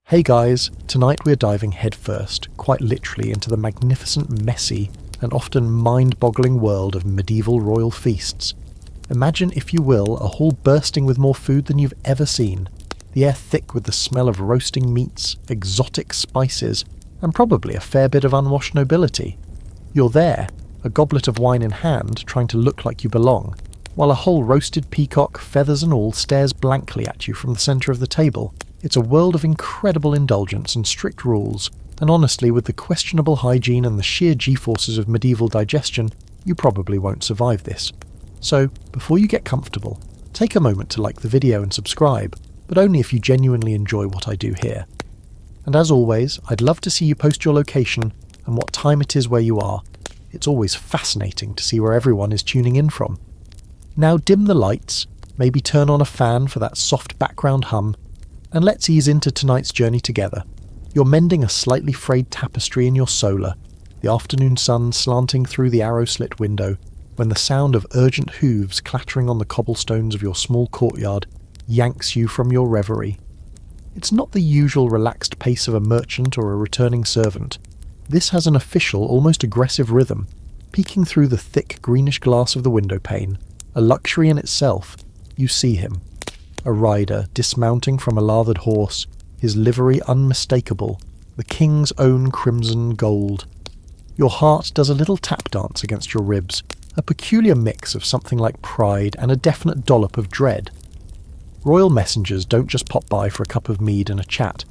Hey guys, tonight we're diving headfirst, quite literally, into the magnificent, messy, and often mind-boggling world of medieval royal feasts. Imagine, if you will, a hall bursting with more food than you've ever seen, the air thick with the smell of roasting meats, exotic spices, and probably a fair bit of unwashed nobility. You're there, a goblet of wine in hand, trying to look like you belong, while a whole roasted peacock, feathers and all, stares blankly at you from the centre of the table. It's a world of incredible indulgence and strict rules, and honestly, with the questionable hygiene and the sheer g-forces of medieval digestion, you probably won't survive this. So, before you get comfortable, take a moment to like the video and subscribe, but only if you genuinely enjoy what I do here. And as always, I'd love to see you post your location and what time it is where you are. It's always fascinating to see where everyone is tuning in from. Now dim the lights, maybe turn on a fan for that soft background hum, and let's ease into tonight's journey together. You're mending a slightly frayed tapestry in your solar, the afternoon sun slanting through the arrow-slit window, when the sound of urgent hooves clattering on the cobblestones of your small courtyard yanks you from your reverie. It's not the usual relaxed pace of a merchant or a returning servant. This has an official, almost aggressive rhythm, peeking through the thick greenish glass of the window pane, a luxury in itself. You see him. A rider dismounting from a lathered horse, his livery unmistakable, the king's own crimson gold. Your heart does a little tap dance against your ribs, a peculiar mix of something like pride and a definite dollop of dread. Royal messengers don't just pop by for a cup of mead and a chat.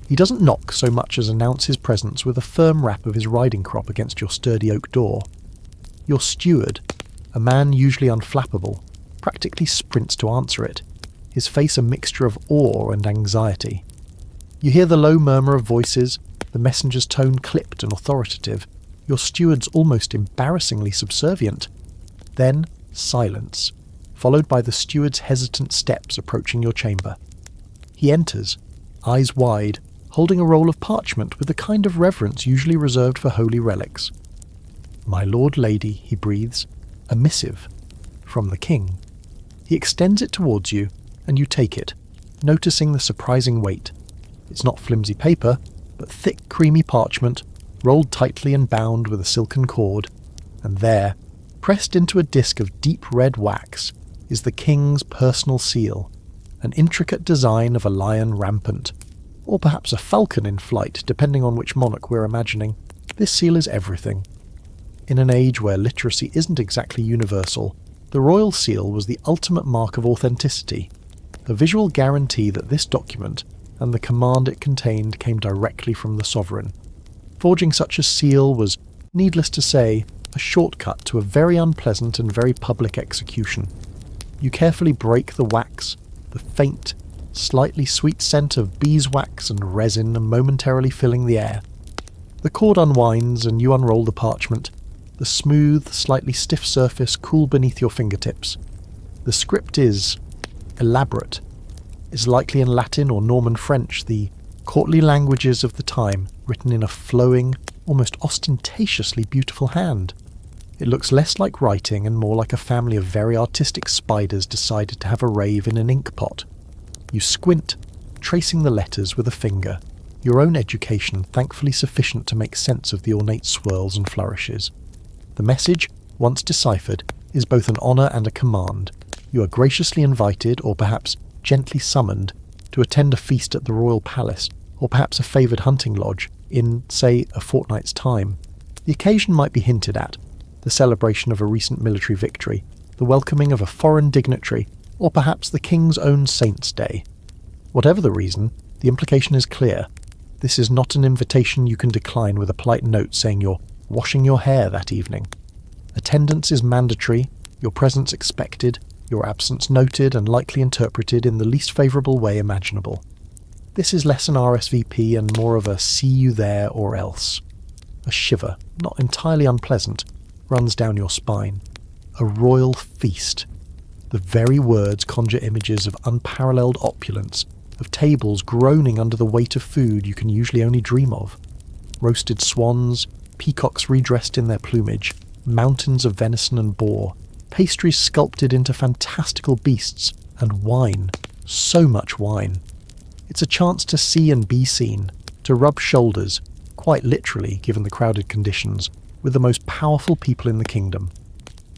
He doesn't knock so much as announce his presence with a firm rap of his riding crop against your sturdy oak door. Your steward, a man usually unflappable, practically sprints to answer it, his face a mixture of awe and anxiety. You hear the low murmur of voices, the messenger's tone clipped and authoritative, your steward's almost embarrassingly subservient. Then silence, followed by the steward's hesitant steps approaching your chamber. He enters, eyes wide, holding a roll of parchment with the kind of reverence usually reserved for holy relics. "My lord, lady," he breathes, "a missive from the king." He extends it towards you, and you take it, noticing the surprising weight. It's not flimsy paper, but thick, creamy parchment, rolled tightly and bound with a silken cord. And there, pressed into a disc of deep red wax, is the king's personal seal, an intricate design of a lion rampant, or perhaps a falcon in flight, depending on which monarch we're imagining. This seal is everything. In an age where literacy isn't exactly universal, the royal seal was the ultimate mark of authenticity, a visual guarantee that this document and the command it contained came directly from the sovereign. Forging such a seal was, needless to say, a shortcut to a very unpleasant and very public execution. You carefully break the wax, the faint, slightly sweet scent of beeswax and resin momentarily filling the air. The cord unwinds and you unroll the parchment, the smooth, slightly stiff surface cool beneath your fingertips. The script is elaborate, is likely in Latin or Norman French, the courtly languages of the time, written in a flowing, almost ostentatiously beautiful hand. It looks less like writing and more like a family of very artistic spiders decided to have a rave in an ink pot. You squint, tracing the letters with a finger, your own education thankfully sufficient to make sense of the ornate swirls and flourishes. The message, once deciphered, is both an honour and a command. You are graciously invited, or perhaps gently summoned, to attend a feast at the royal palace, or perhaps a favoured hunting lodge, in, say, a fortnight's time. The occasion might be hinted at: the celebration of a recent military victory, the welcoming of a foreign dignitary, or perhaps the king's own saint's day. Whatever the reason, the implication is clear. This is not an invitation you can decline with a polite note saying you're washing your hair that evening. Attendance is mandatory, your presence expected, your absence noted and likely interpreted in the least favourable way imaginable. This is less an RSVP and more of a see you there or else. A shiver, not entirely unpleasant, runs down your spine. A royal feast. The very words conjure images of unparalleled opulence, of tables groaning under the weight of food you can usually only dream of. Roasted swans, peacocks redressed in their plumage, mountains of venison and boar, pastries sculpted into fantastical beasts, and wine, so much wine. It's a chance to see and be seen, to rub shoulders, quite literally given the crowded conditions, with the most powerful people in the kingdom.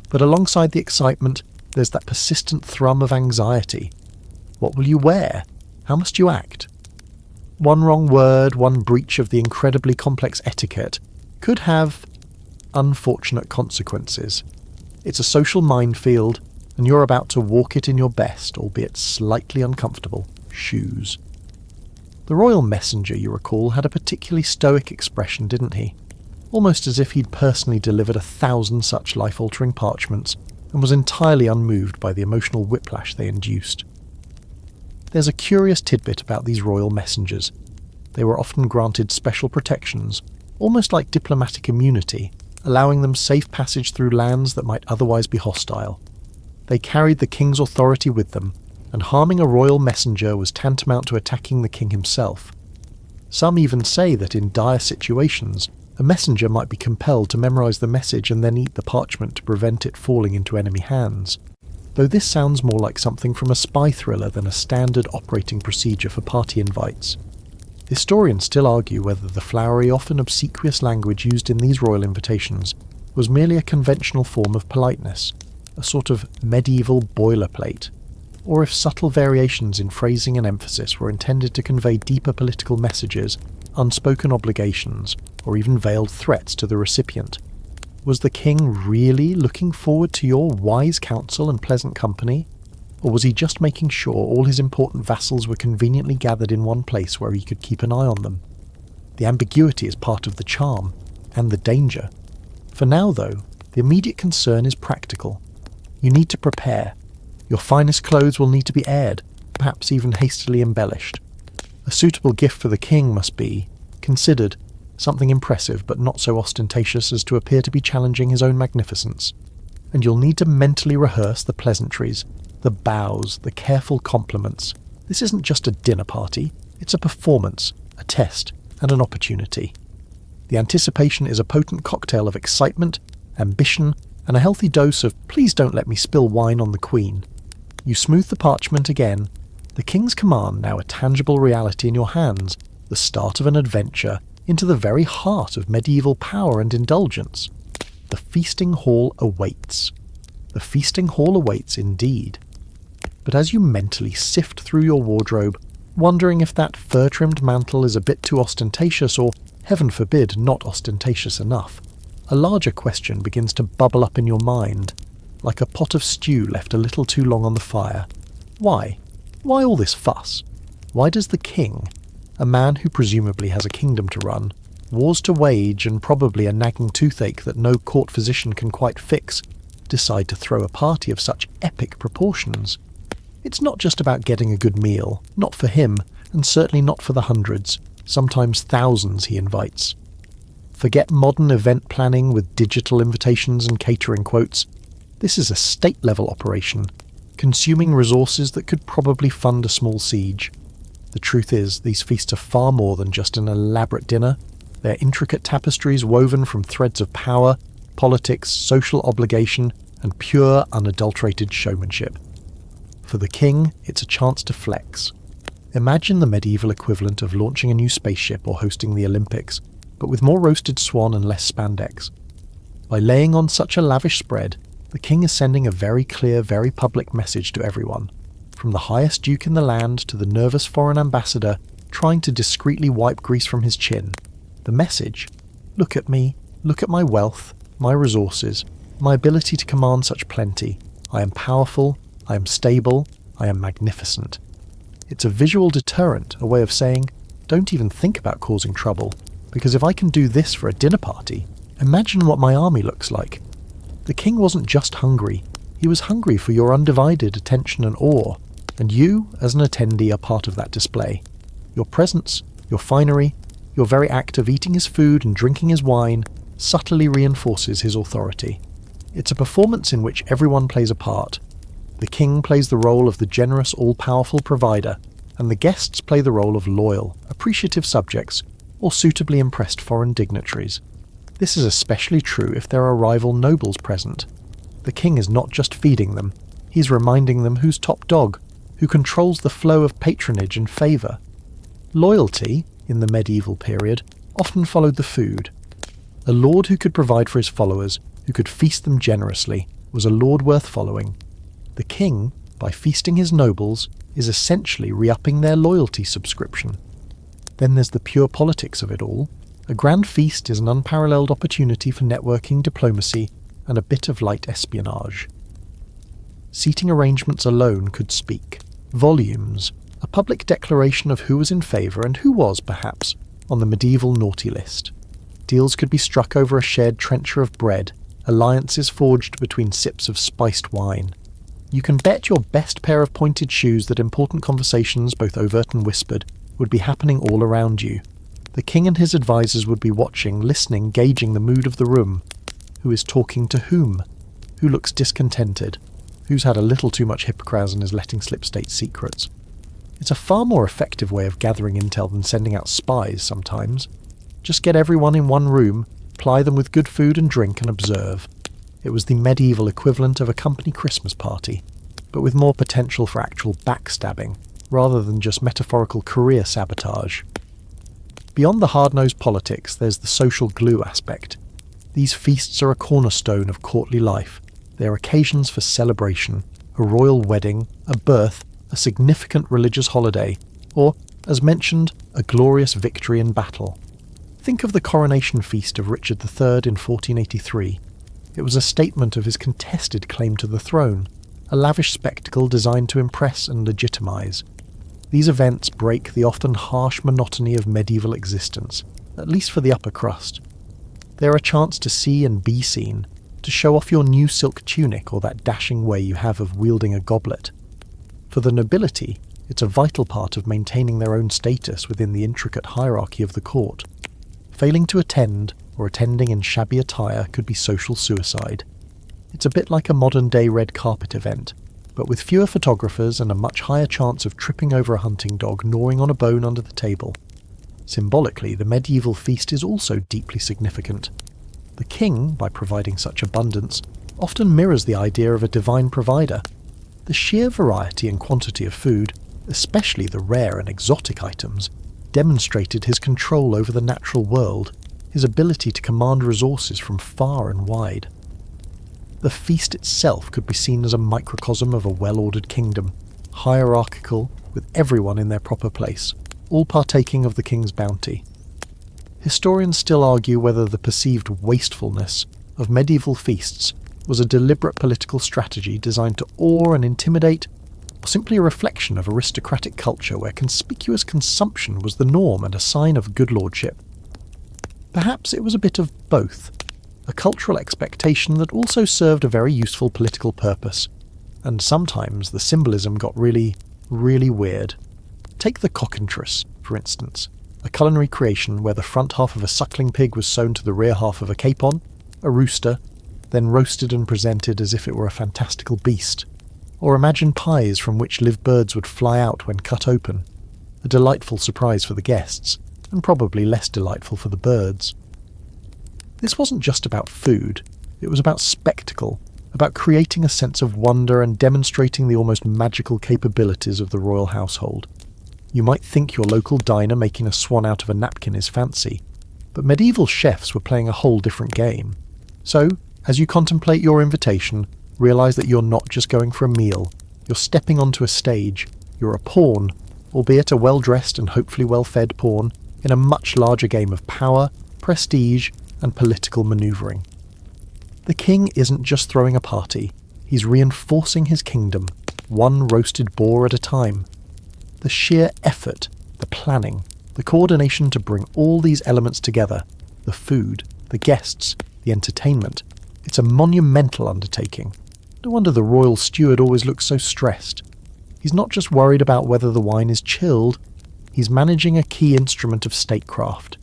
But alongside the excitement, there's that persistent thrum of anxiety. What will you wear? How must you act? One wrong word, one breach of the incredibly complex etiquette could have unfortunate consequences. It's a social minefield, and you're about to walk it in your best, albeit slightly uncomfortable, shoes. The royal messenger, you recall, had a particularly stoic expression, didn't he? Almost as if he'd personally delivered 1,000 such life-altering parchments and was entirely unmoved by the emotional whiplash they induced. There's a curious tidbit about these royal messengers. They were often granted special protections, almost like diplomatic immunity, allowing them safe passage through lands that might otherwise be hostile. They carried the king's authority with them, and harming a royal messenger was tantamount to attacking the king himself. Some even say that in dire situations, a messenger might be compelled to memorize the message and then eat the parchment to prevent it falling into enemy hands, though this sounds more like something from a spy thriller than a standard operating procedure for party invites. Historians still argue whether the flowery, often obsequious language used in these royal invitations was merely a conventional form of politeness, a sort of medieval boilerplate, or if subtle variations in phrasing and emphasis were intended to convey deeper political messages, unspoken obligations, or even veiled threats to the recipient. Was the king really looking forward to your wise counsel and pleasant company? Or was he just making sure all his important vassals were conveniently gathered in one place where he could keep an eye on them? The ambiguity is part of the charm, and the danger. For now, though, the immediate concern is practical. You need to prepare. Your finest clothes will need to be aired, perhaps even hastily embellished. A suitable gift for the king must be, considered, something impressive but not so ostentatious as to appear to be challenging his own magnificence. And you'll need to mentally rehearse the pleasantries, the bows, the careful compliments. This isn't just a dinner party, it's a performance, a test, and an opportunity. The anticipation is a potent cocktail of excitement, ambition, and a healthy dose of please don't let me spill wine on the queen. You smooth the parchment again, the king's command now a tangible reality in your hands, the start of an adventure into the very heart of medieval power and indulgence. The feasting hall awaits. The feasting hall awaits indeed. But as you mentally sift through your wardrobe, wondering if that fur-trimmed mantle is a bit too ostentatious or, heaven forbid, not ostentatious enough, a larger question begins to bubble up in your mind, like a pot of stew left a little too long on the fire. Why? Why all this fuss? Why does the king, a man who presumably has a kingdom to run, wars to wage and probably a nagging toothache that no court physician can quite fix, decide to throw a party of such epic proportions? It's not just about getting a good meal, not for him, and certainly not for the hundreds, sometimes thousands he invites. Forget modern event planning with digital invitations and catering quotes. This is a state-level operation, consuming resources that could probably fund a small siege. The truth is, these feasts are far more than just an elaborate dinner. They're intricate tapestries woven from threads of power, politics, social obligation, and pure, unadulterated showmanship. For the king, it's a chance to flex. Imagine the medieval equivalent of launching a new spaceship or hosting the Olympics, but with more roasted swan and less spandex. By laying on such a lavish spread, the king is sending a very clear, very public message to everyone, from the highest duke in the land to the nervous foreign ambassador trying to discreetly wipe grease from his chin. The message: look at me, look at my wealth, my resources, my ability to command such plenty. I am powerful, I am stable, I am magnificent. It's a visual deterrent, a way of saying, don't even think about causing trouble, because if I can do this for a dinner party, imagine what my army looks like. The king wasn't just hungry, he was hungry for your undivided attention and awe, and you, as an attendee, are part of that display. Your presence, your finery, your very act of eating his food and drinking his wine subtly reinforces his authority. It's a performance in which everyone plays a part. The king plays the role of the generous, all-powerful provider, and the guests play the role of loyal, appreciative subjects, or suitably impressed foreign dignitaries. This is especially true if there are rival nobles present. The king is not just feeding them, he's reminding them who's top dog, who controls the flow of patronage and favour. Loyalty, in the medieval period, often followed the food. A lord who could provide for his followers, who could feast them generously, was a lord worth following. The king, by feasting his nobles, is essentially re-upping their loyalty subscription. Then there's the pure politics of it all. A grand feast is an unparalleled opportunity for networking, diplomacy, and a bit of light espionage. Seating arrangements alone could speak volumes, a public declaration of who was in favour and who was, perhaps, on the medieval naughty list. Deals could be struck over a shared trencher of bread, alliances forged between sips of spiced wine. You can bet your best pair of pointed shoes that important conversations, both overt and whispered, would be happening all around you. The king and his advisors would be watching, listening, gauging the mood of the room. Who is talking to whom? Who looks discontented? Who's had a little too much hippocras and is letting slip state secrets? It's a far more effective way of gathering intel than sending out spies sometimes. Just get everyone in one room, ply them with good food and drink, and observe. It was the medieval equivalent of a company Christmas party, but with more potential for actual backstabbing, rather than just metaphorical career sabotage. Beyond the hard-nosed politics, there's the social glue aspect. These feasts are a cornerstone of courtly life. They are occasions for celebration, a royal wedding, a birth, a significant religious holiday, or, as mentioned, a glorious victory in battle. Think of the coronation feast of Richard III in 1483. It was a statement of his contested claim to the throne, a lavish spectacle designed to impress and legitimise. These events break the often harsh monotony of medieval existence, at least for the upper crust. They're a chance to see and be seen, to show off your new silk tunic or that dashing way you have of wielding a goblet. For the nobility, it's a vital part of maintaining their own status within the intricate hierarchy of the court. Failing to attend, or attending in shabby attire, could be social suicide. It's a bit like a modern-day red carpet event, but with fewer photographers and a much higher chance of tripping over a hunting dog gnawing on a bone under the table. Symbolically, the medieval feast is also deeply significant. The king, by providing such abundance, often mirrors the idea of a divine provider. The sheer variety and quantity of food, especially the rare and exotic items, demonstrated his control over the natural world, his ability to command resources from far and wide. The feast itself could be seen as a microcosm of a well-ordered kingdom, hierarchical, with everyone in their proper place, all partaking of the king's bounty. Historians still argue whether the perceived wastefulness of medieval feasts was a deliberate political strategy designed to awe and intimidate, or simply a reflection of aristocratic culture where conspicuous consumption was the norm and a sign of good lordship. Perhaps it was a bit of both, a cultural expectation that also served a very useful political purpose, and sometimes the symbolism got really, really weird. Take the cockentress, for instance, a culinary creation where the front half of a suckling pig was sewn to the rear half of a capon, a rooster, then roasted and presented as if it were a fantastical beast. Or imagine pies from which live birds would fly out when cut open, a delightful surprise for the guests, and probably less delightful for the birds. This wasn't just about food, it was about spectacle, about creating a sense of wonder and demonstrating the almost magical capabilities of the royal household. You might think your local diner making a swan out of a napkin is fancy, but medieval chefs were playing a whole different game. So, as you contemplate your invitation, realise that you're not just going for a meal, you're stepping onto a stage, you're a pawn, albeit a well-dressed and hopefully well-fed pawn, in a much larger game of power, prestige, and political manoeuvring. The king isn't just throwing a party, he's reinforcing his kingdom, one roasted boar at a time. The sheer effort, the planning, the coordination to bring all these elements together, the food, the guests, the entertainment, it's a monumental undertaking. No wonder the royal steward always looks so stressed. He's not just worried about whether the wine is chilled, he's managing a key instrument of statecraft.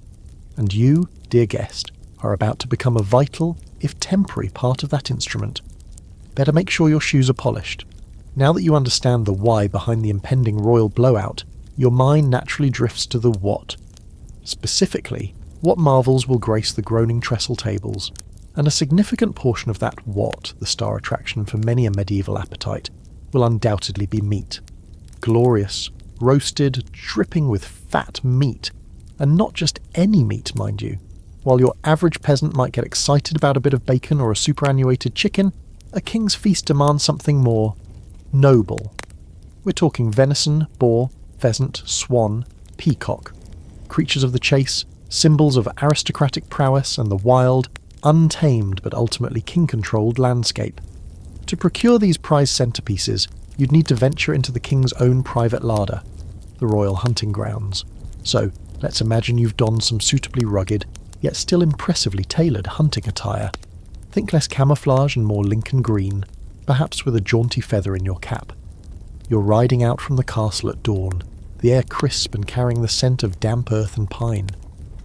And you, dear guest, are about to become a vital, if temporary, part of that instrument. Better make sure your shoes are polished. Now that you understand the why behind the impending royal blowout, your mind naturally drifts to the what. Specifically, what marvels will grace the groaning trestle tables? And a significant portion of that what, the star attraction for many a medieval appetite, will undoubtedly be meat. Glorious, roasted, dripping with fat meat. And not just any meat, mind you. While your average peasant might get excited about a bit of bacon or a superannuated chicken, a king's feast demands something more noble. We're talking venison, boar, pheasant, swan, peacock. Creatures of the chase, symbols of aristocratic prowess and the wild, untamed but ultimately king-controlled landscape. To procure these prize centerpieces, you'd need to venture into the king's own private larder, the royal hunting grounds. So, let's imagine you've donned some suitably rugged, yet still impressively tailored hunting attire. Think less camouflage and more Lincoln green, perhaps with a jaunty feather in your cap. You're riding out from the castle at dawn, the air crisp and carrying the scent of damp earth and pine.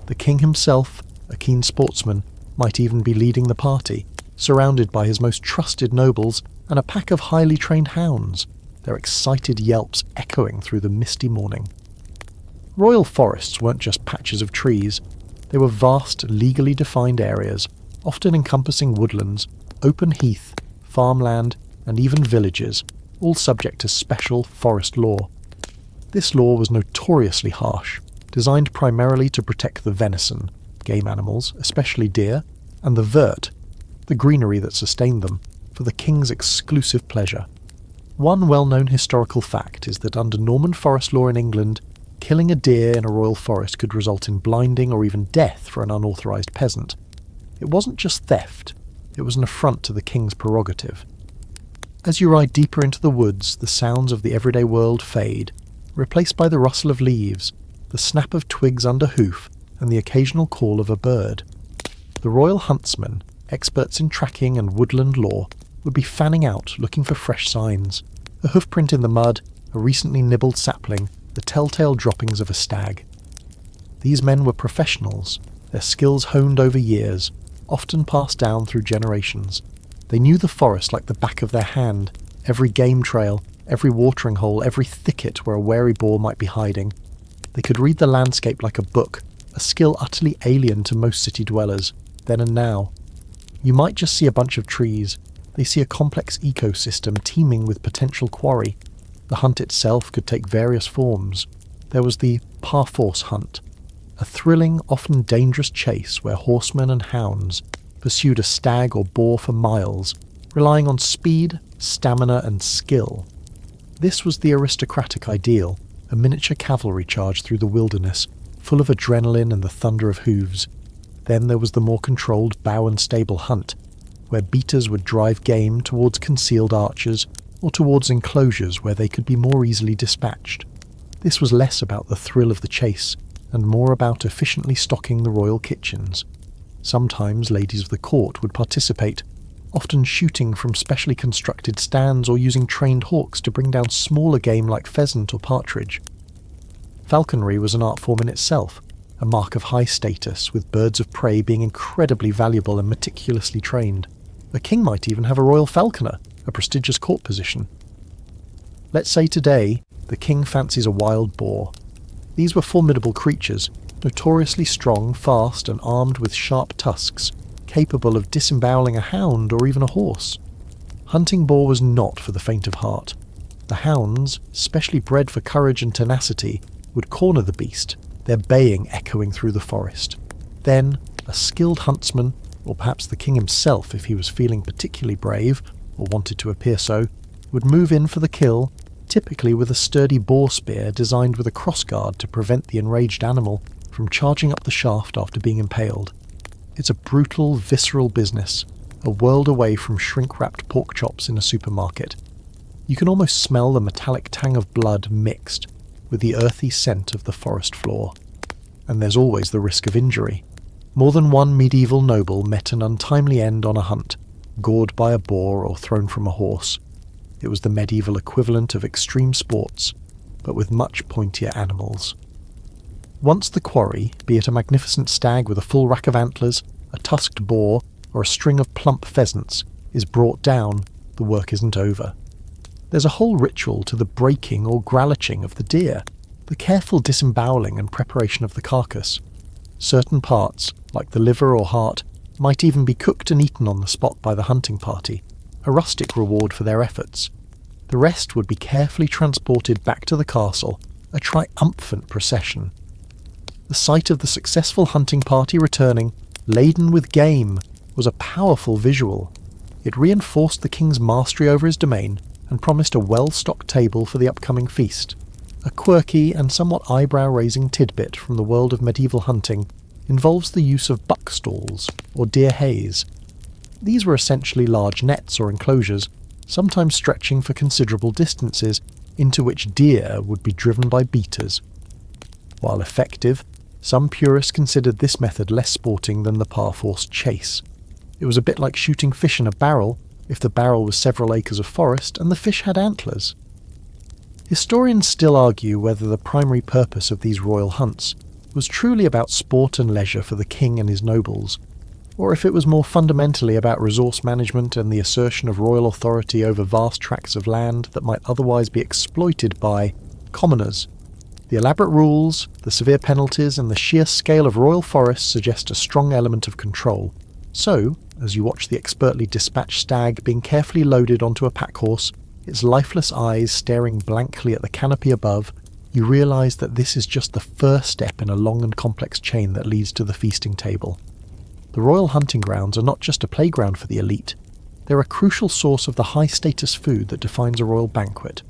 The king himself, a keen sportsman, might even be leading the party, surrounded by his most trusted nobles and a pack of highly trained hounds, their excited yelps echoing through the misty morning. Royal forests weren't just patches of trees. They were vast, legally defined areas, often encompassing woodlands, open heath, farmland, and even villages, all subject to special forest law. This law was notoriously harsh, designed primarily to protect the venison, game animals, especially deer, and the vert, the greenery that sustained them, for the king's exclusive pleasure. One well-known historical fact is that under Norman forest law in England, killing a deer in a royal forest could result in blinding or even death for an unauthorised peasant. It wasn't just theft, it was an affront to the king's prerogative. As you ride deeper into the woods, the sounds of the everyday world fade, replaced by the rustle of leaves, the snap of twigs under hoof, and the occasional call of a bird. The royal huntsmen, experts in tracking and woodland lore, would be fanning out looking for fresh signs. A hoofprint in the mud, a recently nibbled sapling, the telltale droppings of a stag. These men were professionals, their skills honed over years, often passed down through generations. They knew the forest like the back of their hand, every game trail, every watering hole, every thicket where a wary boar might be hiding. They could read the landscape like a book, a skill utterly alien to most city dwellers, then and now. You might just see a bunch of trees. They see a complex ecosystem teeming with potential quarry. The hunt itself could take various forms. There was the par-force hunt, a thrilling, often dangerous chase where horsemen and hounds pursued a stag or boar for miles, relying on speed, stamina, and skill. This was the aristocratic ideal, a miniature cavalry charge through the wilderness, full of adrenaline and the thunder of hooves. Then there was the more controlled bow and stable hunt, where beaters would drive game towards concealed archers or towards enclosures where they could be more easily dispatched. This was less about the thrill of the chase and more about efficiently stocking the royal kitchens. Sometimes ladies of the court would participate, often shooting from specially constructed stands or using trained hawks to bring down smaller game like pheasant or partridge. Falconry was an art form in itself, a mark of high status, with birds of prey being incredibly valuable and meticulously trained. A king might even have a royal falconer, a prestigious court position. Let's say today, the king fancies a wild boar. These were formidable creatures, notoriously strong, fast, and armed with sharp tusks, capable of disemboweling a hound or even a horse. Hunting boar was not for the faint of heart. The hounds, specially bred for courage and tenacity, would corner the beast, their baying echoing through the forest. Then, a skilled huntsman, or perhaps the king himself if he was feeling particularly brave, or wanted to appear so, would move in for the kill, typically with a sturdy boar spear designed with a crossguard to prevent the enraged animal from charging up the shaft after being impaled. It's a brutal, visceral business, a world away from shrink-wrapped pork chops in a supermarket. You can almost smell the metallic tang of blood mixed with the earthy scent of the forest floor. And there's always the risk of injury. More than one medieval noble met an untimely end on a hunt, gored by a boar or thrown from a horse. It was the medieval equivalent of extreme sports, but with much pointier animals. Once the quarry, be it a magnificent stag with a full rack of antlers, a tusked boar, or a string of plump pheasants, is brought down, the work isn't over. There's a whole ritual to the breaking or gralloching of the deer, the careful disemboweling and preparation of the carcass. Certain parts, like the liver or heart, might even be cooked and eaten on the spot by the hunting party, a rustic reward for their efforts. The rest would be carefully transported back to the castle, a triumphant procession. The sight of the successful hunting party returning, laden with game, was a powerful visual. It reinforced the king's mastery over his domain and promised a well-stocked table for the upcoming feast. A quirky and somewhat eyebrow-raising tidbit from the world of medieval hunting involves the use of buck stalls, or deer hays. These were essentially large nets or enclosures, sometimes stretching for considerable distances, into which deer would be driven by beaters. While effective, some purists considered this method less sporting than the par-forced chase. It was a bit like shooting fish in a barrel, if the barrel was several acres of forest and the fish had antlers. Historians still argue whether the primary purpose of these royal hunts was truly about sport and leisure for the king and his nobles, or if it was more fundamentally about resource management and the assertion of royal authority over vast tracts of land that might otherwise be exploited by commoners. The elaborate rules, the severe penalties, and the sheer scale of royal forests suggest a strong element of control. So, as you watch the expertly dispatched stag being carefully loaded onto a packhorse, its lifeless eyes staring blankly at the canopy above, you realise that this is just the first step in a long and complex chain that leads to the feasting table. The royal hunting grounds are not just a playground for the elite, they're a crucial source of the high-status food that defines a royal banquet.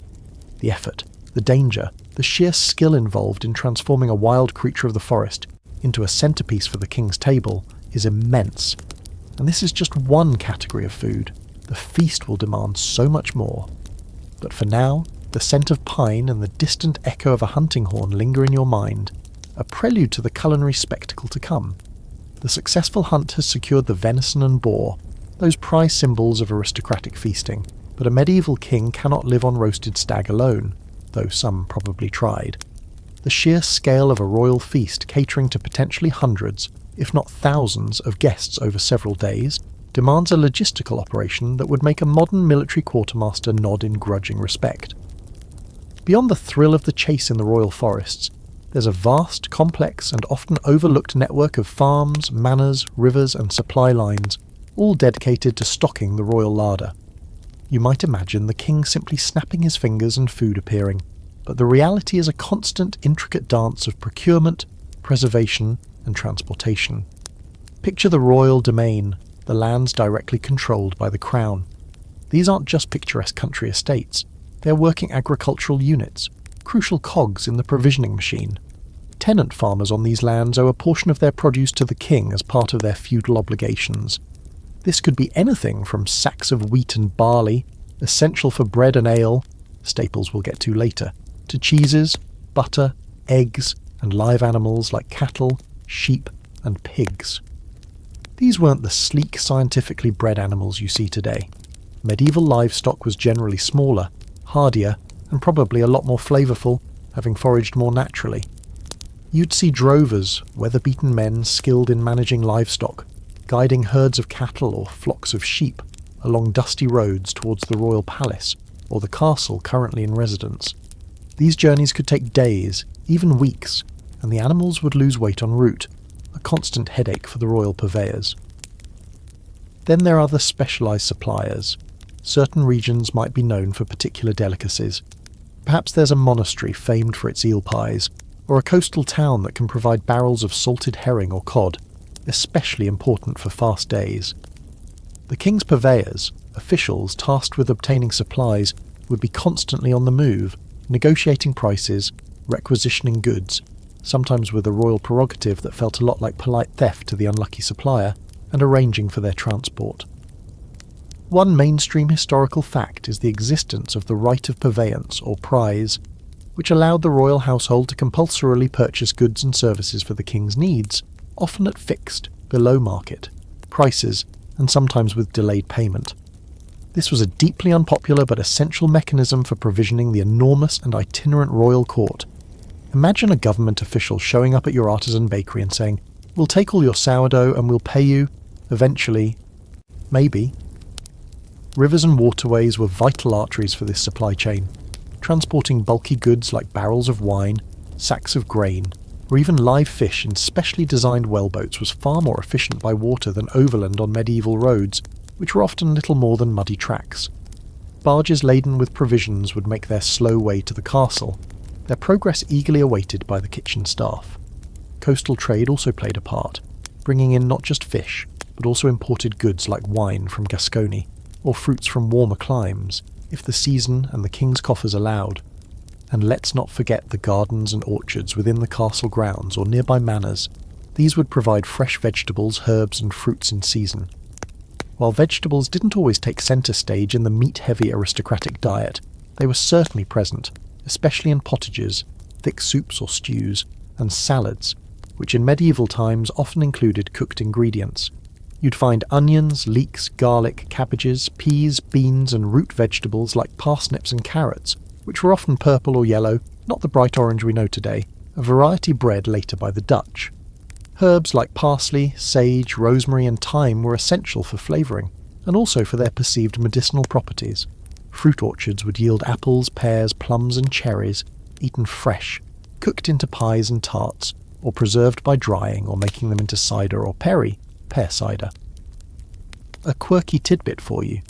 The effort, the danger, the sheer skill involved in transforming a wild creature of the forest into a centrepiece for the king's table is immense. And this is just one category of food. The feast will demand so much more. But for now, the scent of pine and the distant echo of a hunting horn linger in your mind, a prelude to the culinary spectacle to come. The successful hunt has secured the venison and boar, those prize symbols of aristocratic feasting, but a medieval king cannot live on roasted stag alone, though some probably tried. The sheer scale of a royal feast catering to potentially hundreds, if not thousands, of guests over several days demands a logistical operation that would make a modern military quartermaster nod in grudging respect. Beyond the thrill of the chase in the royal forests, there's a vast, complex, and often overlooked network of farms, manors, rivers, and supply lines, all dedicated to stocking the royal larder. You might imagine the king simply snapping his fingers and food appearing, but the reality is a constant, intricate dance of procurement, preservation, and transportation. Picture the royal domain, the lands directly controlled by the crown. These aren't just picturesque country estates, they're working agricultural units, crucial cogs in the provisioning machine. Tenant farmers on these lands owe a portion of their produce to the king as part of their feudal obligations. This could be anything from sacks of wheat and barley, essential for bread and ale, staples we'll get to later, to cheeses, butter, eggs, and live animals like cattle, sheep, and pigs. These weren't the sleek, scientifically bred animals you see today. Medieval livestock was generally smaller, hardier, and probably a lot more flavourful, having foraged more naturally. You'd see drovers, weather-beaten men skilled in managing livestock, guiding herds of cattle or flocks of sheep along dusty roads towards the royal palace or the castle currently in residence. These journeys could take days, even weeks, and the animals would lose weight en route, a constant headache for the royal purveyors. Then there are the specialised suppliers. Certain regions might be known for particular delicacies. Perhaps there's a monastery famed for its eel pies, or a coastal town that can provide barrels of salted herring or cod, especially important for fast days. The king's purveyors, officials tasked with obtaining supplies, would be constantly on the move, negotiating prices, requisitioning goods, sometimes with a royal prerogative that felt a lot like polite theft to the unlucky supplier, and arranging for their transport. One mainstream historical fact is the existence of the right of purveyance, or prize, which allowed the royal household to compulsorily purchase goods and services for the king's needs, often at fixed, below-market prices, and sometimes with delayed payment. This was a deeply unpopular but essential mechanism for provisioning the enormous and itinerant royal court. Imagine a government official showing up at your artisan bakery and saying, "We'll take all your sourdough and we'll pay you, eventually, maybe." Rivers and waterways were vital arteries for this supply chain, transporting bulky goods like barrels of wine, sacks of grain, or even live fish in specially designed whaleboats was far more efficient by water than overland on medieval roads, which were often little more than muddy tracks. Barges laden with provisions would make their slow way to the castle, their progress eagerly awaited by the kitchen staff. Coastal trade also played a part, bringing in not just fish, but also imported goods like wine from Gascony, or fruits from warmer climes, if the season and the king's coffers allowed. And let's not forget the gardens and orchards within the castle grounds or nearby manors. These would provide fresh vegetables, herbs and fruits in season. While vegetables didn't always take centre stage in the meat-heavy aristocratic diet, they were certainly present, especially in pottages, thick soups or stews, and salads, which in medieval times often included cooked ingredients. You'd find onions, leeks, garlic, cabbages, peas, beans and root vegetables like parsnips and carrots, which were often purple or yellow, not the bright orange we know today, a variety bred later by the Dutch. Herbs like parsley, sage, rosemary and thyme were essential for flavouring, and also for their perceived medicinal properties. Fruit orchards would yield apples, pears, plums and cherries, eaten fresh, cooked into pies and tarts, or preserved by drying or making them into cider or perry, pear cider. A quirky tidbit for you.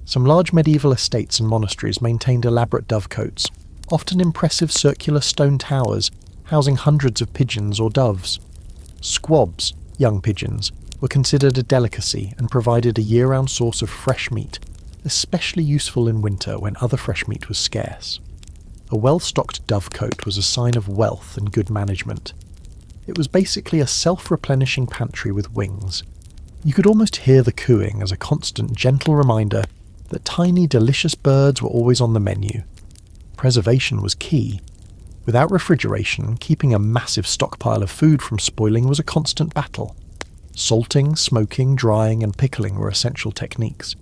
Some large medieval estates and monasteries maintained elaborate dovecotes, often impressive circular stone towers housing hundreds of pigeons or doves. Squabs, young pigeons, were considered a delicacy and provided a year-round source of fresh meat, especially useful in winter when other fresh meat was scarce. A well-stocked dovecote was a sign of wealth and good management. It was basically a self-replenishing pantry with wings. You could almost hear the cooing as a constant gentle reminder that tiny delicious birds were always on the menu. Preservation was key. Without refrigeration, keeping a massive stockpile of food from spoiling was a constant battle. Salting, smoking, drying and pickling were essential techniques.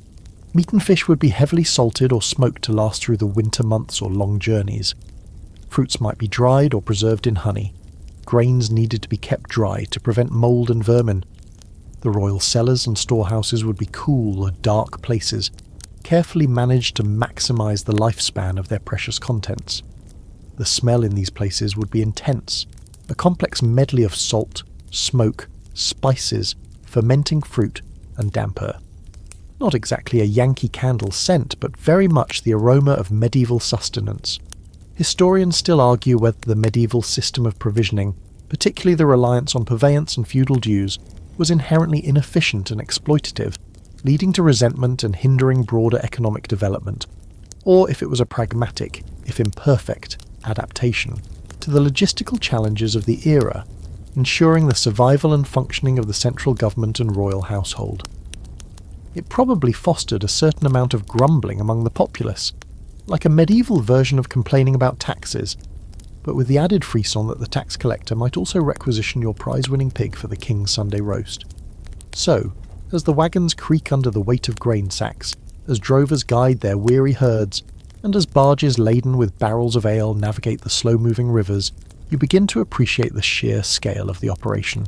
Meat and fish would be heavily salted or smoked to last through the winter months or long journeys. Fruits might be dried or preserved in honey. Grains needed to be kept dry to prevent mould and vermin. The royal cellars and storehouses would be cool or dark places, carefully managed to maximise the lifespan of their precious contents. The smell in these places would be intense, a complex medley of salt, smoke, spices, fermenting fruit, and damper. Not exactly a Yankee Candle scent, but very much the aroma of medieval sustenance. Historians still argue whether the medieval system of provisioning, particularly the reliance on purveyance and feudal dues, was inherently inefficient and exploitative, leading to resentment and hindering broader economic development, or if it was a pragmatic, if imperfect, adaptation to the logistical challenges of the era, ensuring the survival and functioning of the central government and royal household. It probably fostered a certain amount of grumbling among the populace, like a medieval version of complaining about taxes, but with the added frisson that the tax collector might also requisition your prize-winning pig for the king's Sunday roast. So, as the wagons creak under the weight of grain sacks, as drovers guide their weary herds, and as barges laden with barrels of ale navigate the slow-moving rivers, you begin to appreciate the sheer scale of the operation.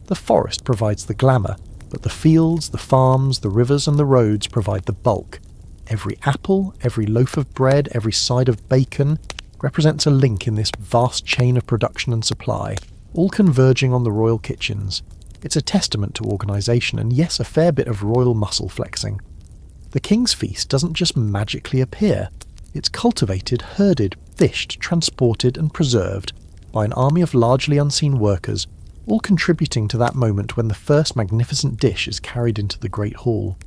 The forest provides the glamour, but the fields, the farms, the rivers and the roads provide the bulk. Every apple, every loaf of bread, every side of bacon represents a link in this vast chain of production and supply, all converging on the royal kitchens. It's a testament to organisation and yes, a fair bit of royal muscle flexing. The king's feast doesn't just magically appear. It's cultivated, herded, fished, transported and preserved by an army of largely unseen workers, all contributing to that moment when the first magnificent dish is carried into the great hall.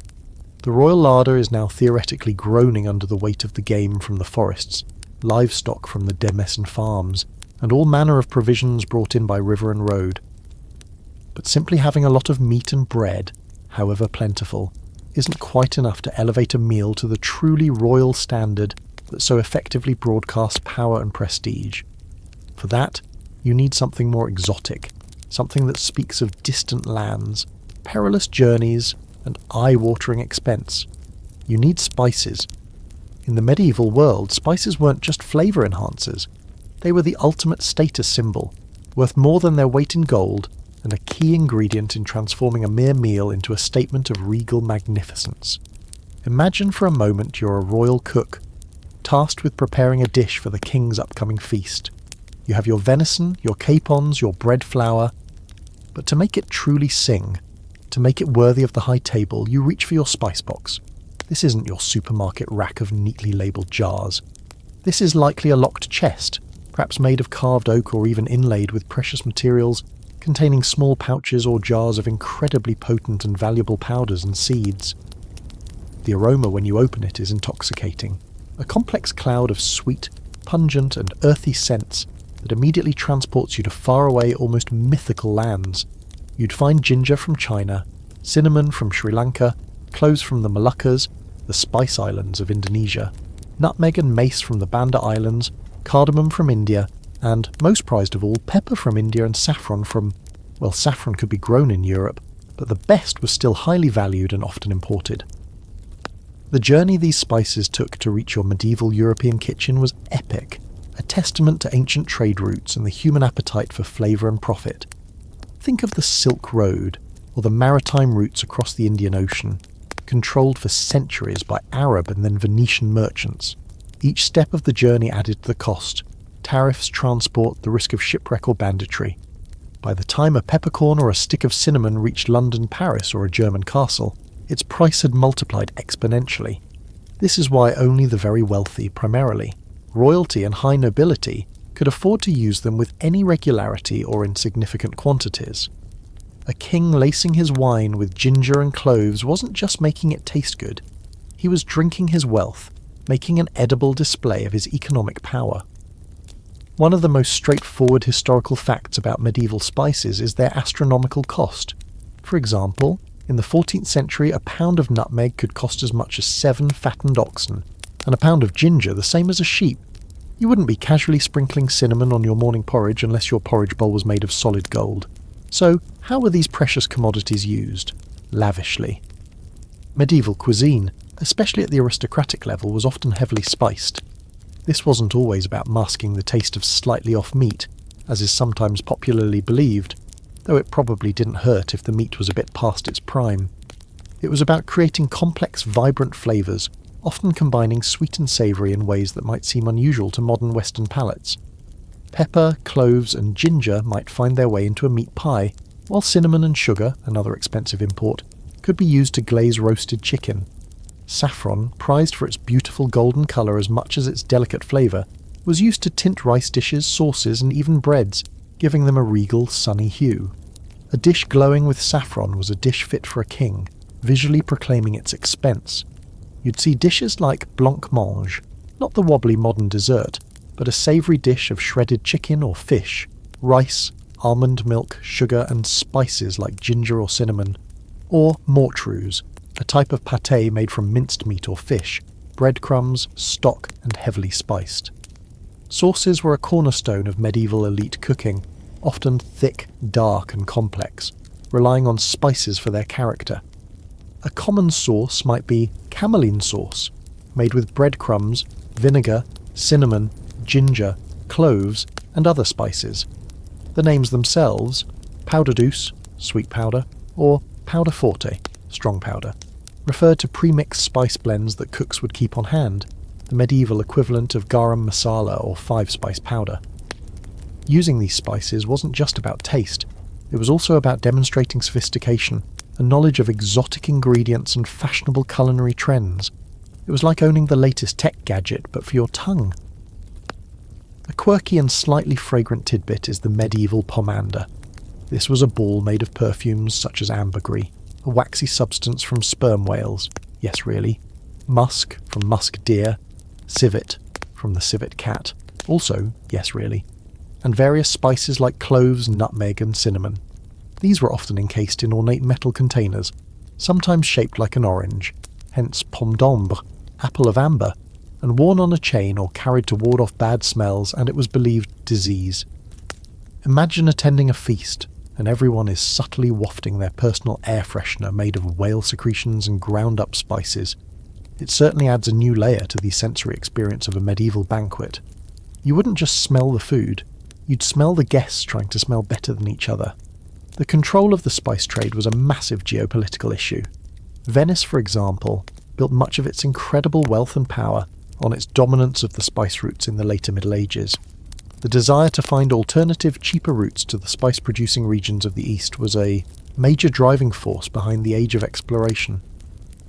The royal larder is now theoretically groaning under the weight of the game from the forests, livestock from the Demesne farms, and all manner of provisions brought in by river and road. But simply having a lot of meat and bread, however plentiful, isn't quite enough to elevate a meal to the truly royal standard that so effectively broadcasts power and prestige. For that, you need something more exotic, something that speaks of distant lands, perilous journeys, and eye-watering expense. You need spices. In the medieval world, spices weren't just flavour enhancers. They were the ultimate status symbol, worth more than their weight in gold, and a key ingredient in transforming a mere meal into a statement of regal magnificence. Imagine for a moment you're a royal cook, tasked with preparing a dish for the king's upcoming feast. You have your venison, your capons, your bread flour, but to make it truly sing, to make it worthy of the high table, you reach for your spice box. This isn't your supermarket rack of neatly labelled jars. This is likely a locked chest, perhaps made of carved oak or even inlaid with precious materials, containing small pouches or jars of incredibly potent and valuable powders and seeds. The aroma when you open it is intoxicating, a complex cloud of sweet, pungent and earthy scents that immediately transports you to faraway, almost mythical lands. You'd find ginger from China, cinnamon from Sri Lanka, cloves from the Moluccas, the Spice Islands of Indonesia, nutmeg and mace from the Banda Islands, cardamom from India, and, most prized of all, pepper from India and saffron from, well, saffron could be grown in Europe, but the best was still highly valued and often imported. The journey these spices took to reach your medieval European kitchen was epic, a testament to ancient trade routes and the human appetite for flavour and profit. Think of the Silk Road, or the maritime routes across the Indian Ocean, controlled for centuries by Arab and then Venetian merchants. Each step of the journey added to the cost: tariffs, transport, the risk of shipwreck or banditry. By the time a peppercorn or a stick of cinnamon reached London, Paris, or a German castle, its price had multiplied exponentially. This is why only the very wealthy, primarily royalty and high nobility, could afford to use them with any regularity or in significant quantities. A king lacing his wine with ginger and cloves wasn't just making it taste good. He was drinking his wealth, making an edible display of his economic power. One of the most straightforward historical facts about medieval spices is their astronomical cost. For example, in the 14th century, a pound of nutmeg could cost as much as 7 fattened oxen, and a pound of ginger the same as a sheep. You wouldn't be casually sprinkling cinnamon on your morning porridge unless your porridge bowl was made of solid gold. So, how were these precious commodities used? Lavishly. Medieval cuisine, especially at the aristocratic level, was often heavily spiced. This wasn't always about masking the taste of slightly off meat, as is sometimes popularly believed, though it probably didn't hurt if the meat was a bit past its prime. It was about creating complex, vibrant flavours, often combining sweet and savoury in ways that might seem unusual to modern Western palates. Pepper, cloves and ginger might find their way into a meat pie, while cinnamon and sugar, another expensive import, could be used to glaze roasted chicken. Saffron, prized for its beautiful golden colour as much as its delicate flavour, was used to tint rice dishes, sauces and even breads, giving them a regal, sunny hue. A dish glowing with saffron was a dish fit for a king, visually proclaiming its expense. You'd see dishes like blancmange, not the wobbly modern dessert, but a savoury dish of shredded chicken or fish, rice, almond milk, sugar and spices like ginger or cinnamon, or mortrus, a type of pâté made from minced meat or fish, breadcrumbs, stock and heavily spiced. Sauces were a cornerstone of medieval elite cooking, often thick, dark and complex, relying on spices for their character. A common sauce might be cameline sauce, made with breadcrumbs, vinegar, cinnamon, ginger, cloves, and other spices. The names themselves, powder douce, sweet powder, or powder forte, strong powder, referred to pre-mixed spice blends that cooks would keep on hand, the medieval equivalent of garam masala or five-spice powder. Using these spices wasn't just about taste, it was also about demonstrating sophistication, a knowledge of exotic ingredients and fashionable culinary trends. It was like owning the latest tech gadget, but for your tongue. A quirky and slightly fragrant tidbit is the medieval pomander. This was a ball made of perfumes such as ambergris, a waxy substance from sperm whales, yes really, musk from musk deer, civet from the civet cat, also yes really, and various spices like cloves, nutmeg and cinnamon. These were often encased in ornate metal containers, sometimes shaped like an orange, hence pomme d'ambre, apple of amber, and worn on a chain or carried to ward off bad smells and, it was believed, disease. Imagine attending a feast, and everyone is subtly wafting their personal air freshener made of whale secretions and ground-up spices. It certainly adds a new layer to the sensory experience of a medieval banquet. You wouldn't just smell the food, you'd smell the guests trying to smell better than each other. The control of the spice trade was a massive geopolitical issue. Venice, for example, built much of its incredible wealth and power on its dominance of the spice routes in the later Middle Ages. The desire to find alternative, cheaper routes to the spice-producing regions of the East was a major driving force behind the age of exploration.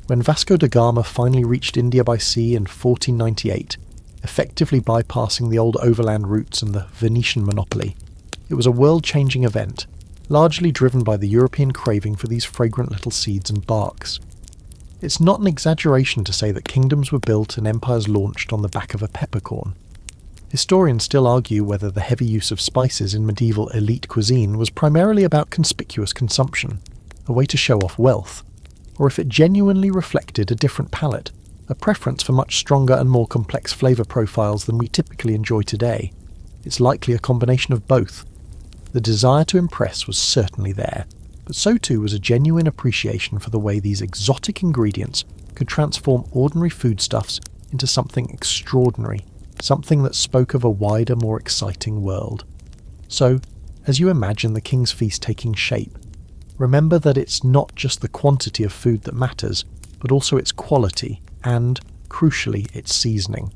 When Vasco da Gama finally reached India by sea in 1498, effectively bypassing the old overland routes and the Venetian monopoly. It was a world-changing event, largely driven by the European craving for these fragrant little seeds and barks. It's not an exaggeration to say that kingdoms were built and empires launched on the back of a peppercorn. Historians still argue whether the heavy use of spices in medieval elite cuisine was primarily about conspicuous consumption, a way to show off wealth, or if it genuinely reflected a different palate, a preference for much stronger and more complex flavour profiles than we typically enjoy today. It's likely a combination of both. The desire to impress was certainly there, but so too was a genuine appreciation for the way these exotic ingredients could transform ordinary foodstuffs into something extraordinary, something that spoke of a wider, more exciting world. So, as you imagine the king's feast taking shape, remember that it's not just the quantity of food that matters, but also its quality and, crucially, its seasoning.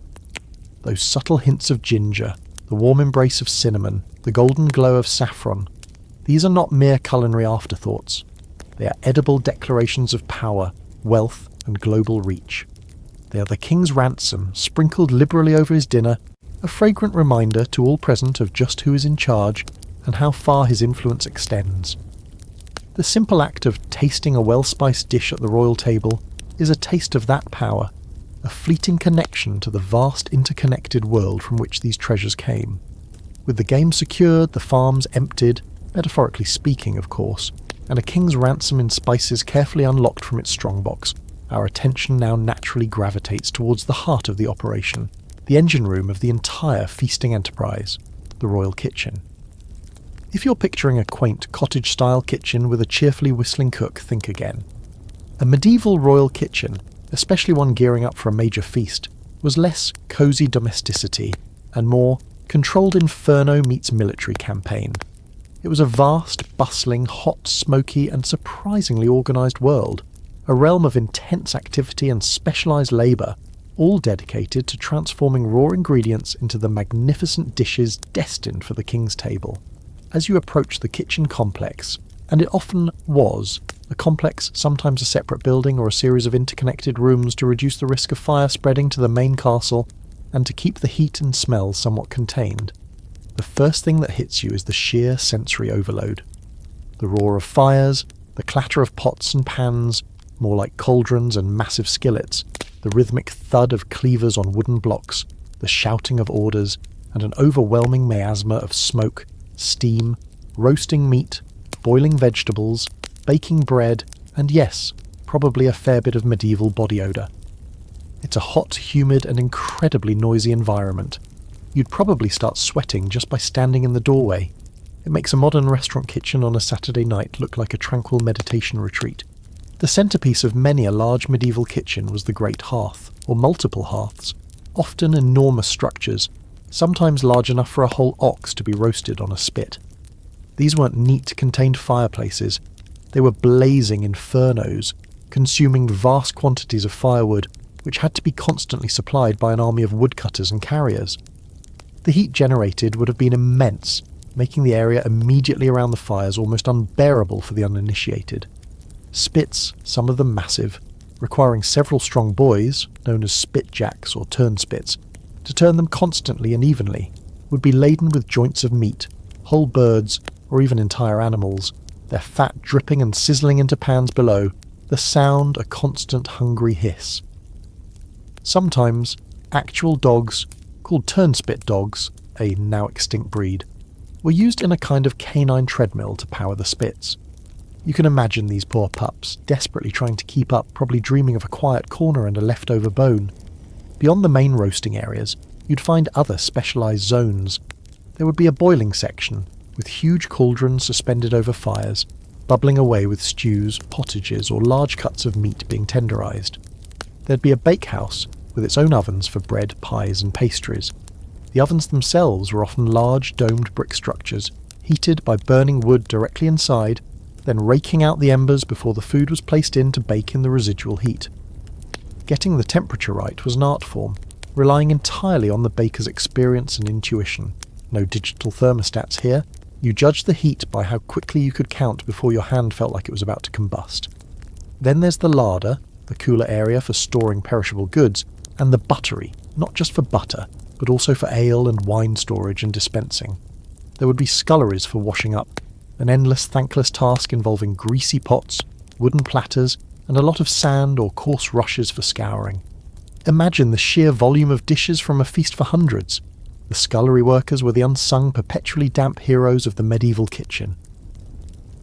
Those subtle hints of ginger, the warm embrace of cinnamon, the golden glow of saffron, these are not mere culinary afterthoughts. They are edible declarations of power, wealth, and global reach. They are the king's ransom, sprinkled liberally over his dinner, a fragrant reminder to all present of just who is in charge and how far his influence extends. The simple act of tasting a well-spiced dish at the royal table is a taste of that power, a fleeting connection to the vast interconnected world from which these treasures came. With the game secured, the farms emptied, metaphorically speaking of course, and a king's ransom in spices carefully unlocked from its strongbox, our attention now naturally gravitates towards the heart of the operation, the engine room of the entire feasting enterprise, the royal kitchen. If you're picturing a quaint cottage-style kitchen with a cheerfully whistling cook, think again. A medieval royal kitchen, especially one gearing up for a major feast, was less cosy domesticity and more controlled inferno meets military campaign. It was a vast, bustling, hot, smoky and surprisingly organised world, a realm of intense activity and specialised labour, all dedicated to transforming raw ingredients into the magnificent dishes destined for the king's table. As you approach the kitchen complex, and it often was, a complex, sometimes a separate building or a series of interconnected rooms to reduce the risk of fire spreading to the main castle and to keep the heat and smell somewhat contained, the first thing that hits you is the sheer sensory overload. The roar of fires, the clatter of pots and pans, more like cauldrons and massive skillets, the rhythmic thud of cleavers on wooden blocks, the shouting of orders, and an overwhelming miasma of smoke, steam, roasting meat, boiling vegetables, baking bread, and yes, probably a fair bit of medieval body odour. It's a hot, humid, and incredibly noisy environment. You'd probably start sweating just by standing in the doorway. It makes a modern restaurant kitchen on a Saturday night look like a tranquil meditation retreat. The centrepiece of many a large medieval kitchen was the great hearth, or multiple hearths, often enormous structures, sometimes large enough for a whole ox to be roasted on a spit. These weren't neat, contained fireplaces. They were blazing infernos, consuming vast quantities of firewood, which had to be constantly supplied by an army of woodcutters and carriers. The heat generated would have been immense, making the area immediately around the fires almost unbearable for the uninitiated. Spits, some of them massive, requiring several strong boys, known as spitjacks or turnspits, to turn them constantly and evenly, would be laden with joints of meat, whole birds, or even entire animals, their fat dripping and sizzling into pans below, the sound a constant hungry hiss. Sometimes, actual dogs, called turnspit dogs, a now extinct breed, were used in a kind of canine treadmill to power the spits. You can imagine these poor pups, desperately trying to keep up, probably dreaming of a quiet corner and a leftover bone. Beyond the main roasting areas, you'd find other specialised zones. There would be a boiling section, with huge cauldrons suspended over fires, bubbling away with stews, potages, or large cuts of meat being tenderised. There'd be a bakehouse, with its own ovens for bread, pies, and pastries. The ovens themselves were often large, domed brick structures, heated by burning wood directly inside, then raking out the embers before the food was placed in to bake in the residual heat. Getting the temperature right was an art form, relying entirely on the baker's experience and intuition. No digital thermostats here. You judged the heat by how quickly you could count before your hand felt like it was about to combust. Then there's the larder, the cooler area for storing perishable goods, and the buttery, not just for butter, but also for ale and wine storage and dispensing. There would be sculleries for washing up, an endless thankless task involving greasy pots, wooden platters, and a lot of sand or coarse rushes for scouring. Imagine the sheer volume of dishes from a feast for hundreds. The scullery workers were the unsung, perpetually damp heroes of the medieval kitchen.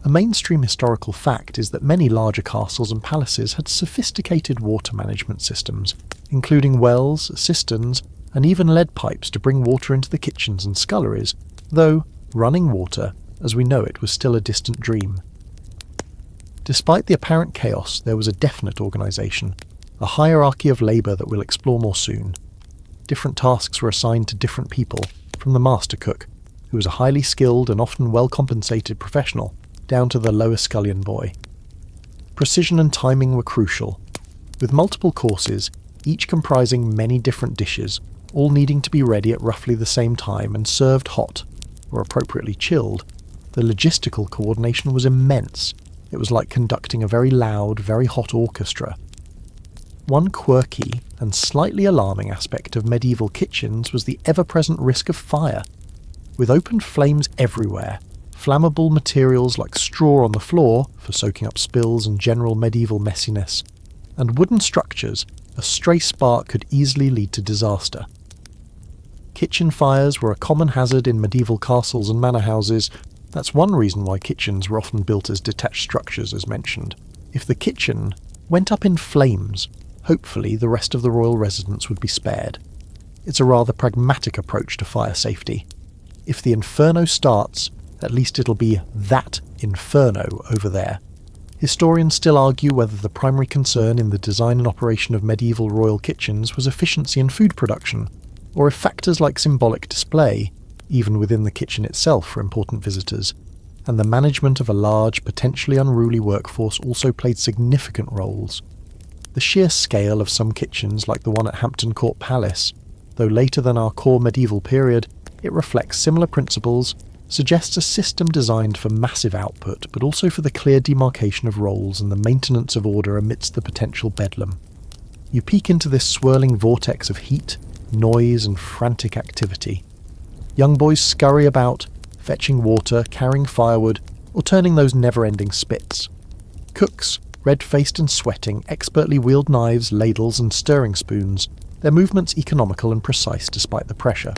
A mainstream historical fact is that many larger castles and palaces had sophisticated water management systems, including wells, cisterns, and even lead pipes to bring water into the kitchens and sculleries, though running water, as we know it, was still a distant dream. Despite the apparent chaos, there was a definite organisation, a hierarchy of labour that we'll explore more soon. Different tasks were assigned to different people, from the master cook, who was a highly skilled and often well-compensated professional, down to the lower scullion boy. Precision and timing were crucial, with multiple courses, each comprising many different dishes, all needing to be ready at roughly the same time and served hot, or appropriately chilled. The logistical coordination was immense. It was like conducting a very loud, very hot orchestra. One quirky and slightly alarming aspect of medieval kitchens was the ever-present risk of fire. With open flames everywhere, flammable materials like straw on the floor for soaking up spills and general medieval messiness, and wooden structures, a stray spark could easily lead to disaster. Kitchen fires were a common hazard in medieval castles and manor houses. That's one reason why kitchens were often built as detached structures, as mentioned. If the kitchen went up in flames, hopefully the rest of the royal residence would be spared. It's a rather pragmatic approach to fire safety. If the inferno starts, at least it'll be that inferno over there. Historians still argue whether the primary concern in the design and operation of medieval royal kitchens was efficiency in food production, or if factors like symbolic display, even within the kitchen itself for important visitors, and the management of a large, potentially unruly workforce also played significant roles. The sheer scale of some kitchens, like the one at Hampton Court Palace, though later than our core medieval period, it reflects similar principles, suggests a system designed for massive output, but also for the clear demarcation of roles and the maintenance of order amidst the potential bedlam. You peek into this swirling vortex of heat, noise, and frantic activity. Young boys scurry about, fetching water, carrying firewood, or turning those never-ending spits. Cooks, red-faced and sweating, expertly wield knives, ladles, and stirring spoons, their movements economical and precise despite the pressure.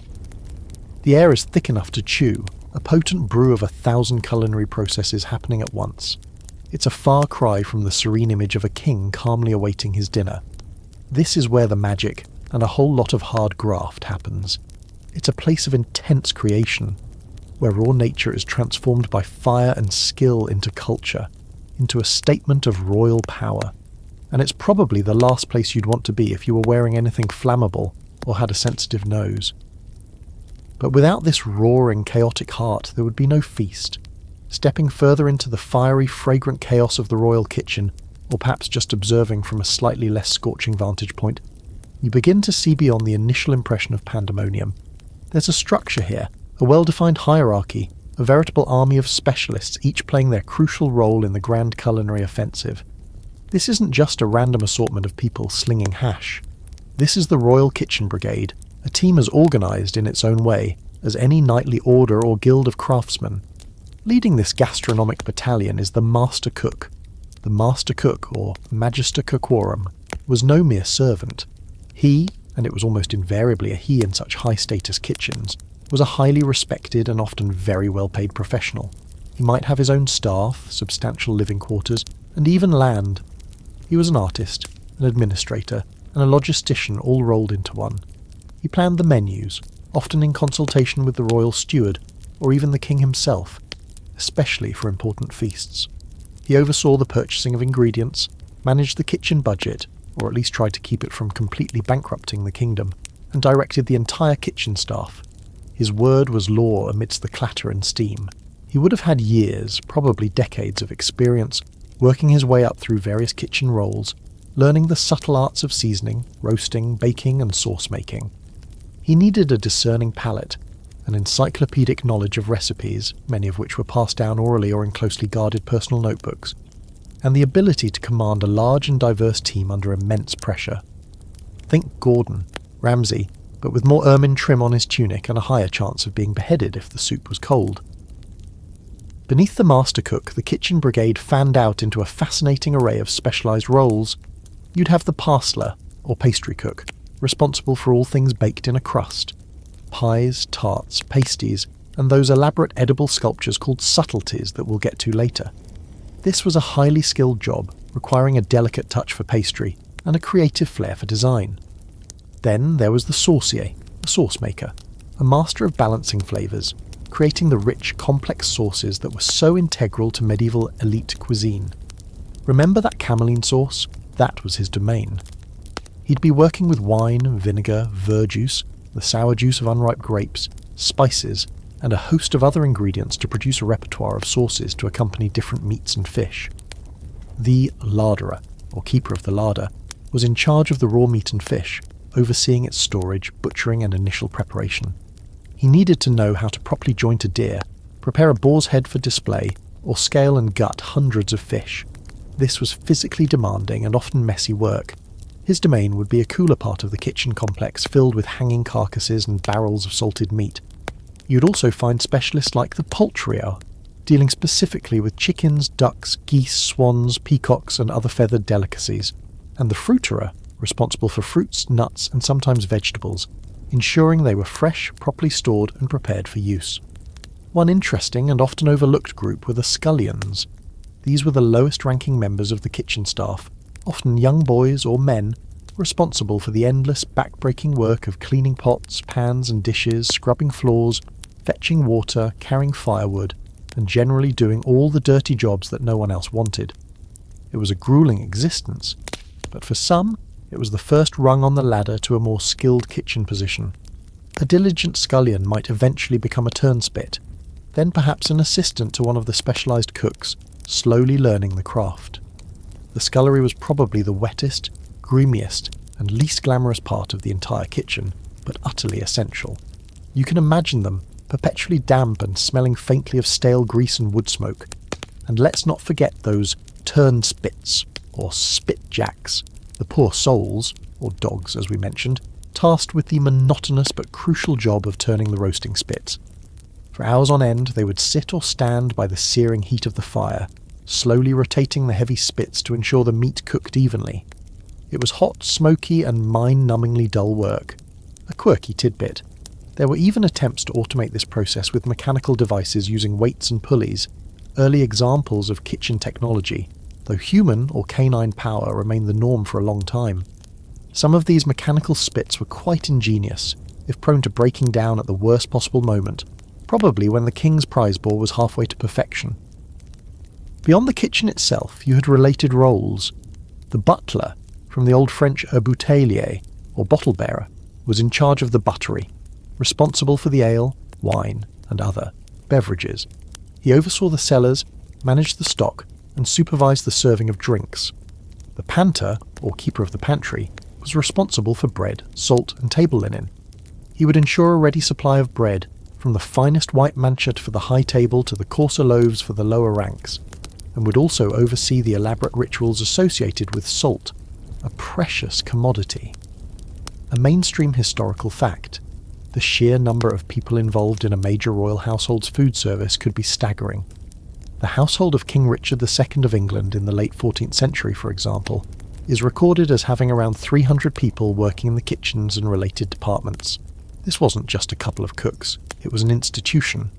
The air is thick enough to chew, a potent brew of 1,000 culinary processes happening at once. It's a far cry from the serene image of a king calmly awaiting his dinner. This is where the magic, and a whole lot of hard graft, happens. It's a place of intense creation, where raw nature is transformed by fire and skill into culture, into a statement of royal power. And it's probably the last place you'd want to be if you were wearing anything flammable or had a sensitive nose. But without this roaring, chaotic heart, there would be no feast. Stepping further into the fiery, fragrant chaos of the royal kitchen, or perhaps just observing from a slightly less scorching vantage point, you begin to see beyond the initial impression of pandemonium. There's a structure here, a well-defined hierarchy, a veritable army of specialists, each playing their crucial role in the grand culinary offensive. This isn't just a random assortment of people slinging hash. This is the Royal Kitchen Brigade, a team as organised in its own way as any knightly order or guild of craftsmen. Leading this gastronomic battalion is the Master Cook. The Master Cook, or Magister Cookorum, was no mere servant. He, and it was almost invariably a he in such high-status kitchens, was a highly respected and often very well-paid professional. He might have his own staff, substantial living quarters, and even land. He was an artist, an administrator, and a logistician all rolled into one. He planned the menus, often in consultation with the royal steward, or even the king himself, especially for important feasts. He oversaw the purchasing of ingredients, managed the kitchen budget, or at least tried to keep it from completely bankrupting the kingdom, and directed the entire kitchen staff. His word was law amidst the clatter and steam. He would have had years, probably decades of experience, working his way up through various kitchen roles, learning the subtle arts of seasoning, roasting, baking, and sauce making. He needed a discerning palate, an encyclopedic knowledge of recipes, many of which were passed down orally or in closely guarded personal notebooks, and the ability to command a large and diverse team under immense pressure. Think Gordon, Ramsay, but with more ermine trim on his tunic and a higher chance of being beheaded if the soup was cold. Beneath the master cook, the kitchen brigade fanned out into a fascinating array of specialised roles. You'd have the parceller, or pastry cook, responsible for all things baked in a crust. Pies, tarts, pasties, and those elaborate edible sculptures called subtleties that we'll get to later. This was a highly skilled job, requiring a delicate touch for pastry and a creative flair for design. Then there was the saucier, a sauce maker, a master of balancing flavours, creating the rich, complex sauces that were so integral to medieval elite cuisine. Remember that cameline sauce? That was his domain. He'd be working with wine, vinegar, verjuice, the sour juice of unripe grapes, spices, and a host of other ingredients to produce a repertoire of sauces to accompany different meats and fish. The larderer, or keeper of the larder, was in charge of the raw meat and fish, overseeing its storage, butchering and initial preparation. He needed to know how to properly joint a deer, prepare a boar's head for display, or scale and gut hundreds of fish. This was physically demanding and often messy work. His domain would be a cooler part of the kitchen complex filled with hanging carcasses and barrels of salted meat. You'd also find specialists like the poultrier, dealing specifically with chickens, ducks, geese, swans, peacocks and other feathered delicacies, and the fruiterer, responsible for fruits, nuts and sometimes vegetables, ensuring they were fresh, properly stored and prepared for use. One interesting and often overlooked group were the scullions. These were the lowest ranking members of the kitchen staff, often young boys or men, responsible for the endless back-breaking work of cleaning pots, pans and dishes, scrubbing floors, fetching water, carrying firewood, and generally doing all the dirty jobs that no one else wanted. It was a gruelling existence, but for some, it was the first rung on the ladder to a more skilled kitchen position. A diligent scullion might eventually become a turnspit, then perhaps an assistant to one of the specialised cooks, slowly learning the craft. The scullery was probably the wettest, groomiest, and least glamorous part of the entire kitchen, but utterly essential. You can imagine them, perpetually damp and smelling faintly of stale grease and wood smoke. And let's not forget those turnspits, or spitjacks, the poor souls, or dogs as we mentioned, tasked with the monotonous but crucial job of turning the roasting spits. For hours on end they would sit or stand by the searing heat of the fire, slowly rotating the heavy spits to ensure the meat cooked evenly. It was hot, smoky and mind-numbingly dull work. A quirky tidbit. There were even attempts to automate this process with mechanical devices using weights and pulleys, early examples of kitchen technology, though human or canine power remained the norm for a long time. Some of these mechanical spits were quite ingenious, if prone to breaking down at the worst possible moment, probably when the king's prize boar was halfway to perfection. Beyond the kitchen itself, you had related roles. The butler, from the old French bouteiller, or bottle bearer, was in charge of the buttery, responsible for the ale, wine, and other beverages. He oversaw the cellars, managed the stock, and supervised the serving of drinks. The panter, or keeper of the pantry, was responsible for bread, salt, and table linen. He would ensure a ready supply of bread, from the finest white manchet for the high table to the coarser loaves for the lower ranks, and would also oversee the elaborate rituals associated with salt, a precious commodity. A mainstream historical fact. The sheer number of people involved in a major royal household's food service could be staggering. The household of King Richard II of England in the late 14th century, for example, is recorded as having around 300 people working in the kitchens and related departments. This wasn't just a couple of cooks, it was an institution.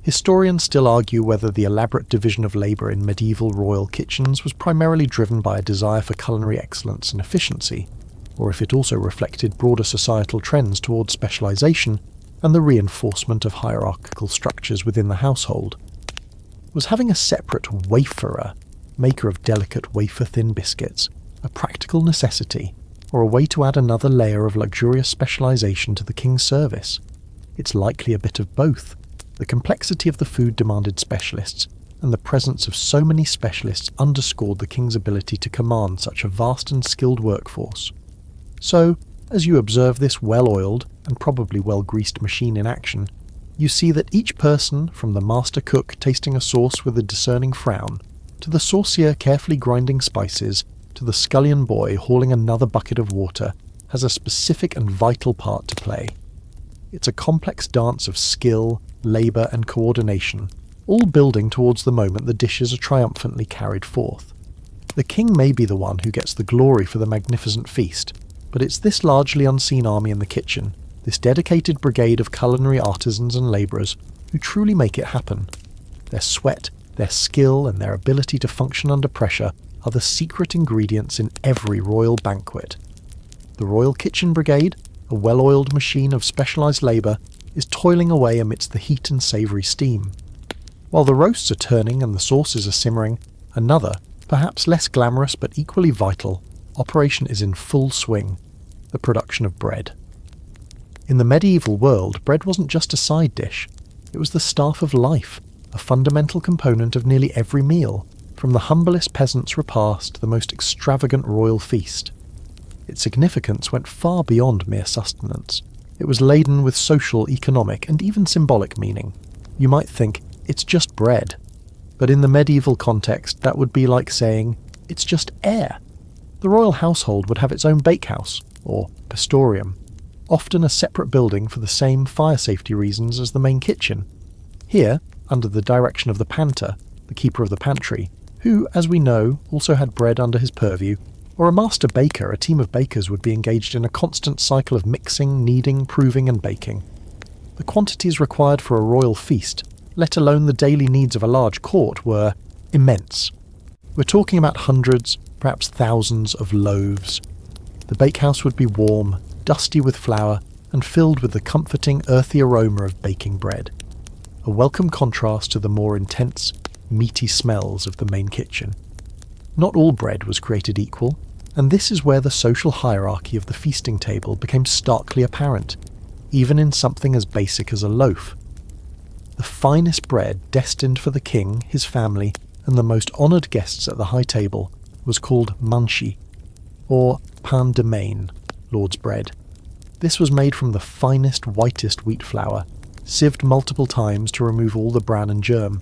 Historians still argue whether the elaborate division of labour in medieval royal kitchens was primarily driven by a desire for culinary excellence and efficiency, or if it also reflected broader societal trends towards specialisation and the reinforcement of hierarchical structures within the household. Was having a separate waferer, maker of delicate wafer-thin biscuits, a practical necessity, or a way to add another layer of luxurious specialisation to the king's service? It's likely a bit of both. The complexity of the food demanded specialists, and the presence of so many specialists underscored the king's ability to command such a vast and skilled workforce. So, as you observe this well-oiled and probably well-greased machine in action, you see that each person, from the master cook tasting a sauce with a discerning frown, to the saucier carefully grinding spices, to the scullion boy hauling another bucket of water, has a specific and vital part to play. It's a complex dance of skill, labour and coordination, all building towards the moment the dishes are triumphantly carried forth. The king may be the one who gets the glory for the magnificent feast, but it's this largely unseen army in the kitchen, this dedicated brigade of culinary artisans and labourers, who truly make it happen. Their sweat, their skill and their ability to function under pressure are the secret ingredients in every royal banquet. The Royal Kitchen Brigade, a well-oiled machine of specialised labour, is toiling away amidst the heat and savoury steam. While the roasts are turning and the sauces are simmering, another, perhaps less glamorous but equally vital, operation is in full swing: the production of bread. In the medieval world, bread wasn't just a side dish. It was the staff of life, a fundamental component of nearly every meal, from the humblest peasant's repast to the most extravagant royal feast. Its significance went far beyond mere sustenance. It was laden with social, economic, and even symbolic meaning. You might think, it's just bread. But in the medieval context, that would be like saying, it's just air. The royal household would have its own bakehouse, or pastorium, often a separate building for the same fire safety reasons as the main kitchen. Here, under the direction of the panter, the keeper of the pantry, who, as we know, also had bread under his purview, or a master baker, a team of bakers would be engaged in a constant cycle of mixing, kneading, proving and baking. The quantities required for a royal feast, let alone the daily needs of a large court, were immense. We're talking about hundreds, perhaps thousands of loaves. The bakehouse would be warm, dusty with flour, and filled with the comforting, earthy aroma of baking bread. A welcome contrast to the more intense, meaty smells of the main kitchen. Not all bread was created equal, and this is where the social hierarchy of the feasting table became starkly apparent, even in something as basic as a loaf. The finest bread destined for the king, his family, and the most honoured guests at the high table was called manchi, or pain de main, Lord's bread. This was made from the finest, whitest wheat flour, sieved multiple times to remove all the bran and germ.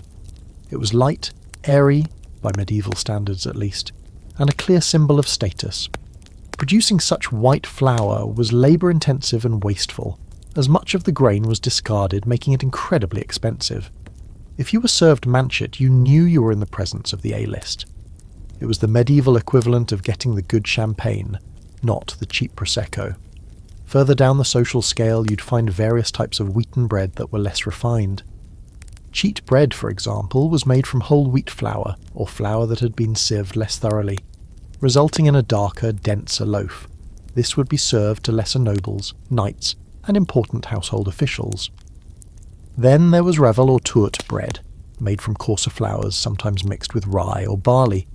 It was light, airy, by medieval standards at least, and a clear symbol of status. Producing such white flour was labour-intensive and wasteful, as much of the grain was discarded, making it incredibly expensive. If you were served manchet, you knew you were in the presence of the A-list. It was the medieval equivalent of getting the good champagne, not the cheap Prosecco. Further down the social scale, you'd find various types of wheaten bread that were less refined. Cheat bread, for example, was made from whole wheat flour, or flour that had been sieved less thoroughly, resulting in a darker, denser loaf. This would be served to lesser nobles, knights, and important household officials. Then there was revel or tourt bread, made from coarser flours, sometimes mixed with rye or barley.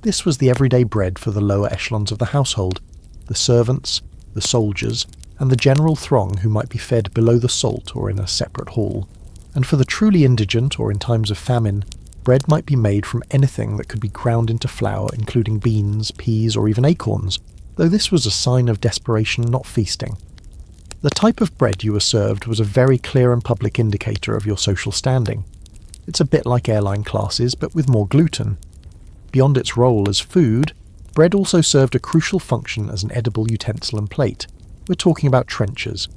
This was the everyday bread for the lower echelons of the household, the servants, the soldiers, and the general throng who might be fed below the salt or in a separate hall. And for the truly indigent, or in times of famine, bread might be made from anything that could be ground into flour, including beans, peas, or even acorns, though this was a sign of desperation, not feasting. The type of bread you were served was a very clear and public indicator of your social standing. It's a bit like airline classes, but with more gluten. Beyond its role as food, bread also served a crucial function as an edible utensil and plate. We're talking about trenchers.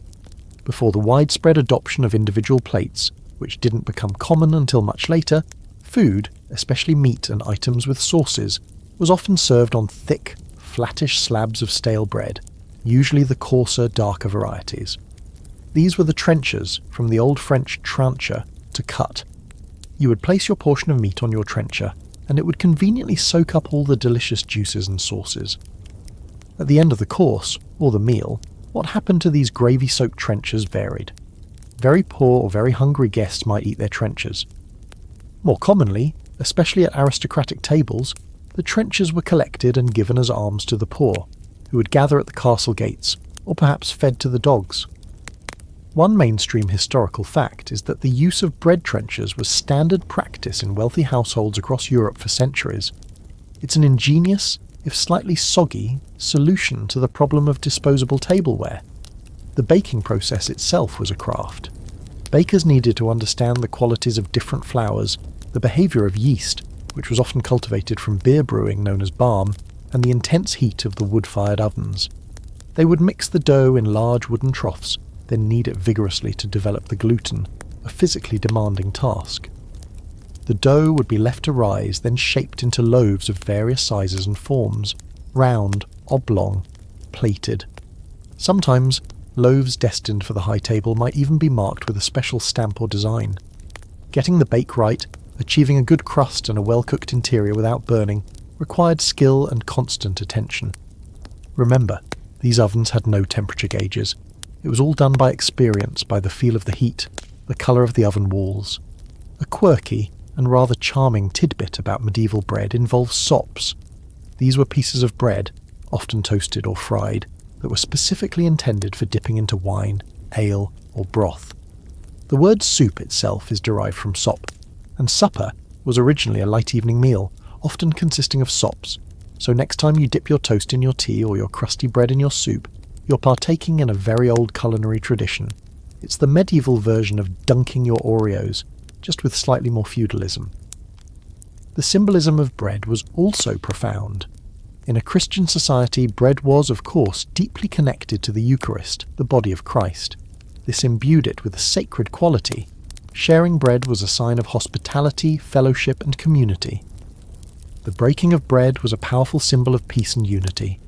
Before the widespread adoption of individual plates, which didn't become common until much later, food, especially meat and items with sauces, was often served on thick, flattish slabs of stale bread, usually the coarser, darker varieties. These were the trenchers, from the old French trancher, to cut. You would place your portion of meat on your trencher, and it would conveniently soak up all the delicious juices and sauces. At the end of the course, or the meal, what happened to these gravy-soaked trenchers varied. Very poor or very hungry guests might eat their trenchers. More commonly, especially at aristocratic tables, the trenchers were collected and given as alms to the poor, who would gather at the castle gates, or perhaps fed to the dogs. One mainstream historical fact is that the use of bread trenchers was standard practice in wealthy households across Europe for centuries. It's an ingenious, if slightly soggy, solution to the problem of disposable tableware. The baking process itself was a craft. Bakers needed to understand the qualities of different flours, the behaviour of yeast, which was often cultivated from beer brewing known as barm, and the intense heat of the wood-fired ovens. They would mix the dough in large wooden troughs, then knead it vigorously to develop the gluten, a physically demanding task. The dough would be left to rise, then shaped into loaves of various sizes and forms, round, oblong, plated. Sometimes, loaves destined for the high table might even be marked with a special stamp or design. Getting the bake right, achieving a good crust and a well-cooked interior without burning, required skill and constant attention. Remember, these ovens had no temperature gauges. It was all done by experience, by the feel of the heat, the colour of the oven walls. A quirky and rather charming tidbit about medieval bread involves sops. These were pieces of bread, often toasted or fried, that were specifically intended for dipping into wine, ale, or broth. The word soup itself is derived from sop, and supper was originally a light evening meal, often consisting of sops, so next time you dip your toast in your tea or your crusty bread in your soup, you're partaking in a very old culinary tradition. It's the medieval version of dunking your Oreos, just with slightly more feudalism. The symbolism of bread was also profound. In a Christian society, bread was, of course, deeply connected to the Eucharist, the body of Christ. This imbued it with a sacred quality. Sharing bread was a sign of hospitality, fellowship, and community. The breaking of bread was a powerful symbol of peace and unity.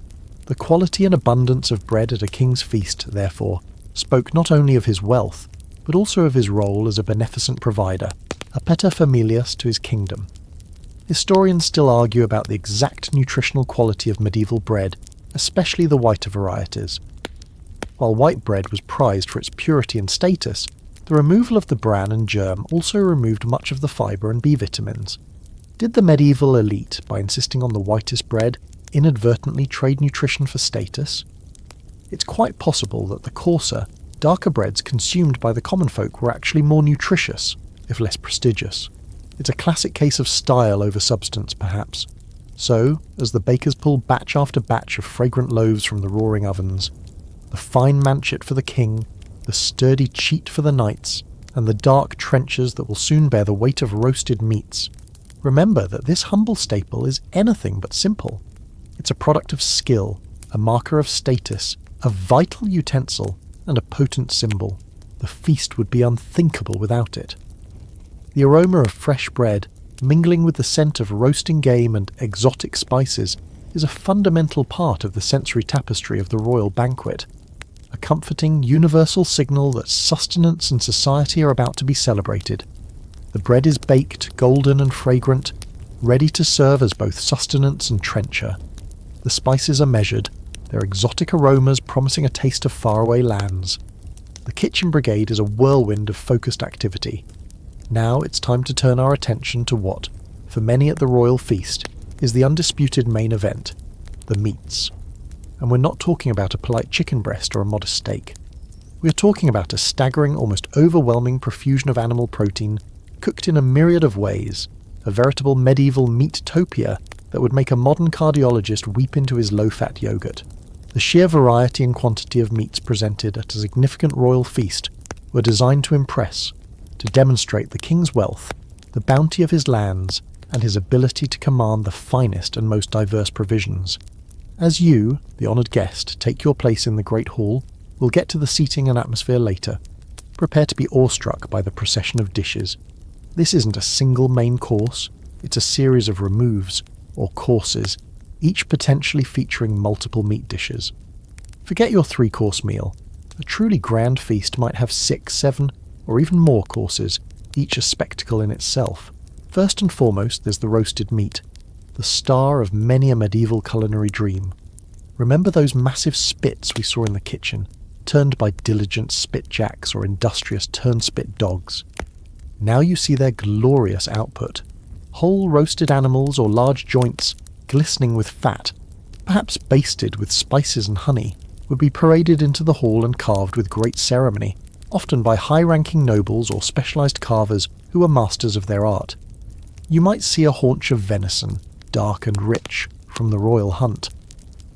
The quality and abundance of bread at a king's feast, therefore, spoke not only of his wealth, but also of his role as a beneficent provider, a pater familias to his kingdom. Historians still argue about the exact nutritional quality of medieval bread, especially the whiter varieties. While white bread was prized for its purity and status, the removal of the bran and germ also removed much of the fibre and B vitamins. Did the medieval elite, by insisting on the whitest bread, inadvertently trade nutrition for status? It's quite possible that the coarser, darker breads consumed by the common folk were actually more nutritious, if less prestigious. It's a classic case of style over substance, perhaps. So, as the bakers pulled batch after batch of fragrant loaves from the roaring ovens, the fine manchet for the king, the sturdy cheat for the knights, and the dark trenchers that will soon bear the weight of roasted meats, remember that this humble staple is anything but simple. It's a product of skill, a marker of status, a vital utensil, and a potent symbol. The feast would be unthinkable without it. The aroma of fresh bread, mingling with the scent of roasting game and exotic spices, is a fundamental part of the sensory tapestry of the royal banquet, a comforting, universal signal that sustenance and society are about to be celebrated. The bread is baked, golden and fragrant, ready to serve as both sustenance and trencher. The spices are measured, their exotic aromas promising a taste of faraway lands. The kitchen brigade is a whirlwind of focused activity. Now it's time to turn our attention to what, for many at the royal feast, is the undisputed main event, the meats. And we're not talking about a polite chicken breast or a modest steak. We are talking about a staggering, almost overwhelming profusion of animal protein, cooked in a myriad of ways, a veritable medieval meat-topia that would make a modern cardiologist weep into his low-fat yogurt. The sheer variety and quantity of meats presented at a significant royal feast were designed to impress, to demonstrate the king's wealth, the bounty of his lands, and his ability to command the finest and most diverse provisions. As you, the honoured guest, take your place in the Great Hall, we'll get to the seating and atmosphere later. Prepare to be awestruck by the procession of dishes. This isn't a single main course, it's a series of removes, or courses, each potentially featuring multiple meat dishes. Forget your 3-course meal. A truly grand feast might have 6, 7, or even more courses, each a spectacle in itself. First and foremost, there's the roasted meat, the star of many a medieval culinary dream. Remember those massive spits we saw in the kitchen, turned by diligent spitjacks or industrious turnspit dogs? Now you see their glorious output. Whole roasted animals or large joints, glistening with fat, perhaps basted with spices and honey, would be paraded into the hall and carved with great ceremony, often by high-ranking nobles or specialised carvers who were masters of their art. You might see a haunch of venison, dark and rich, from the royal hunt.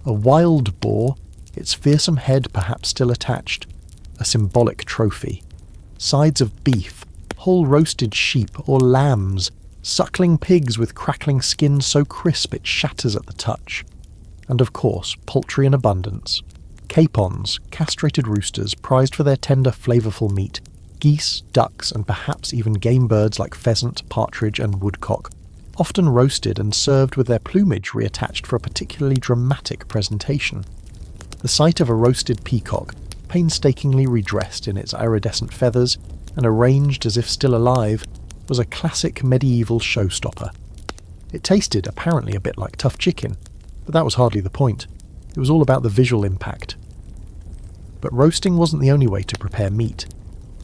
A wild boar, its fearsome head perhaps still attached, a symbolic trophy. Sides of beef, whole roasted sheep or lambs, suckling pigs with crackling skin so crisp it shatters at the touch. And of course, poultry in abundance. capons, castrated roosters prized for their tender, flavourful meat, geese, ducks, and perhaps even game birds like pheasant, partridge, and woodcock, often roasted and served with their plumage reattached for a particularly dramatic presentation. The sight of a roasted peacock, painstakingly redressed in its iridescent feathers and arranged as if still alive, was a classic medieval showstopper. It tasted apparently a bit like tough chicken, but that was hardly the point. It was all about the visual impact. But roasting wasn't the only way to prepare meat.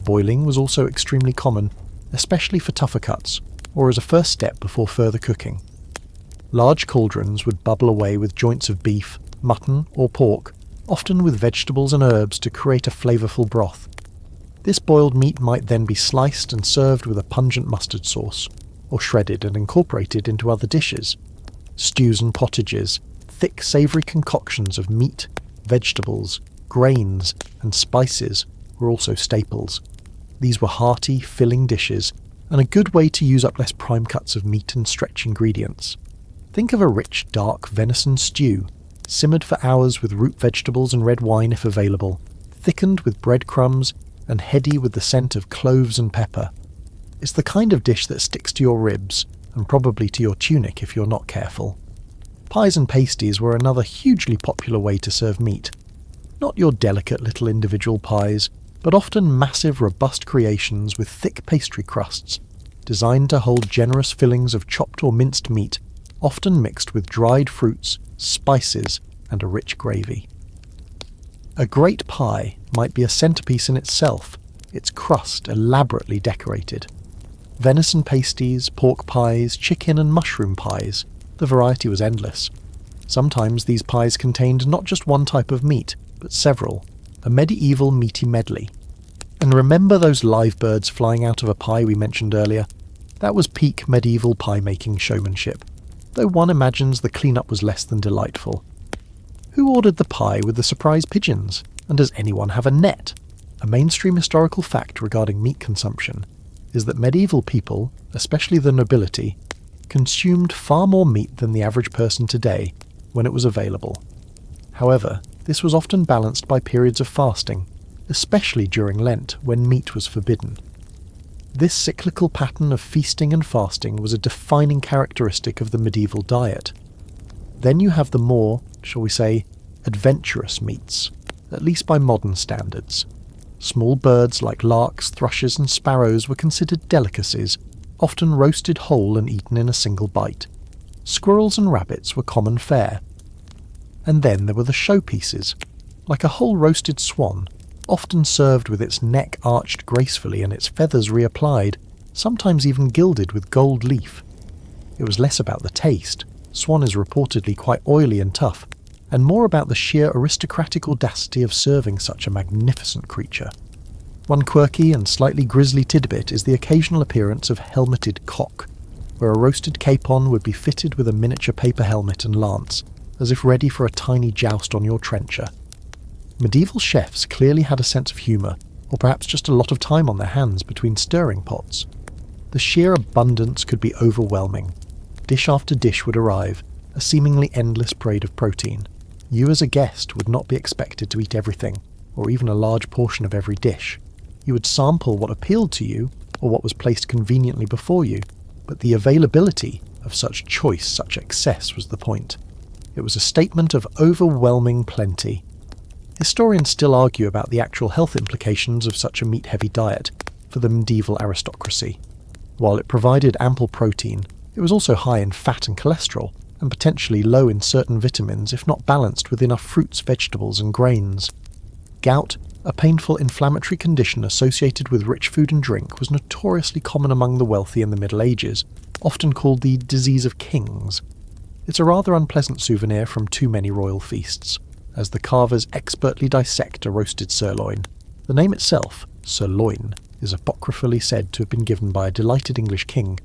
Boiling was also extremely common, especially for tougher cuts, or as a first step before further cooking. Large cauldrons would bubble away with joints of beef, mutton, or pork, often with vegetables and herbs to create a flavourful broth. This boiled meat might then be sliced and served with a pungent mustard sauce, or shredded and incorporated into other dishes. Stews and pottages, thick savoury concoctions of meat, vegetables, grains, and spices were also staples. These were hearty, filling dishes, and a good way to use up less prime cuts of meat and stretch ingredients. Think of a rich, dark venison stew, simmered for hours with root vegetables and red wine if available, thickened with breadcrumbs, and heady with the scent of cloves and pepper. It's the kind of dish that sticks to your ribs, and probably to your tunic if you're not careful. Pies and pasties were another hugely popular way to serve meat. Not your delicate little individual pies, but often massive, robust creations with thick pastry crusts, designed to hold generous fillings of chopped or minced meat, often mixed with dried fruits, spices, and a rich gravy. A great pie might be a centerpiece in itself, its crust elaborately decorated. Venison pasties, pork pies, chicken and mushroom pies, the variety was endless. Sometimes these pies contained not just one type of meat, but several, a medieval meaty medley. And remember those live birds flying out of a pie we mentioned earlier? That was peak medieval pie-making showmanship, though one imagines the cleanup was less than delightful. Who ordered the pie with the surprise pigeons? And does anyone have a net? A mainstream historical fact regarding meat consumption is that medieval people, especially the nobility, consumed far more meat than the average person today when it was available. However, this was often balanced by periods of fasting, especially during Lent when meat was forbidden. This cyclical pattern of feasting and fasting was a defining characteristic of the medieval diet. Then you have the more, shall we say, adventurous meats, at least by modern standards. Small birds like larks, thrushes and sparrows were considered delicacies, often roasted whole and eaten in a single bite. Squirrels and rabbits were common fare. And then there were the showpieces, like a whole roasted swan, often served with its neck arched gracefully and its feathers reapplied, sometimes even gilded with gold leaf. It was less about the taste, swan is reportedly quite oily and tough, and more about the sheer aristocratic audacity of serving such a magnificent creature. One quirky and slightly grisly tidbit is the occasional appearance of helmeted cock, where a roasted capon would be fitted with a miniature paper helmet and lance, as if ready for a tiny joust on your trencher. Medieval chefs clearly had a sense of humour, or perhaps just a lot of time on their hands between stirring pots. The sheer abundance could be overwhelming. Dish after dish would arrive, a seemingly endless parade of protein. You as a guest would not be expected to eat everything, or even a large portion of every dish. You would sample what appealed to you, or what was placed conveniently before you, but the availability of such choice, such excess was the point. It was a statement of overwhelming plenty. Historians still argue about the actual health implications of such a meat-heavy diet for the medieval aristocracy. While it provided ample protein, it was also high in fat and cholesterol, and potentially low in certain vitamins if not balanced with enough fruits, vegetables and grains. Gout, a painful inflammatory condition associated with rich food and drink, was notoriously common among the wealthy in the Middle Ages, often called the disease of kings. It's a rather unpleasant souvenir from too many royal feasts, as the carvers expertly dissect a roasted sirloin. The name itself, sirloin, is apocryphally said to have been given by a delighted English king,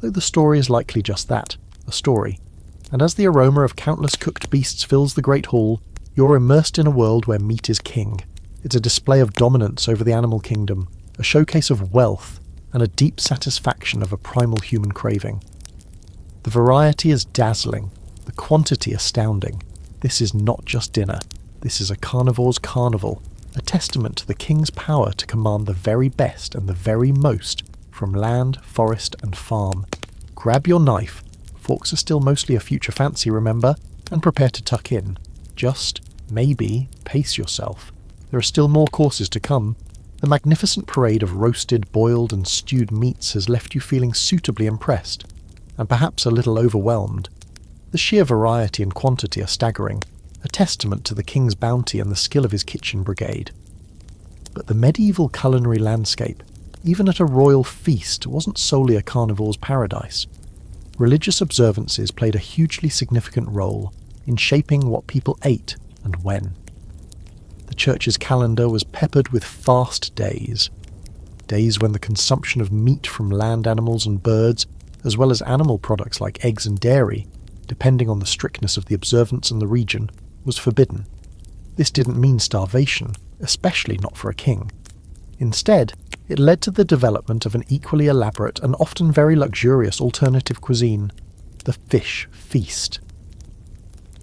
though the story is likely just that, a story. And as the aroma of countless cooked beasts fills the great hall, you're immersed in a world where meat is king. It's a display of dominance over the animal kingdom, a showcase of wealth, and a deep satisfaction of a primal human craving. The variety is dazzling, the quantity astounding. This is not just dinner. This is a carnivore's carnival, a testament to the king's power to command the very best and the very most from land, forest and farm. Grab your knife, forks are still mostly a future fancy, remember, and prepare to tuck in. Just, maybe, pace yourself. There are still more courses to come. The magnificent parade of roasted, boiled and stewed meats has left you feeling suitably impressed, and perhaps a little overwhelmed. The sheer variety and quantity are staggering, a testament to the king's bounty and the skill of his kitchen brigade. But the medieval culinary landscape, even at a royal feast, wasn't solely a carnivore's paradise. Religious observances played a hugely significant role in shaping what people ate and when. The church's calendar was peppered with fast days. Days when the consumption of meat from land animals and birds, as well as animal products like eggs and dairy, depending on the strictness of the observance and the region, was forbidden. This didn't mean starvation, especially not for a king. Instead, it led to the development of an equally elaborate and often very luxurious alternative cuisine, the fish feast.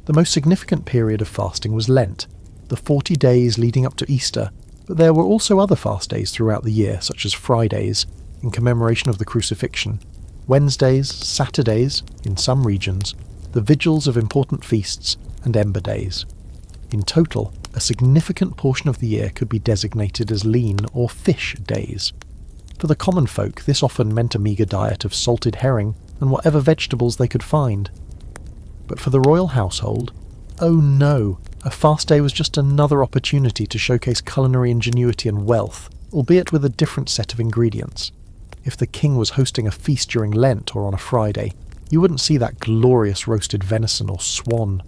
The most significant period of fasting was Lent, the 40 days leading up to Easter, but there were also other fast days throughout the year, such as Fridays, in commemoration of the crucifixion, Wednesdays, Saturdays, in some regions, the vigils of important feasts, and Ember Days. In total, a significant portion of the year could be designated as lean or fish days. For the common folk, this often meant a meagre diet of salted herring and whatever vegetables they could find. But for the royal household, oh no, a fast day was just another opportunity to showcase culinary ingenuity and wealth, albeit with a different set of ingredients. If the king was hosting a feast during Lent or on a Friday, you wouldn't see that glorious roasted venison or swan.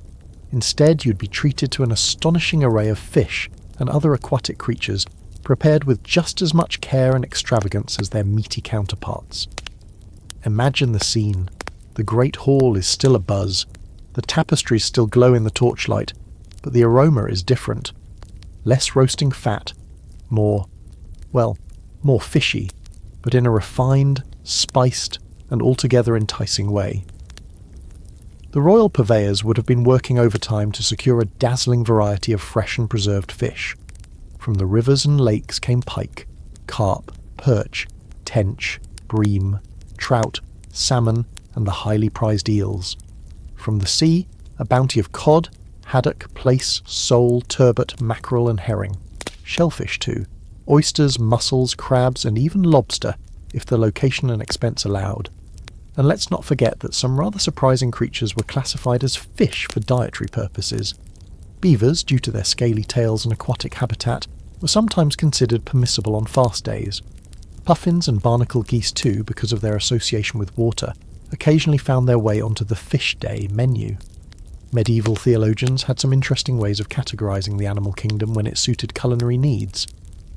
Instead, you'd be treated to an astonishing array of fish and other aquatic creatures, prepared with just as much care and extravagance as their meaty counterparts. Imagine the scene. The great hall is still abuzz. The tapestries still glow in the torchlight, but the aroma is different. Less roasting fat, more fishy, but in a refined, spiced, and altogether enticing way. The royal purveyors would have been working overtime to secure a dazzling variety of fresh and preserved fish. From the rivers and lakes came pike, carp, perch, tench, bream, trout, salmon, and the highly prized eels. From the sea, a bounty of cod, haddock, plaice, sole, turbot, mackerel, and herring. Shellfish too, oysters, mussels, crabs, and even lobster, if the location and expense allowed. And let's not forget that some rather surprising creatures were classified as fish for dietary purposes. Beavers, due to their scaly tails and aquatic habitat, were sometimes considered permissible on fast days. Puffins and barnacle geese too, because of their association with water, occasionally found their way onto the fish day menu. Medieval theologians had some interesting ways of categorizing the animal kingdom when it suited culinary needs.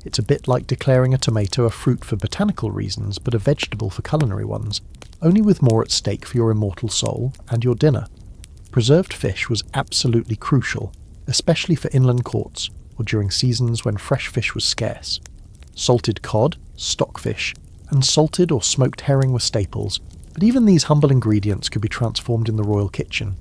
It's a bit like declaring a tomato a fruit for botanical reasons, but a vegetable for culinary ones, only with more at stake for your immortal soul and your dinner. Preserved fish was absolutely crucial, especially for inland courts, or during seasons when fresh fish was scarce. Salted cod, stockfish, and salted or smoked herring were staples, but even these humble ingredients could be transformed in the royal kitchen.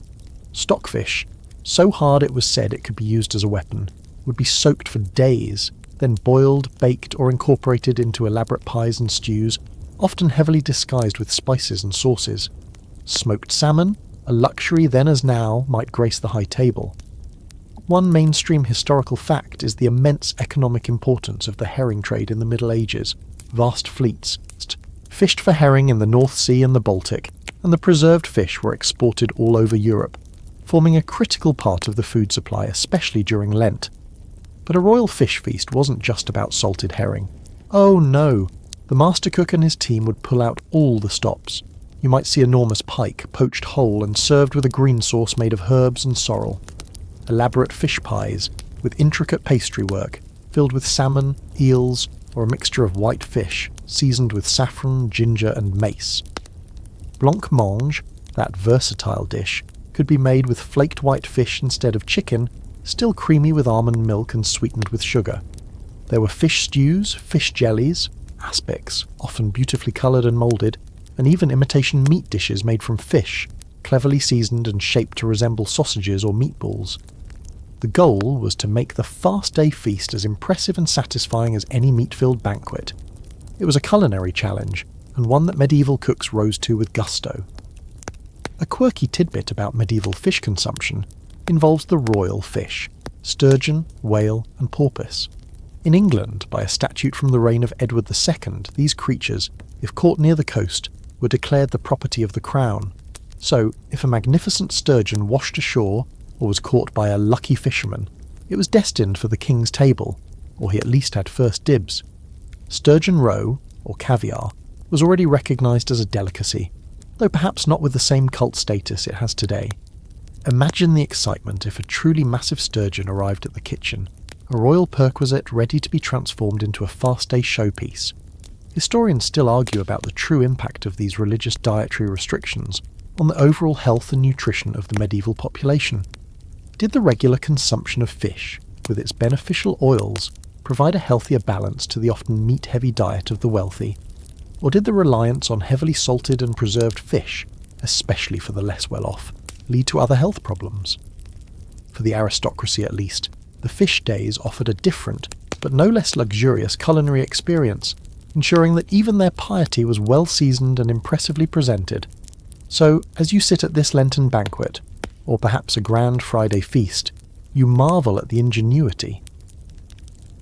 Stockfish, so hard it was said it could be used as a weapon, would be soaked for days, then boiled, baked, or incorporated into elaborate pies and stews, often heavily disguised with spices and sauces. Smoked salmon, a luxury then as now, might grace the high table. One mainstream historical fact is the immense economic importance of the herring trade in the Middle Ages. Vast fleets fished for herring in the North Sea and the Baltic, and the preserved fish were exported all over Europe, forming a critical part of the food supply, especially during Lent. But a royal fish feast wasn't just about salted herring. Oh no! The master cook and his team would pull out all the stops. You might see enormous pike, poached whole and served with a green sauce made of herbs and sorrel. Elaborate fish pies, with intricate pastry work, filled with salmon, eels, or a mixture of white fish, seasoned with saffron, ginger and mace. Blancmange, that versatile dish, could be made with flaked white fish instead of chicken, still creamy with almond milk and sweetened with sugar. There were fish stews, fish jellies, aspics, often beautifully coloured and moulded, and even imitation meat dishes made from fish, cleverly seasoned and shaped to resemble sausages or meatballs. The goal was to make the fast day feast as impressive and satisfying as any meat-filled banquet. It was a culinary challenge, and one that medieval cooks rose to with gusto. A quirky tidbit about medieval fish consumption involves the royal fish: sturgeon, whale, and porpoise. In England, by a statute from the reign of Edward II, these creatures, if caught near the coast, were declared the property of the crown. So, if a magnificent sturgeon washed ashore, or was caught by a lucky fisherman, it was destined for the king's table, or he at least had first dibs. Sturgeon roe, or caviar, was already recognised as a delicacy, though perhaps not with the same cult status it has today. Imagine the excitement if a truly massive sturgeon arrived at the kitchen, a royal perquisite ready to be transformed into a fast-day showpiece. Historians still argue about the true impact of these religious dietary restrictions on the overall health and nutrition of the medieval population. Did the regular consumption of fish, with its beneficial oils, provide a healthier balance to the often meat-heavy diet of the wealthy? Or did the reliance on heavily salted and preserved fish, especially for the less well-off, lead to other health problems? For the aristocracy at least, the fish days offered a different, but no less luxurious culinary experience, ensuring that even their piety was well seasoned and impressively presented. So, as you sit at this Lenten banquet, or perhaps a grand Friday feast, you marvel at the ingenuity.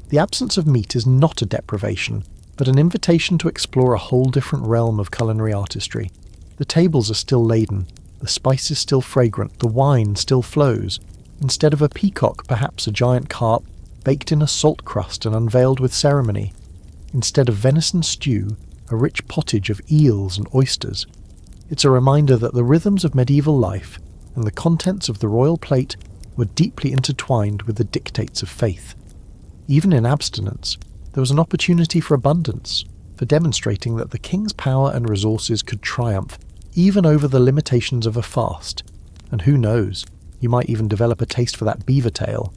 The absence of meat is not a deprivation, but an invitation to explore a whole different realm of culinary artistry. The tables are still laden, the spices still fragrant, the wine still flows. Instead of a peacock, perhaps a giant carp, baked in a salt crust and unveiled with ceremony. Instead of venison stew, a rich pottage of eels and oysters. It's a reminder that the rhythms of medieval life and the contents of the royal plate were deeply intertwined with the dictates of faith. Even in abstinence, there was an opportunity for abundance, for demonstrating that the king's power and resources could triumph even over the limitations of a fast. And who knows, you might even develop a taste for that beaver tail.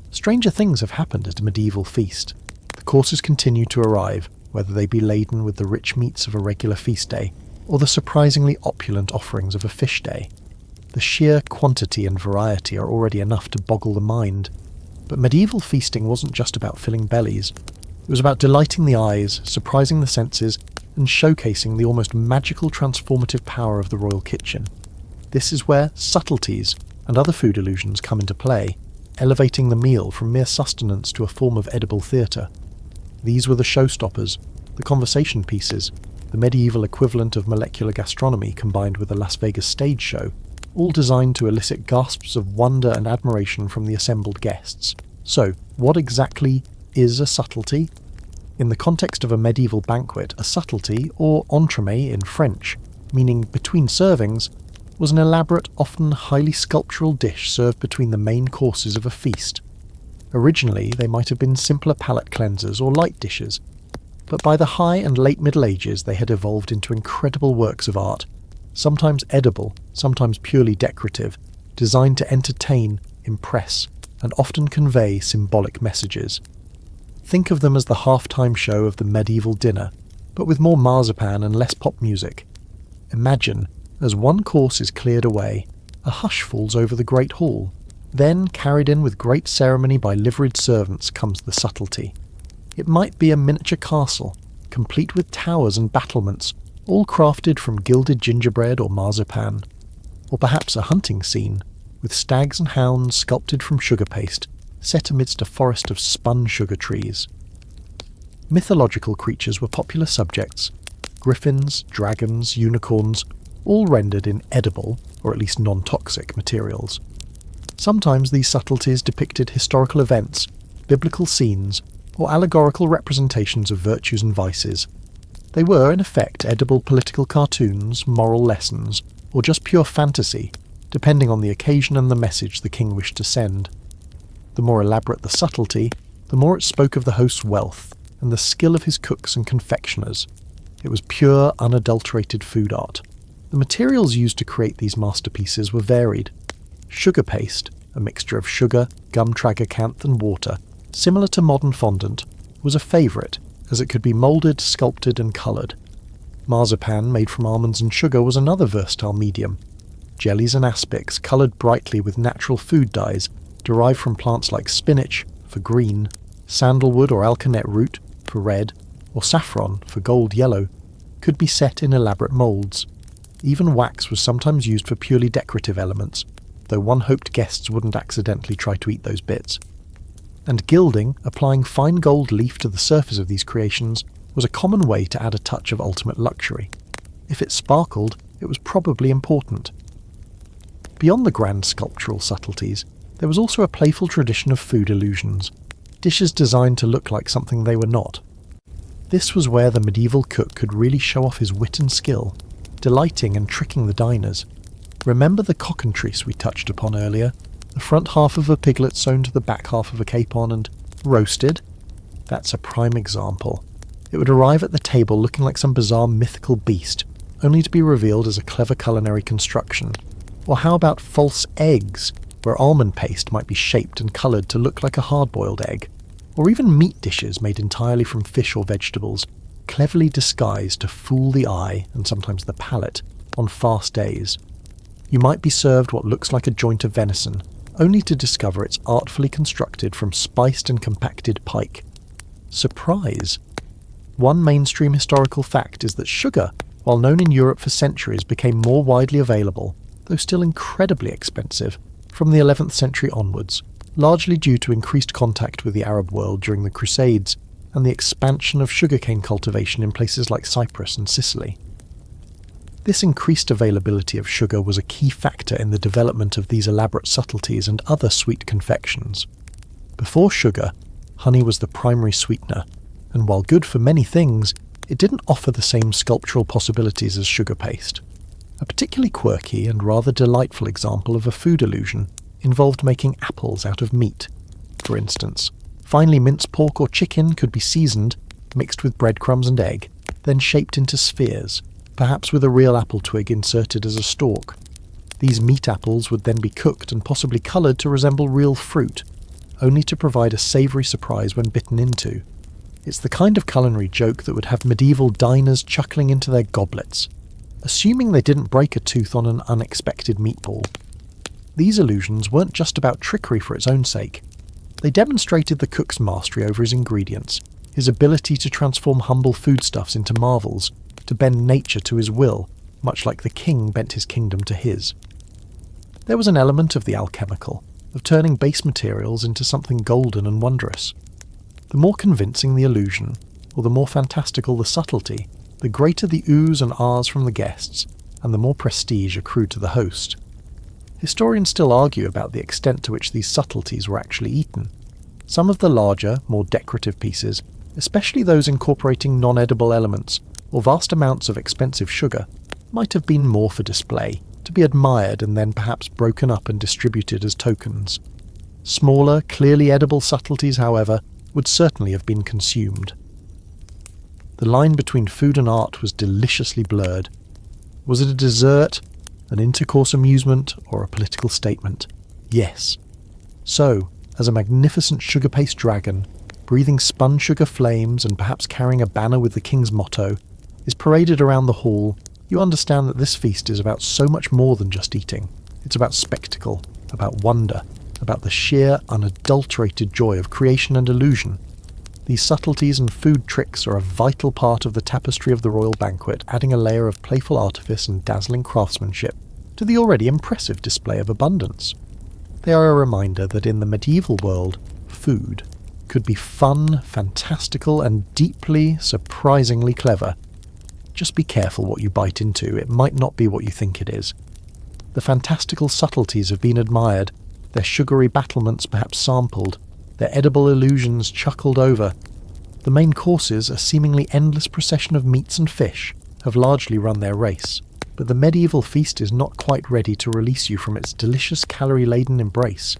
Stranger things have happened at a medieval feast. The courses continue to arrive, whether they be laden with the rich meats of a regular feast day, or the surprisingly opulent offerings of a fish day. The sheer quantity and variety are already enough to boggle the mind. But medieval feasting wasn't just about filling bellies. It was about delighting the eyes, surprising the senses, and showcasing the almost magical transformative power of the royal kitchen. This is where subtleties and other food illusions come into play, elevating the meal from mere sustenance to a form of edible theatre. These were the showstoppers, the conversation pieces, the medieval equivalent of molecular gastronomy combined with a Las Vegas stage show, all designed to elicit gasps of wonder and admiration from the assembled guests. So, what exactly is a subtlety? In the context of a medieval banquet, a subtlety, or entremet in French, meaning between servings, was an elaborate, often highly sculptural dish served between the main courses of a feast. Originally, they might have been simpler palate cleansers or light dishes, but by the high and late Middle Ages they had evolved into incredible works of art, sometimes edible, sometimes purely decorative, designed to entertain, impress, and often convey symbolic messages. Think of them as the half-time show of the medieval dinner, but with more marzipan and less pop music. Imagine, as one course is cleared away, a hush falls over the great hall. Then, carried in with great ceremony by liveried servants, comes the subtlety. It might be a miniature castle, complete with towers and battlements, all crafted from gilded gingerbread or marzipan. Or perhaps a hunting scene, with stags and hounds sculpted from sugar paste, set amidst a forest of spun sugar trees. Mythological creatures were popular subjects. Griffins, dragons, unicorns, all rendered in edible, or at least non-toxic, materials. Sometimes these subtleties depicted historical events, biblical scenes, or allegorical representations of virtues and vices. They were, in effect, edible political cartoons, moral lessons, or just pure fantasy, depending on the occasion and the message the king wished to send. The more elaborate the subtlety, the more it spoke of the host's wealth and the skill of his cooks and confectioners. It was pure, unadulterated food art. The materials used to create these masterpieces were varied. Sugar paste, a mixture of sugar, gum tragacanth and water, similar to modern fondant, was a favourite, as it could be moulded, sculpted and coloured. Marzipan, made from almonds and sugar, was another versatile medium. Jellies and aspics, coloured brightly with natural food dyes, derived from plants like spinach, for green, sandalwood or alkanet root, for red, or saffron, for gold-yellow, could be set in elaborate moulds. Even wax was sometimes used for purely decorative elements, though one hoped guests wouldn't accidentally try to eat those bits. And gilding, applying fine gold leaf to the surface of these creations, was a common way to add a touch of ultimate luxury. If it sparkled, it was probably important. Beyond the grand sculptural subtleties, there was also a playful tradition of food illusions, dishes designed to look like something they were not. This was where the medieval cook could really show off his wit and skill, delighting and tricking the diners. Remember the cockentrice we touched upon earlier? The front half of a piglet sewn to the back half of a capon and roasted? That's a prime example. It would arrive at the table looking like some bizarre mythical beast, only to be revealed as a clever culinary construction. Or how about false eggs, where almond paste might be shaped and coloured to look like a hard-boiled egg? Or even meat dishes made entirely from fish or vegetables, cleverly disguised to fool the eye and sometimes the palate on fast days. You might be served what looks like a joint of venison, only to discover it's artfully constructed from spiced and compacted pike. Surprise! One mainstream historical fact is that sugar, while known in Europe for centuries, became more widely available, though still incredibly expensive, from the 11th century onwards, largely due to increased contact with the Arab world during the Crusades and the expansion of sugarcane cultivation in places like Cyprus and Sicily. This increased availability of sugar was a key factor in the development of these elaborate subtleties and other sweet confections. Before sugar, honey was the primary sweetener, and while good for many things, it didn't offer the same sculptural possibilities as sugar paste. A particularly quirky and rather delightful example of a food illusion involved making apples out of meat. For instance, finely minced pork or chicken could be seasoned, mixed with breadcrumbs and egg, then shaped into spheres, perhaps with a real apple twig inserted as a stalk. These meat apples would then be cooked and possibly coloured to resemble real fruit, only to provide a savoury surprise when bitten into. It's the kind of culinary joke that would have medieval diners chuckling into their goblets, assuming they didn't break a tooth on an unexpected meatball. These illusions weren't just about trickery for its own sake. They demonstrated the cook's mastery over his ingredients, his ability to transform humble foodstuffs into marvels, to bend nature to his will, much like the king bent his kingdom to his. There was an element of the alchemical, of turning base materials into something golden and wondrous. The more convincing the illusion, or the more fantastical the subtlety, the greater the oohs and ahs from the guests, and the more prestige accrued to the host. Historians still argue about the extent to which these subtleties were actually eaten. Some of the larger, more decorative pieces, especially those incorporating non-edible elements, or vast amounts of expensive sugar, might have been more for display, to be admired and then perhaps broken up and distributed as tokens. Smaller, clearly edible subtleties, however, would certainly have been consumed. The line between food and art was deliciously blurred. Was it a dessert, an intercourse amusement, or a political statement? Yes. So, as a magnificent sugar-paste dragon, breathing spun sugar flames and perhaps carrying a banner with the king's motto, is paraded around the hall, you understand that this feast is about so much more than just eating. It's about spectacle, about wonder, about the sheer, unadulterated joy of creation and illusion. These subtleties and food tricks are a vital part of the tapestry of the royal banquet, adding a layer of playful artifice and dazzling craftsmanship to the already impressive display of abundance. They are a reminder that in the medieval world, food could be fun, fantastical, and deeply, surprisingly clever. Just be careful what you bite into, it might not be what you think it is. The fantastical subtleties have been admired, their sugary battlements perhaps sampled, their edible illusions chuckled over. The main courses, a seemingly endless procession of meats and fish, have largely run their race, but the medieval feast is not quite ready to release you from its delicious calorie-laden embrace.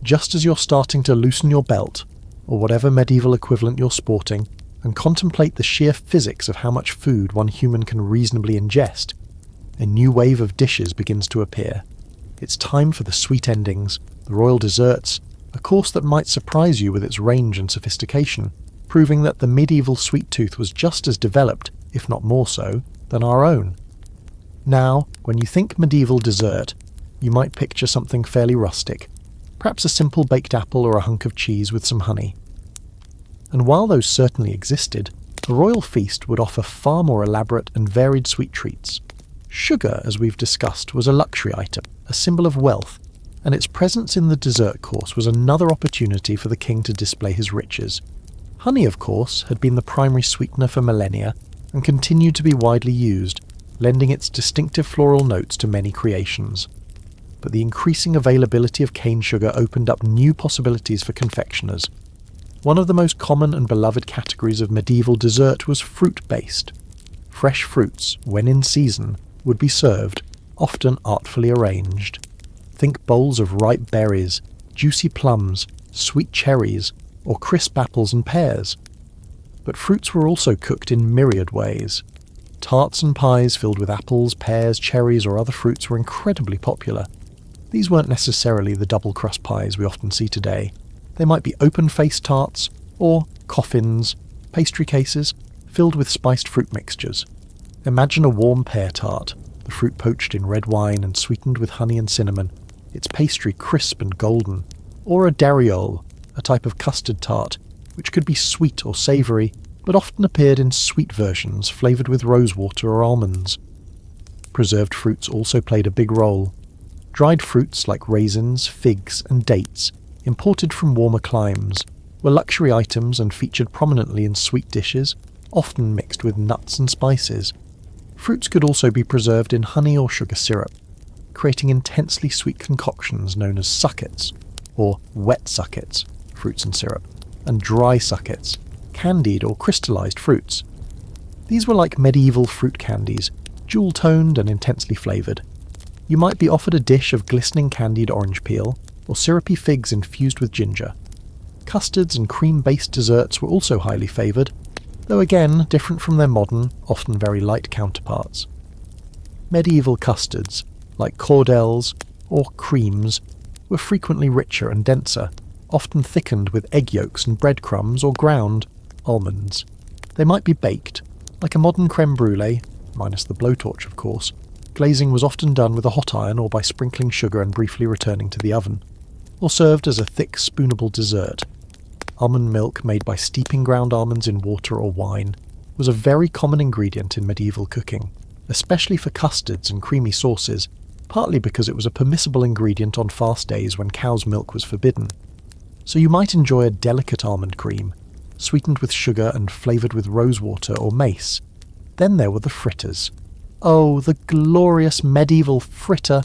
Just as you're starting to loosen your belt, or whatever medieval equivalent you're sporting, and contemplate the sheer physics of how much food one human can reasonably ingest, a new wave of dishes begins to appear. It's time for the sweet endings, the royal desserts, a course that might surprise you with its range and sophistication, proving that the medieval sweet tooth was just as developed, if not more so, than our own. Now, when you think medieval dessert, you might picture something fairly rustic. perhaps a simple baked apple or a hunk of cheese with some honey. And while those certainly existed, a royal feast would offer far more elaborate and varied sweet treats. Sugar, as we've discussed, was a luxury item, a symbol of wealth, and its presence in the dessert course was another opportunity for the king to display his riches. Honey, of course, had been the primary sweetener for millennia and continued to be widely used, lending its distinctive floral notes to many creations. But the increasing availability of cane sugar opened up new possibilities for confectioners. One of the most common and beloved categories of medieval dessert was fruit-based. Fresh fruits, when in season, would be served, often artfully arranged. Think bowls of ripe berries, juicy plums, sweet cherries, or crisp apples and pears. But fruits were also cooked in myriad ways. Tarts and pies filled with apples, pears, cherries, or other fruits were incredibly popular. These weren't necessarily the double-crust pies we often see today. They might be open-faced tarts, or coffins, pastry cases, filled with spiced fruit mixtures. Imagine a warm pear tart, the fruit poached in red wine and sweetened with honey and cinnamon, its pastry crisp and golden. Or a dariole, a type of custard tart, which could be sweet or savoury, but often appeared in sweet versions flavoured with rosewater or almonds. Preserved fruits also played a big role. Dried fruits like raisins, figs, and dates, imported from warmer climes, were luxury items and featured prominently in sweet dishes, often mixed with nuts and spices. Fruits could also be preserved in honey or sugar syrup, creating intensely sweet concoctions known as suckets, or wet suckets, fruits and syrup, and dry suckets, candied or crystallized fruits. These were like medieval fruit candies, jewel-toned and intensely flavored. You might be offered a dish of glistening candied orange peel, or syrupy figs infused with ginger. Custards and cream-based desserts were also highly favoured, though again different from their modern, often very light counterparts. Medieval custards, like cordelles or creams, were frequently richer and denser, often thickened with egg yolks and breadcrumbs or ground almonds. They might be baked, like a modern creme brulee, minus the blowtorch of course. Glazing was often done with a hot iron or by sprinkling sugar and briefly returning to the oven, or served as a thick spoonable dessert. Almond milk made by steeping ground almonds in water or wine was a very common ingredient in medieval cooking, especially for custards and creamy sauces, partly because it was a permissible ingredient on fast days when cow's milk was forbidden. So you might enjoy a delicate almond cream, sweetened with sugar and flavoured with rosewater or mace. Then there were the fritters. Oh, the glorious medieval fritter!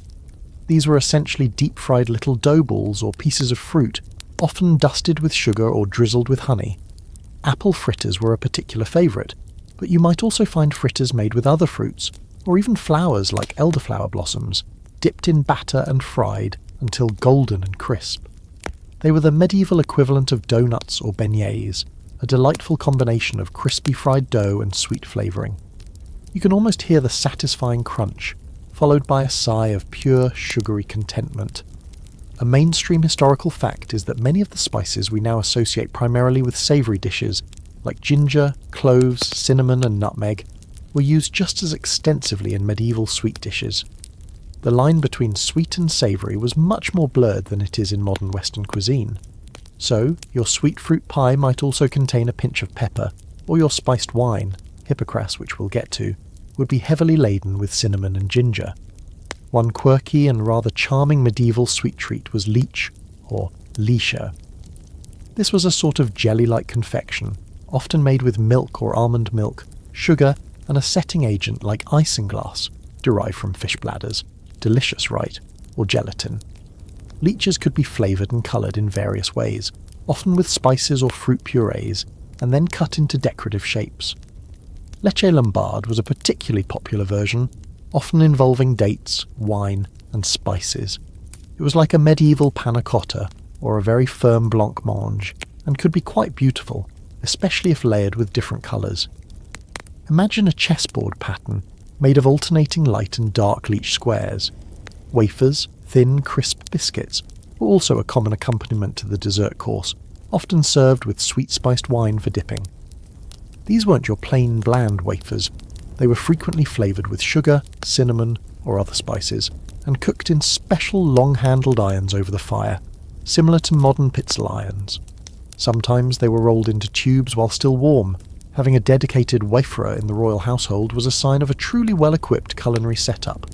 These were essentially deep-fried little dough balls or pieces of fruit, often dusted with sugar or drizzled with honey. Apple fritters were a particular favourite, but you might also find fritters made with other fruits, or even flowers like elderflower blossoms, dipped in batter and fried until golden and crisp. They were the medieval equivalent of donuts or beignets, a delightful combination of crispy fried dough and sweet flavouring. You can almost hear the satisfying crunch, followed by a sigh of pure sugary contentment. A mainstream historical fact is that many of the spices we now associate primarily with savoury dishes, like ginger, cloves, cinnamon and nutmeg, were used just as extensively in medieval sweet dishes. The line between sweet and savoury was much more blurred than it is in modern Western cuisine. So, your sweet fruit pie might also contain a pinch of pepper, or your spiced wine, hippocras which we'll get to, would be heavily laden with cinnamon and ginger. One quirky and rather charming medieval sweet treat was leech, or licher. This was a sort of jelly-like confection, often made with milk or almond milk, sugar, and a setting agent like isinglass, derived from fish bladders, delicious, right, or gelatin. Leeches could be flavoured and coloured in various ways, often with spices or fruit purees, and then cut into decorative shapes. Leche Lombard was a particularly popular version, often involving dates, wine, and spices. It was like a medieval panna cotta, or a very firm blancmange, and could be quite beautiful, especially if layered with different colours. Imagine a chessboard pattern, made of alternating light and dark leech squares. Wafers, thin, crisp biscuits, were also a common accompaniment to the dessert course, often served with sweet-spiced wine for dipping. These weren't your plain bland wafers. They were frequently flavoured with sugar, cinnamon, or other spices, and cooked in special long-handled irons over the fire. similar to modern pitzel irons. Sometimes they were rolled into tubes while still warm. Having a dedicated waferer in the royal household was a sign of a truly well-equipped culinary setup.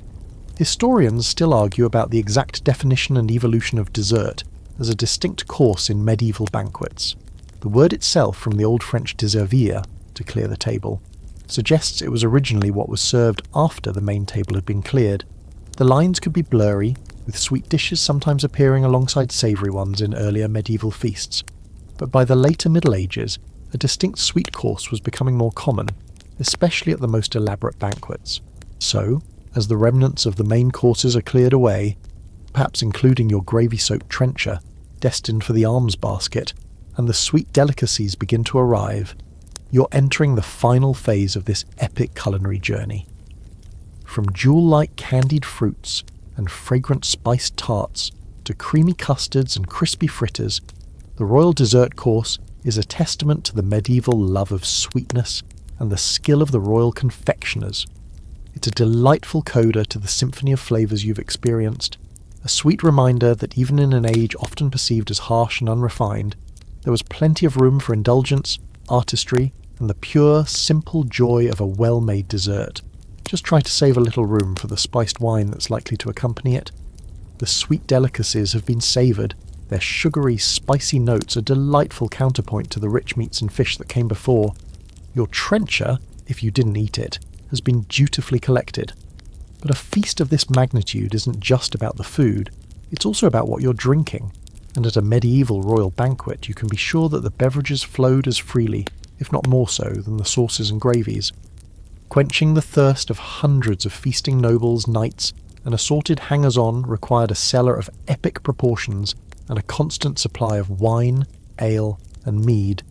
Historians still argue about the exact definition and evolution of dessert as a distinct course in medieval banquets. The word itself, from the Old French desservir, to clear the table, suggests it was originally what was served after the main table had been cleared. The lines could be blurry, with sweet dishes sometimes appearing alongside savoury ones in earlier medieval feasts. But by the later Middle Ages, a distinct sweet course was becoming more common, especially at the most elaborate banquets. So, as the remnants of the main courses are cleared away, perhaps including your gravy-soaked trencher, destined for the alms basket, and the sweet delicacies begin to arrive, you're entering the final phase of this epic culinary journey. From jewel-like candied fruits and fragrant spiced tarts to creamy custards and crispy fritters, the royal dessert course is a testament to the medieval love of sweetness and the skill of the royal confectioners. It's a delightful coda to the symphony of flavours you've experienced, a sweet reminder that even in an age often perceived as harsh and unrefined, there was plenty of room for indulgence, artistry, and the pure, simple joy of a well-made dessert. Just try to save a little room for the spiced wine that's likely to accompany it. The sweet delicacies have been savoured. Their sugary, spicy notes a delightful counterpoint to the rich meats and fish that came before. Your trencher, if you didn't eat it, has been dutifully collected. But a feast of this magnitude isn't just about the food, it's also about what you're drinking. And at a medieval royal banquet, you can be sure that the beverages flowed as freely, if not more so, than the sauces and gravies. Quenching the thirst of hundreds of feasting nobles, knights, and assorted hangers-on required a cellar of epic proportions and a constant supply of wine, ale, and mead,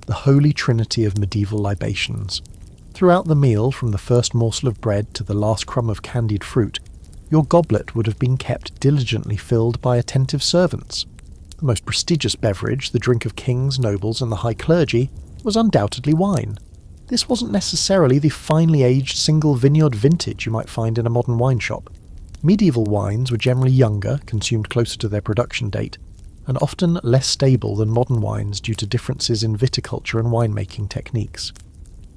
the holy trinity of medieval libations. Throughout the meal, from the first morsel of bread to the last crumb of candied fruit, your goblet would have been kept diligently filled by attentive servants. The most prestigious beverage, the drink of kings, nobles, and the high clergy, was undoubtedly wine. This wasn't necessarily the finely aged single vineyard vintage you might find in a modern wine shop. Medieval wines were generally younger, consumed closer to their production date, and often less stable than modern wines due to differences in viticulture and winemaking techniques.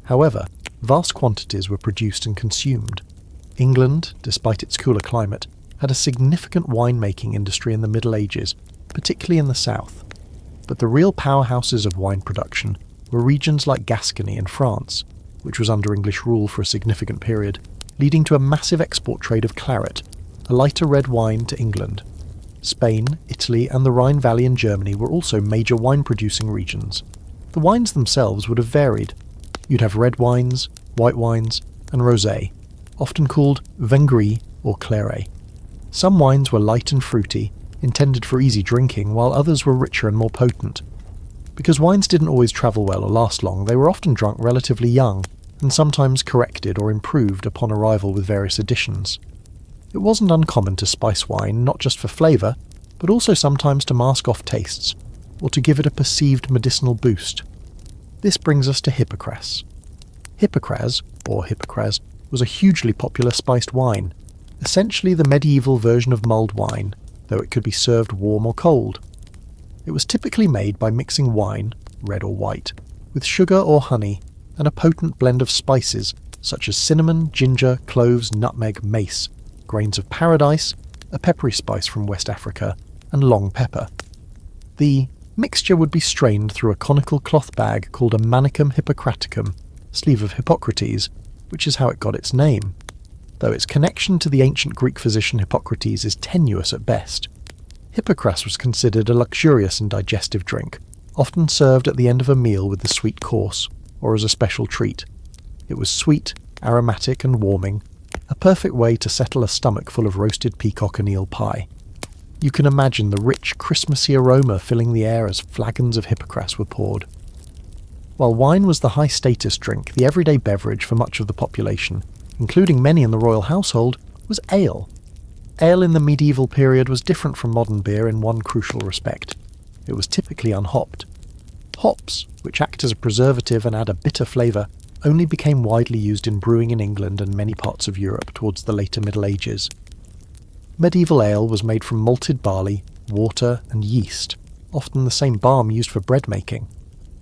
However, vast quantities were produced and consumed. England, despite its cooler climate, had a significant winemaking industry in the Middle Ages, particularly in the south. But the real powerhouses of wine production were regions like Gascony in France, which was under English rule for a significant period, leading to a massive export trade of claret, a lighter red wine, to England. Spain, Italy, and the Rhine Valley in Germany were also major wine-producing regions. The wines themselves would have varied. You'd have red wines, white wines, and rosé, often called vin gris or claret. Some wines were light and fruity, intended for easy drinking, while others were richer and more potent. Because wines didn't always travel well or last long, they were often drunk relatively young, and sometimes corrected or improved upon arrival with various additions. It wasn't uncommon to spice wine not just for flavour, but also sometimes to mask off tastes, or to give it a perceived medicinal boost. This brings us to Hippocras. Hippocras, or Hippocras, was a hugely popular spiced wine, essentially the medieval version of mulled wine, though it could be served warm or cold. It was typically made by mixing wine, red or white, with sugar or honey, and a potent blend of spices such as cinnamon, ginger, cloves, nutmeg, mace, grains of paradise, a peppery spice from West Africa, and long pepper. The mixture would be strained through a conical cloth bag called a manicum hippocraticum, sleeve of Hippocrates, which is how it got its name, though its connection to the ancient Greek physician Hippocrates is tenuous at best. Hippocras was considered a luxurious and digestive drink, often served at the end of a meal with the sweet course, or as a special treat. It was sweet, aromatic, and warming, a perfect way to settle a stomach full of roasted peacock and eel pie. You can imagine the rich, Christmassy aroma filling the air as flagons of Hippocras were poured. While wine was the high-status drink, the everyday beverage for much of the population, including many in the royal household, was ale. Ale in the medieval period was different from modern beer in one crucial respect. It was typically unhopped. Hops, which act as a preservative and add a bitter flavour, only became widely used in brewing in England and many parts of Europe towards the later Middle Ages. Medieval ale was made from malted barley, water, and yeast, often the same barm used for bread making.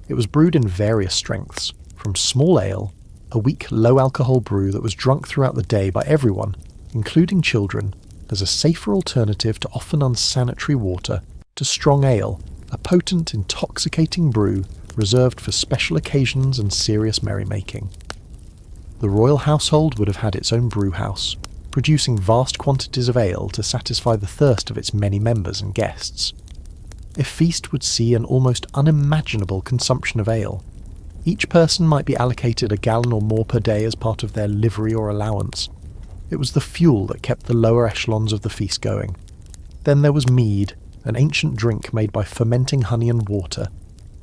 It was brewed in various strengths, from small ale, a weak low-alcohol brew that was drunk throughout the day by everyone, including children, as a safer alternative to often unsanitary water, to strong ale, a potent, intoxicating brew reserved for special occasions and serious merrymaking. The royal household would have had its own brew house, producing vast quantities of ale to satisfy the thirst of its many members and guests. A feast would see an almost unimaginable consumption of ale. Each person might be allocated a gallon or more per day as part of their livery or allowance. It was the fuel that kept the lower echelons of the feast going. Then there was mead, an ancient drink made by fermenting honey and water.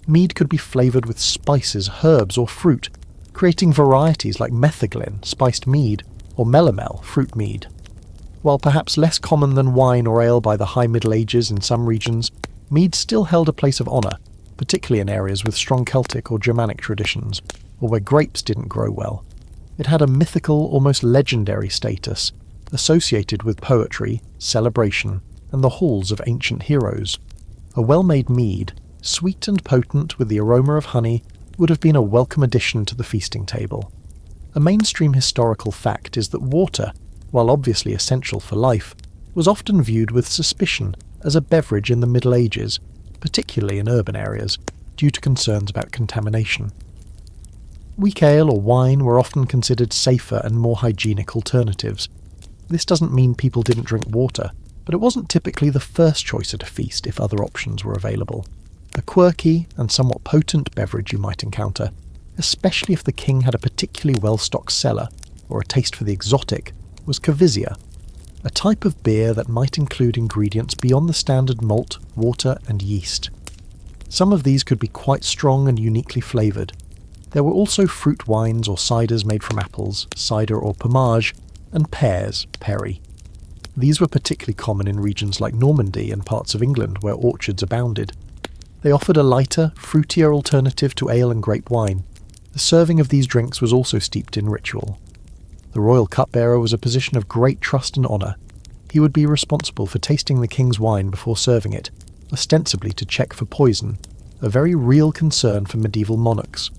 Mead could be flavoured with spices, herbs, or fruit, creating varieties like metheglin, spiced mead, or melomel, fruit mead. While perhaps less common than wine or ale by the High Middle Ages in some regions, mead still held a place of honour, particularly in areas with strong Celtic or Germanic traditions, or where grapes didn't grow well. It had a mythical, almost legendary status, associated with poetry, celebration, and the halls of ancient heroes. A well-made mead, sweet and potent with the aroma of honey, would have been a welcome addition to the feasting table. A mainstream historical fact is that water, while obviously essential for life, was often viewed with suspicion as a beverage in the Middle Ages, particularly in urban areas, due to concerns about contamination. Weak ale or wine were often considered safer and more hygienic alternatives. This doesn't mean people didn't drink water, but it wasn't typically the first choice at a feast if other options were available. A quirky and somewhat potent beverage you might encounter, especially if the king had a particularly well-stocked cellar, or a taste for the exotic, was kavizia, a type of beer that might include ingredients beyond the standard malt, water, and yeast. Some of these could be quite strong and uniquely flavoured. There were also fruit wines or ciders made from apples, cider or pommage, and pears, perry. These were particularly common in regions like Normandy and parts of England where orchards abounded. They offered a lighter, fruitier alternative to ale and grape wine. The serving of these drinks was also steeped in ritual. The royal cupbearer was a position of great trust and honour. He would be responsible for tasting the king's wine before serving it, ostensibly to check for poison, a very real concern for medieval monarchs.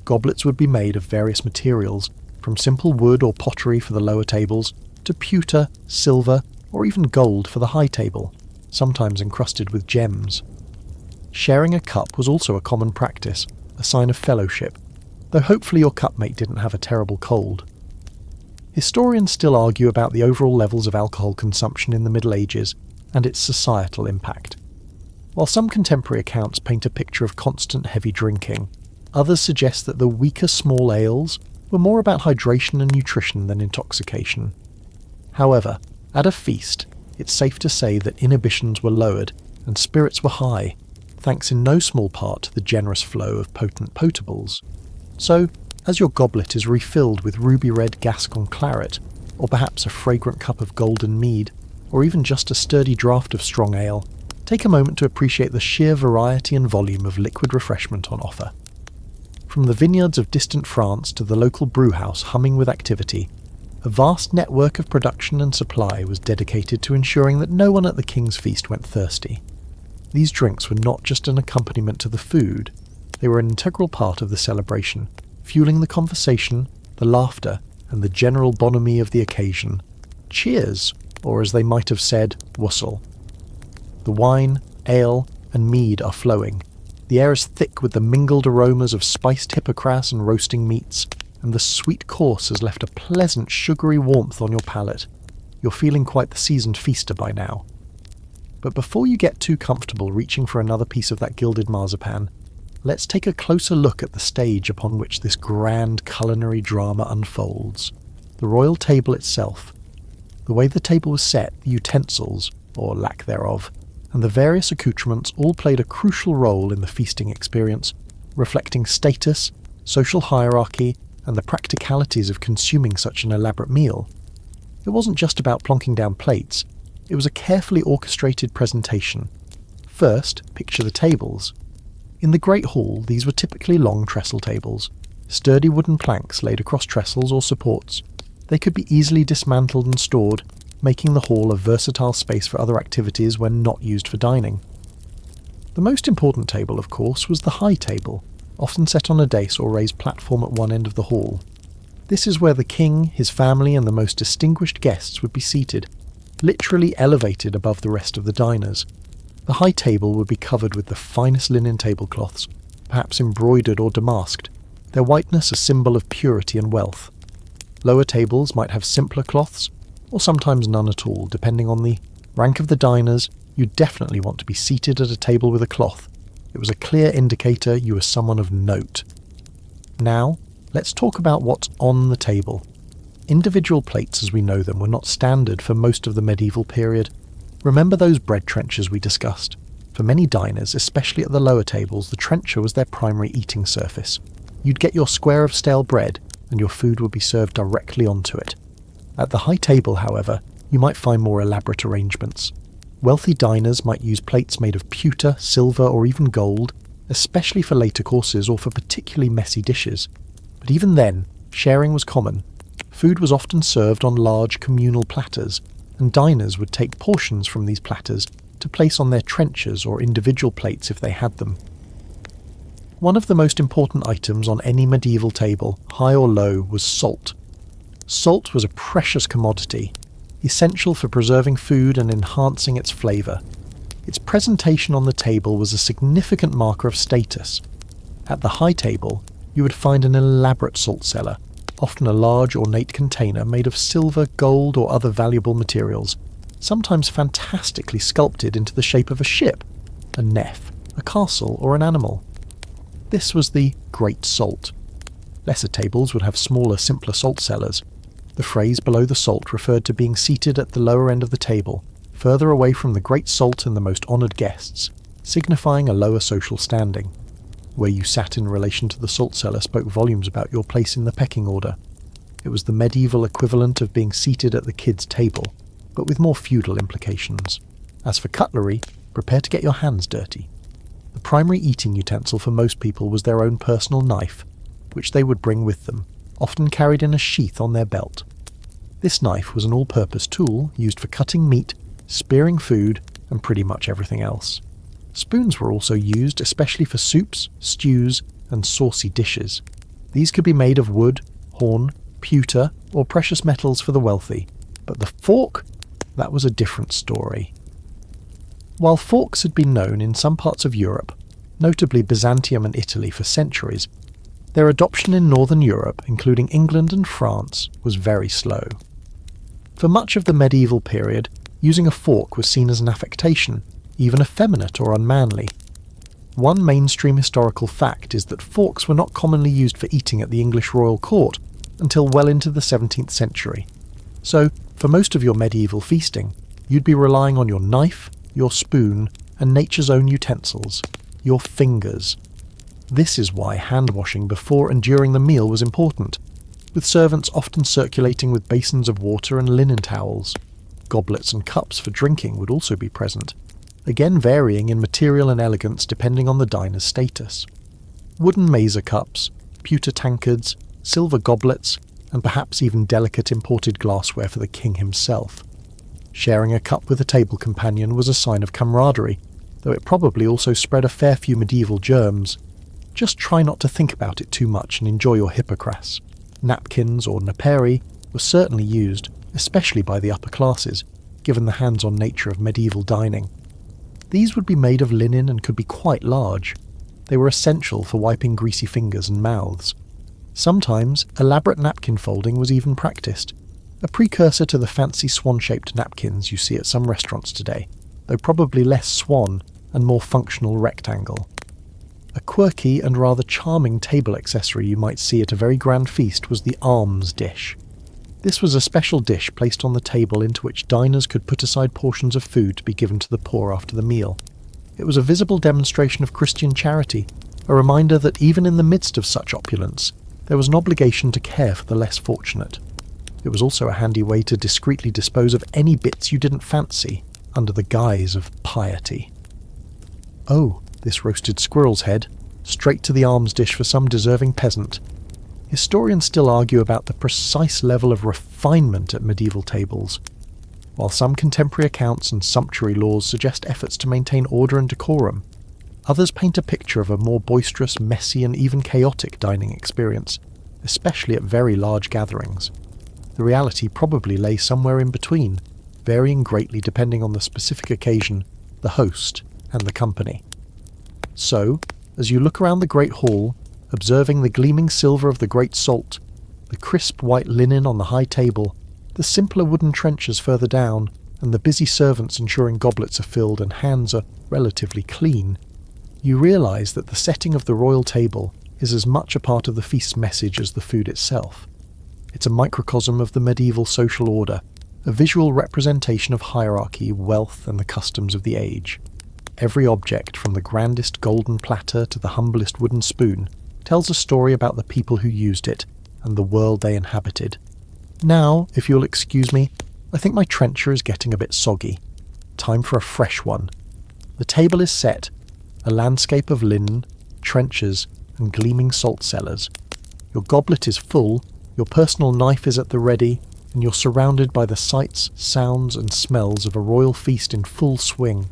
Goblets would be made of various materials, from simple wood or pottery for the lower tables, to pewter, silver, or even gold for the high table, sometimes encrusted with gems. Sharing a cup was also a common practice, a sign of fellowship, though hopefully your cupmate didn't have a terrible cold. Historians still argue about the overall levels of alcohol consumption in the Middle Ages and its societal impact. While some contemporary accounts paint a picture of constant heavy drinking, others suggest that the weaker small ales were more about hydration and nutrition than intoxication. However, at a feast, it's safe to say that inhibitions were lowered and spirits were high, thanks in no small part to the generous flow of potent potables. So, as your goblet is refilled with ruby-red Gascon claret, or perhaps a fragrant cup of golden mead, or even just a sturdy draught of strong ale, take a moment to appreciate the sheer variety and volume of liquid refreshment on offer. From the vineyards of distant France to the local brewhouse humming with activity, a vast network of production and supply was dedicated to ensuring that no one at the king's feast went thirsty. These drinks were not just an accompaniment to the food, they were an integral part of the celebration, fueling the conversation, the laughter, and the general bonhomie of the occasion. Cheers, or as they might have said, wassail. The wine, ale, and mead are flowing. The air is thick with the mingled aromas of spiced hippocras and roasting meats, and the sweet course has left a pleasant sugary warmth on your palate. You're feeling quite the seasoned feaster by now. But before you get too comfortable reaching for another piece of that gilded marzipan, let's take a closer look at the stage upon which this grand culinary drama unfolds. The royal table itself. The way the table was set, the utensils, or lack thereof, and the various accoutrements all played a crucial role in the feasting experience, reflecting status, social hierarchy, and the practicalities of consuming such an elaborate meal. It wasn't just about plonking down plates, it was a carefully orchestrated presentation. First, picture the tables. In the Great Hall, these were typically long trestle tables, sturdy wooden planks laid across trestles or supports. They could be easily dismantled and stored, making the hall a versatile space for other activities when not used for dining. The most important table, of course, was the high table, often set on a dais or raised platform at one end of the hall. This is where the king, his family, and the most distinguished guests would be seated, literally elevated above the rest of the diners. The high table would be covered with the finest linen tablecloths, perhaps embroidered or damasked, their whiteness a symbol of purity and wealth. Lower tables might have simpler cloths, or sometimes none at all, depending on the rank of the diners. You'd definitely want to be seated at a table with a cloth. It was a clear indicator you were someone of note. Now, let's talk about what's on the table. Individual plates as we know them were not standard for most of the medieval period. Remember those bread trenchers we discussed? For many diners, especially at the lower tables, the trencher was their primary eating surface. You'd get your square of stale bread, and your food would be served directly onto it. At the high table, however, you might find more elaborate arrangements. Wealthy diners might use plates made of pewter, silver, or even gold, especially for later courses or for particularly messy dishes. But even then, sharing was common. Food was often served on large communal platters, and diners would take portions from these platters to place on their trenchers or individual plates if they had them. One of the most important items on any medieval table, high or low, was salt. Salt was a precious commodity, essential for preserving food and enhancing its flavour. Its presentation on the table was a significant marker of status. At the high table, you would find an elaborate salt cellar, often a large ornate container made of silver, gold or other valuable materials, sometimes fantastically sculpted into the shape of a ship, a nef, a castle or an animal. This was the Great Salt. Lesser tables would have smaller, simpler salt cellars. The phrase below the salt referred to being seated at the lower end of the table, further away from the Great Salt and the most honoured guests, signifying a lower social standing. Where you sat in relation to the salt cellar spoke volumes about your place in the pecking order. It was the medieval equivalent of being seated at the kids' table, but with more feudal implications. As for cutlery, prepare to get your hands dirty. The primary eating utensil for most people was their own personal knife, which they would bring with them, often carried in a sheath on their belt. This knife was an all-purpose tool used for cutting meat, spearing food, and pretty much everything else. Spoons were also used, especially for soups, stews, and saucy dishes. These could be made of wood, horn, pewter, or precious metals for the wealthy. But the fork? That was a different story. While forks had been known in some parts of Europe, notably Byzantium and Italy, for centuries, their adoption in Northern Europe, including England and France, was very slow. For much of the medieval period, using a fork was seen as an affectation, even effeminate or unmanly. One mainstream historical fact is that forks were not commonly used for eating at the English royal court until well into the 17th century. So, for most of your medieval feasting, you'd be relying on your knife, your spoon, and nature's own utensils, your fingers. This is why hand-washing before and during the meal was important, with servants often circulating with basins of water and linen towels. Goblets and cups for drinking would also be present, again varying in material and elegance depending on the diner's status. Wooden mazer cups, pewter tankards, silver goblets, and perhaps even delicate imported glassware for the king himself. Sharing a cup with a table companion was a sign of camaraderie, though it probably also spread a fair few medieval germs. Just try not to think about it too much and enjoy your hippocras. Napkins or naperi were certainly used, especially by the upper classes, given the hands-on nature of medieval dining. These would be made of linen and could be quite large. They were essential for wiping greasy fingers and mouths. Sometimes, elaborate napkin folding was even practiced, a precursor to the fancy swan-shaped napkins you see at some restaurants today, though probably less swan and more functional rectangle. A quirky and rather charming table accessory you might see at a very grand feast was the alms dish. This was a special dish placed on the table into which diners could put aside portions of food to be given to the poor after the meal. It was a visible demonstration of Christian charity, a reminder that even in the midst of such opulence, there was an obligation to care for the less fortunate. It was also a handy way to discreetly dispose of any bits you didn't fancy, under the guise of piety. Oh, this roasted squirrel's head, straight to the alms dish for some deserving peasant. Historians still argue about the precise level of refinement at medieval tables. While some contemporary accounts and sumptuary laws suggest efforts to maintain order and decorum, others paint a picture of a more boisterous, messy and even chaotic dining experience, especially at very large gatherings. The reality probably lay somewhere in between, varying greatly depending on the specific occasion, the host, and the company. So, as you look around the great hall, observing the gleaming silver of the great salt, the crisp white linen on the high table, the simpler wooden trenchers further down, and the busy servants ensuring goblets are filled and hands are relatively clean, you realise that the setting of the royal table is as much a part of the feast's message as the food itself. It's a microcosm of the medieval social order, a visual representation of hierarchy, wealth, and the customs of the age. Every object, from the grandest golden platter to the humblest wooden spoon, tells a story about the people who used it and the world they inhabited. Now, if you'll excuse me, I think my trencher is getting a bit soggy. Time for a fresh one. The table is set, a landscape of linen, trenchers, and gleaming salt cellars. Your goblet is full, your personal knife is at the ready, and you're surrounded by the sights, sounds, and smells of a royal feast in full swing.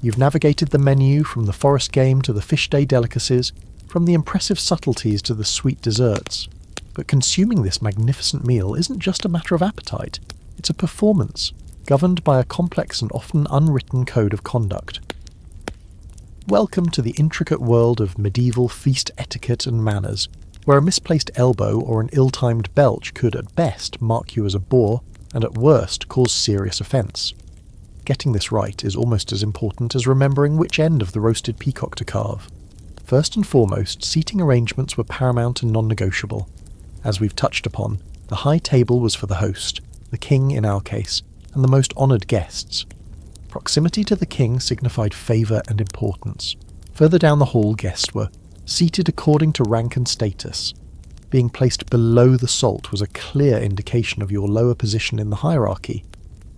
You've navigated the menu from the forest game to the fish day delicacies, from the impressive subtleties to the sweet desserts. But consuming this magnificent meal isn't just a matter of appetite, it's a performance, governed by a complex and often unwritten code of conduct. Welcome to the intricate world of medieval feast etiquette and manners, where a misplaced elbow or an ill-timed belch could at best mark you as a boar, and at worst cause serious offence. Getting this right is almost as important as remembering which end of the roasted peacock to carve. First and foremost, seating arrangements were paramount and non-negotiable. As we've touched upon, the high table was for the host, the king in our case, and the most honoured guests. Proximity to the king signified favour and importance. Further down the hall, guests were seated according to rank and status. Being placed below the salt was a clear indication of your lower position in the hierarchy.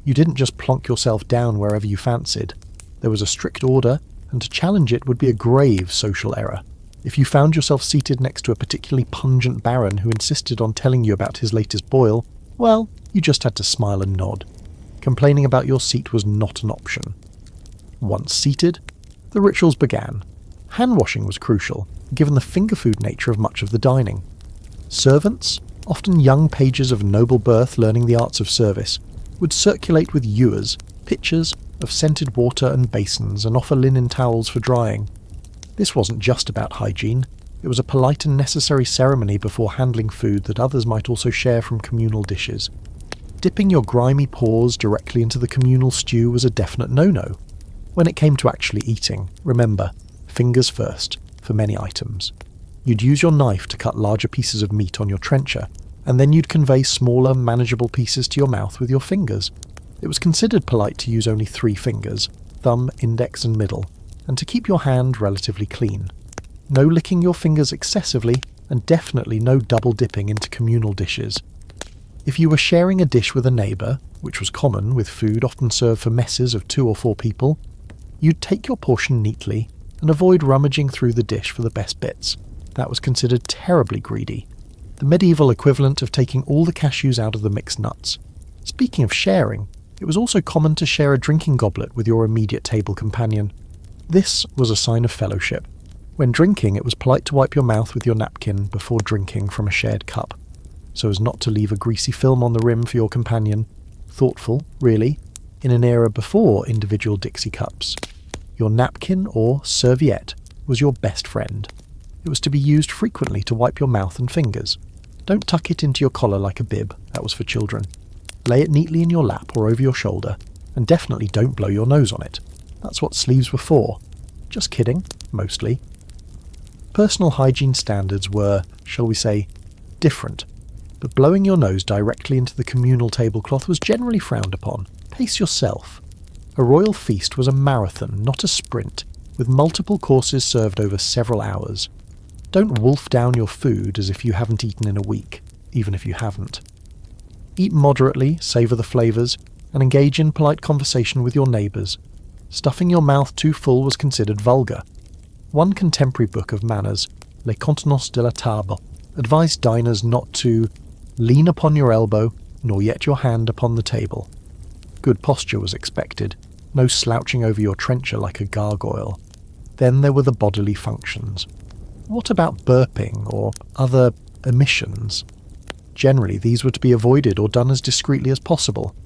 You didn't just plonk yourself down wherever you fancied. There was a strict order, and to challenge it would be a grave social error. If you found yourself seated next to a particularly pungent baron who insisted on telling you about his latest boil, well, you just had to smile and nod. Complaining about your seat was not an option. Once seated, the rituals began. Hand-washing was crucial, given the finger-food nature of much of the dining. Servants, often young pages of noble birth learning the arts of service, would circulate with ewers, pitchers of scented water and basins, and offer linen towels for drying. This wasn't just about hygiene, it was a polite and necessary ceremony before handling food that others might also share from communal dishes. Dipping your grimy paws directly into the communal stew was a definite no-no. When it came to actually eating, remember, fingers first, for many items. You'd use your knife to cut larger pieces of meat on your trencher, and then you'd convey smaller, manageable pieces to your mouth with your fingers. It was considered polite to use only 3 fingers, thumb, index and middle, and to keep your hand relatively clean. No licking your fingers excessively, and definitely no double dipping into communal dishes. If you were sharing a dish with a neighbour, which was common with food often served for messes of 2 or 4 people, you'd take your portion neatly and avoid rummaging through the dish for the best bits. That was considered terribly greedy. The medieval equivalent of taking all the cashews out of the mixed nuts. Speaking of sharing, it was also common to share a drinking goblet with your immediate table companion. This was a sign of fellowship. When drinking, it was polite to wipe your mouth with your napkin before drinking from a shared cup, so as not to leave a greasy film on the rim for your companion. Thoughtful, really, in an era before individual Dixie cups. Your napkin or serviette was your best friend. It was to be used frequently to wipe your mouth and fingers. Don't tuck it into your collar like a bib, that was for children. Lay it neatly in your lap or over your shoulder, and definitely don't blow your nose on it. That's what sleeves were for. Just kidding, mostly. Personal hygiene standards were, shall we say, different, but blowing your nose directly into the communal tablecloth was generally frowned upon. Pace yourself. A royal feast was a marathon, not a sprint, with multiple courses served over several hours. Don't wolf down your food as if you haven't eaten in a week, even if you haven't. Eat moderately, savour the flavours, and engage in polite conversation with your neighbours. Stuffing your mouth too full was considered vulgar. One contemporary book of manners, Les Contenances de la Table, advised diners not to lean upon your elbow, nor yet your hand upon the table. Good posture was expected, no slouching over your trencher like a gargoyle. Then there were the bodily functions. What about burping or other emissions? Generally, these were to be avoided or done as discreetly as possible.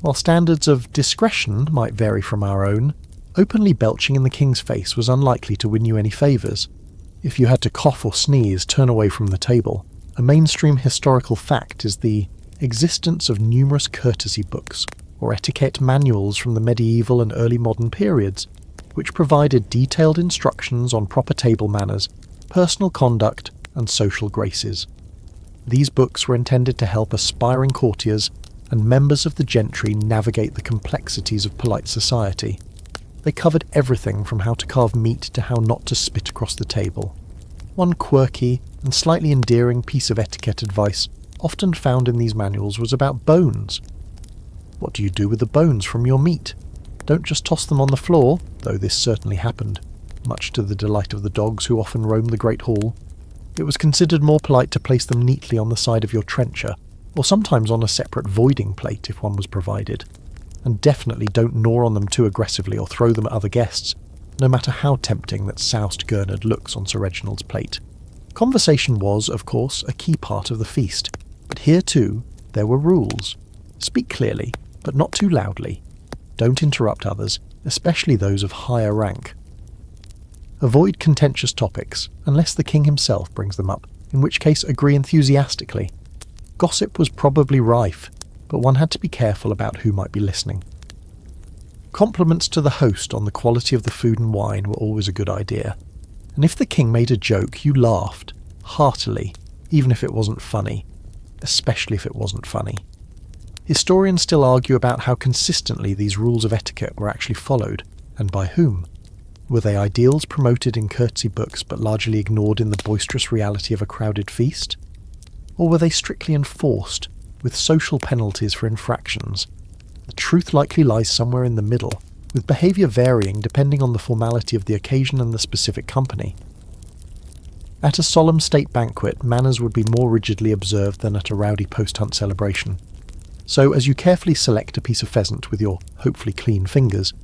While standards of discretion might vary from our own, openly belching in the king's face was unlikely to win you any favours. If you had to cough or sneeze, turn away from the table. A mainstream historical fact is the existence of numerous courtesy books, or etiquette manuals from the medieval and early modern periods, which provided detailed instructions on proper table manners, personal conduct, and social graces. These books were intended to help aspiring courtiers and members of the gentry navigate the complexities of polite society. They covered everything from how to carve meat to how not to spit across the table. One quirky and slightly endearing piece of etiquette advice often found in these manuals was about bones. What do you do with the bones from your meat? Don't just toss them on the floor, though this certainly happened, much to the delight of the dogs who often roamed the Great Hall. It was considered more polite to place them neatly on the side of your trencher, or sometimes on a separate voiding plate if one was provided. And definitely don't gnaw on them too aggressively or throw them at other guests, no matter how tempting that soused gurnard looks on Sir Reginald's plate. Conversation was, of course, a key part of the feast, but here too there were rules. Speak clearly, but not too loudly. Don't interrupt others, especially those of higher rank. Avoid contentious topics, unless the king himself brings them up, in which case agree enthusiastically. Gossip was probably rife, but one had to be careful about who might be listening. Compliments to the host on the quality of the food and wine were always a good idea, and if the king made a joke, you laughed, heartily, even if it wasn't funny, especially if it wasn't funny. Historians still argue about how consistently these rules of etiquette were actually followed, and by whom. Were they ideals promoted in courtesy books but largely ignored in the boisterous reality of a crowded feast? Or were they strictly enforced, with social penalties for infractions? The truth likely lies somewhere in the middle, with behaviour varying depending on the formality of the occasion and the specific company. At a solemn state banquet, manners would be more rigidly observed than at a rowdy post-hunt celebration. So, as you carefully select a piece of pheasant with your hopefully clean fingers,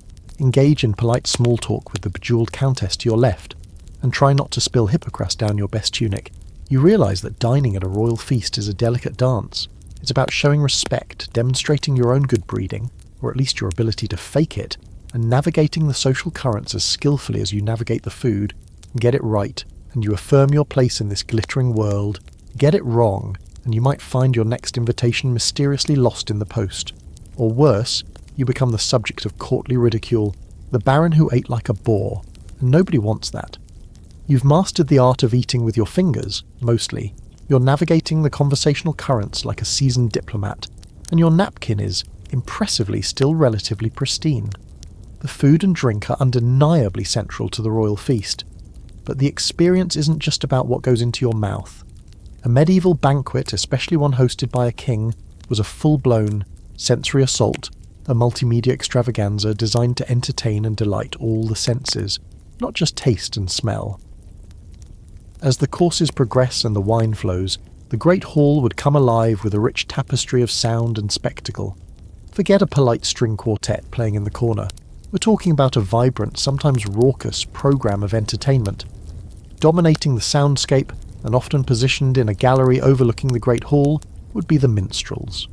engage in polite small talk with the bejewelled countess to your left, and try not to spill hippocras down your best tunic, you realise that dining at a royal feast is a delicate dance. It's about showing respect, demonstrating your own good breeding, or at least your ability to fake it, and navigating the social currents as skillfully as you navigate the food. Get it right, and you affirm your place in this glittering world. Get it wrong, and you might find your next invitation mysteriously lost in the post. Or worse, you become the subject of courtly ridicule, the baron who ate like a boar, and nobody wants that. You've mastered the art of eating with your fingers, mostly. You're navigating the conversational currents like a seasoned diplomat, and your napkin is, impressively, still relatively pristine. The food and drink are undeniably central to the royal feast, but the experience isn't just about what goes into your mouth. A medieval banquet, especially one hosted by a king, was a full-blown sensory assault, a multimedia extravaganza designed to entertain and delight all the senses, not just taste and smell. As the courses progress and the wine flows, the great hall would come alive with a rich tapestry of sound and spectacle. Forget a polite string quartet playing in the corner. We're talking about a vibrant, sometimes raucous, programme of entertainment. Dominating the soundscape, and often positioned in a gallery overlooking the great hall, would be the minstrels.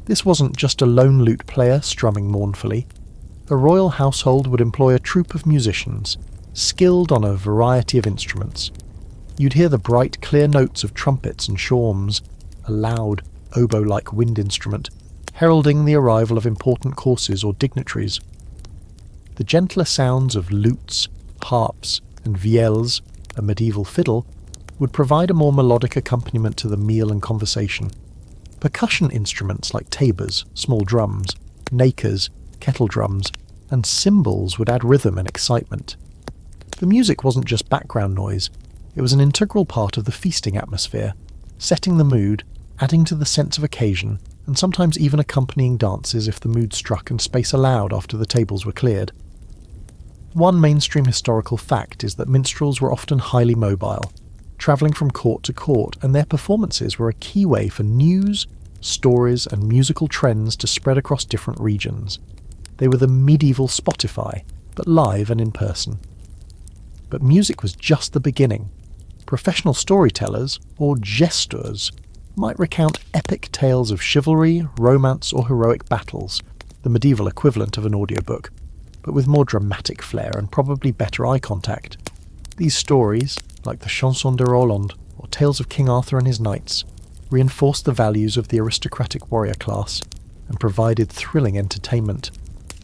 This wasn't just a lone lute player strumming mournfully. A royal household would employ a troupe of musicians, skilled on a variety of instruments. You'd hear the bright, clear notes of trumpets and shawms, a loud, oboe-like wind instrument, heralding the arrival of important courses or dignitaries. The gentler sounds of lutes, harps, and vielles, a medieval fiddle, would provide a more melodic accompaniment to the meal and conversation. Percussion instruments like tabors, small drums, nakers, kettle drums, and cymbals would add rhythm and excitement. The music wasn't just background noise, it was an integral part of the feasting atmosphere, setting the mood, adding to the sense of occasion, and sometimes even accompanying dances if the mood struck and space allowed after the tables were cleared. One mainstream historical fact is that minstrels were often highly mobile, travelling from court to court, and their performances were a key way for news, stories, and musical trends to spread across different regions. They were the medieval Spotify, but live and in person. But music was just the beginning. Professional storytellers, or jesters, might recount epic tales of chivalry, romance, or heroic battles, the medieval equivalent of an audiobook, but with more dramatic flair and probably better eye contact. These stories, like the Chanson de Roland or Tales of King Arthur and his knights, reinforced the values of the aristocratic warrior class and provided thrilling entertainment.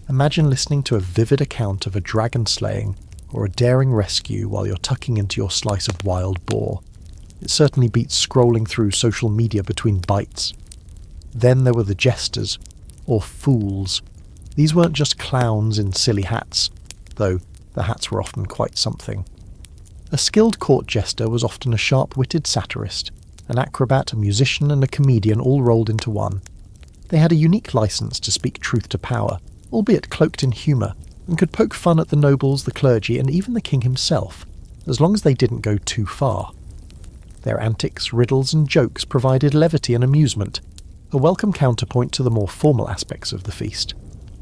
Imagine listening to a vivid account of a dragon slaying or a daring rescue while you're tucking into your slice of wild boar. It certainly beats scrolling through social media between bites. Then there were the jesters, or fools. These weren't just clowns in silly hats, though the hats were often quite something. A skilled court jester was often a sharp-witted satirist, an acrobat, a musician, and a comedian all rolled into one. They had a unique license to speak truth to power, albeit cloaked in humour, and could poke fun at the nobles, the clergy, and even the king himself, as long as they didn't go too far. Their antics, riddles, and jokes provided levity and amusement, a welcome counterpoint to the more formal aspects of the feast.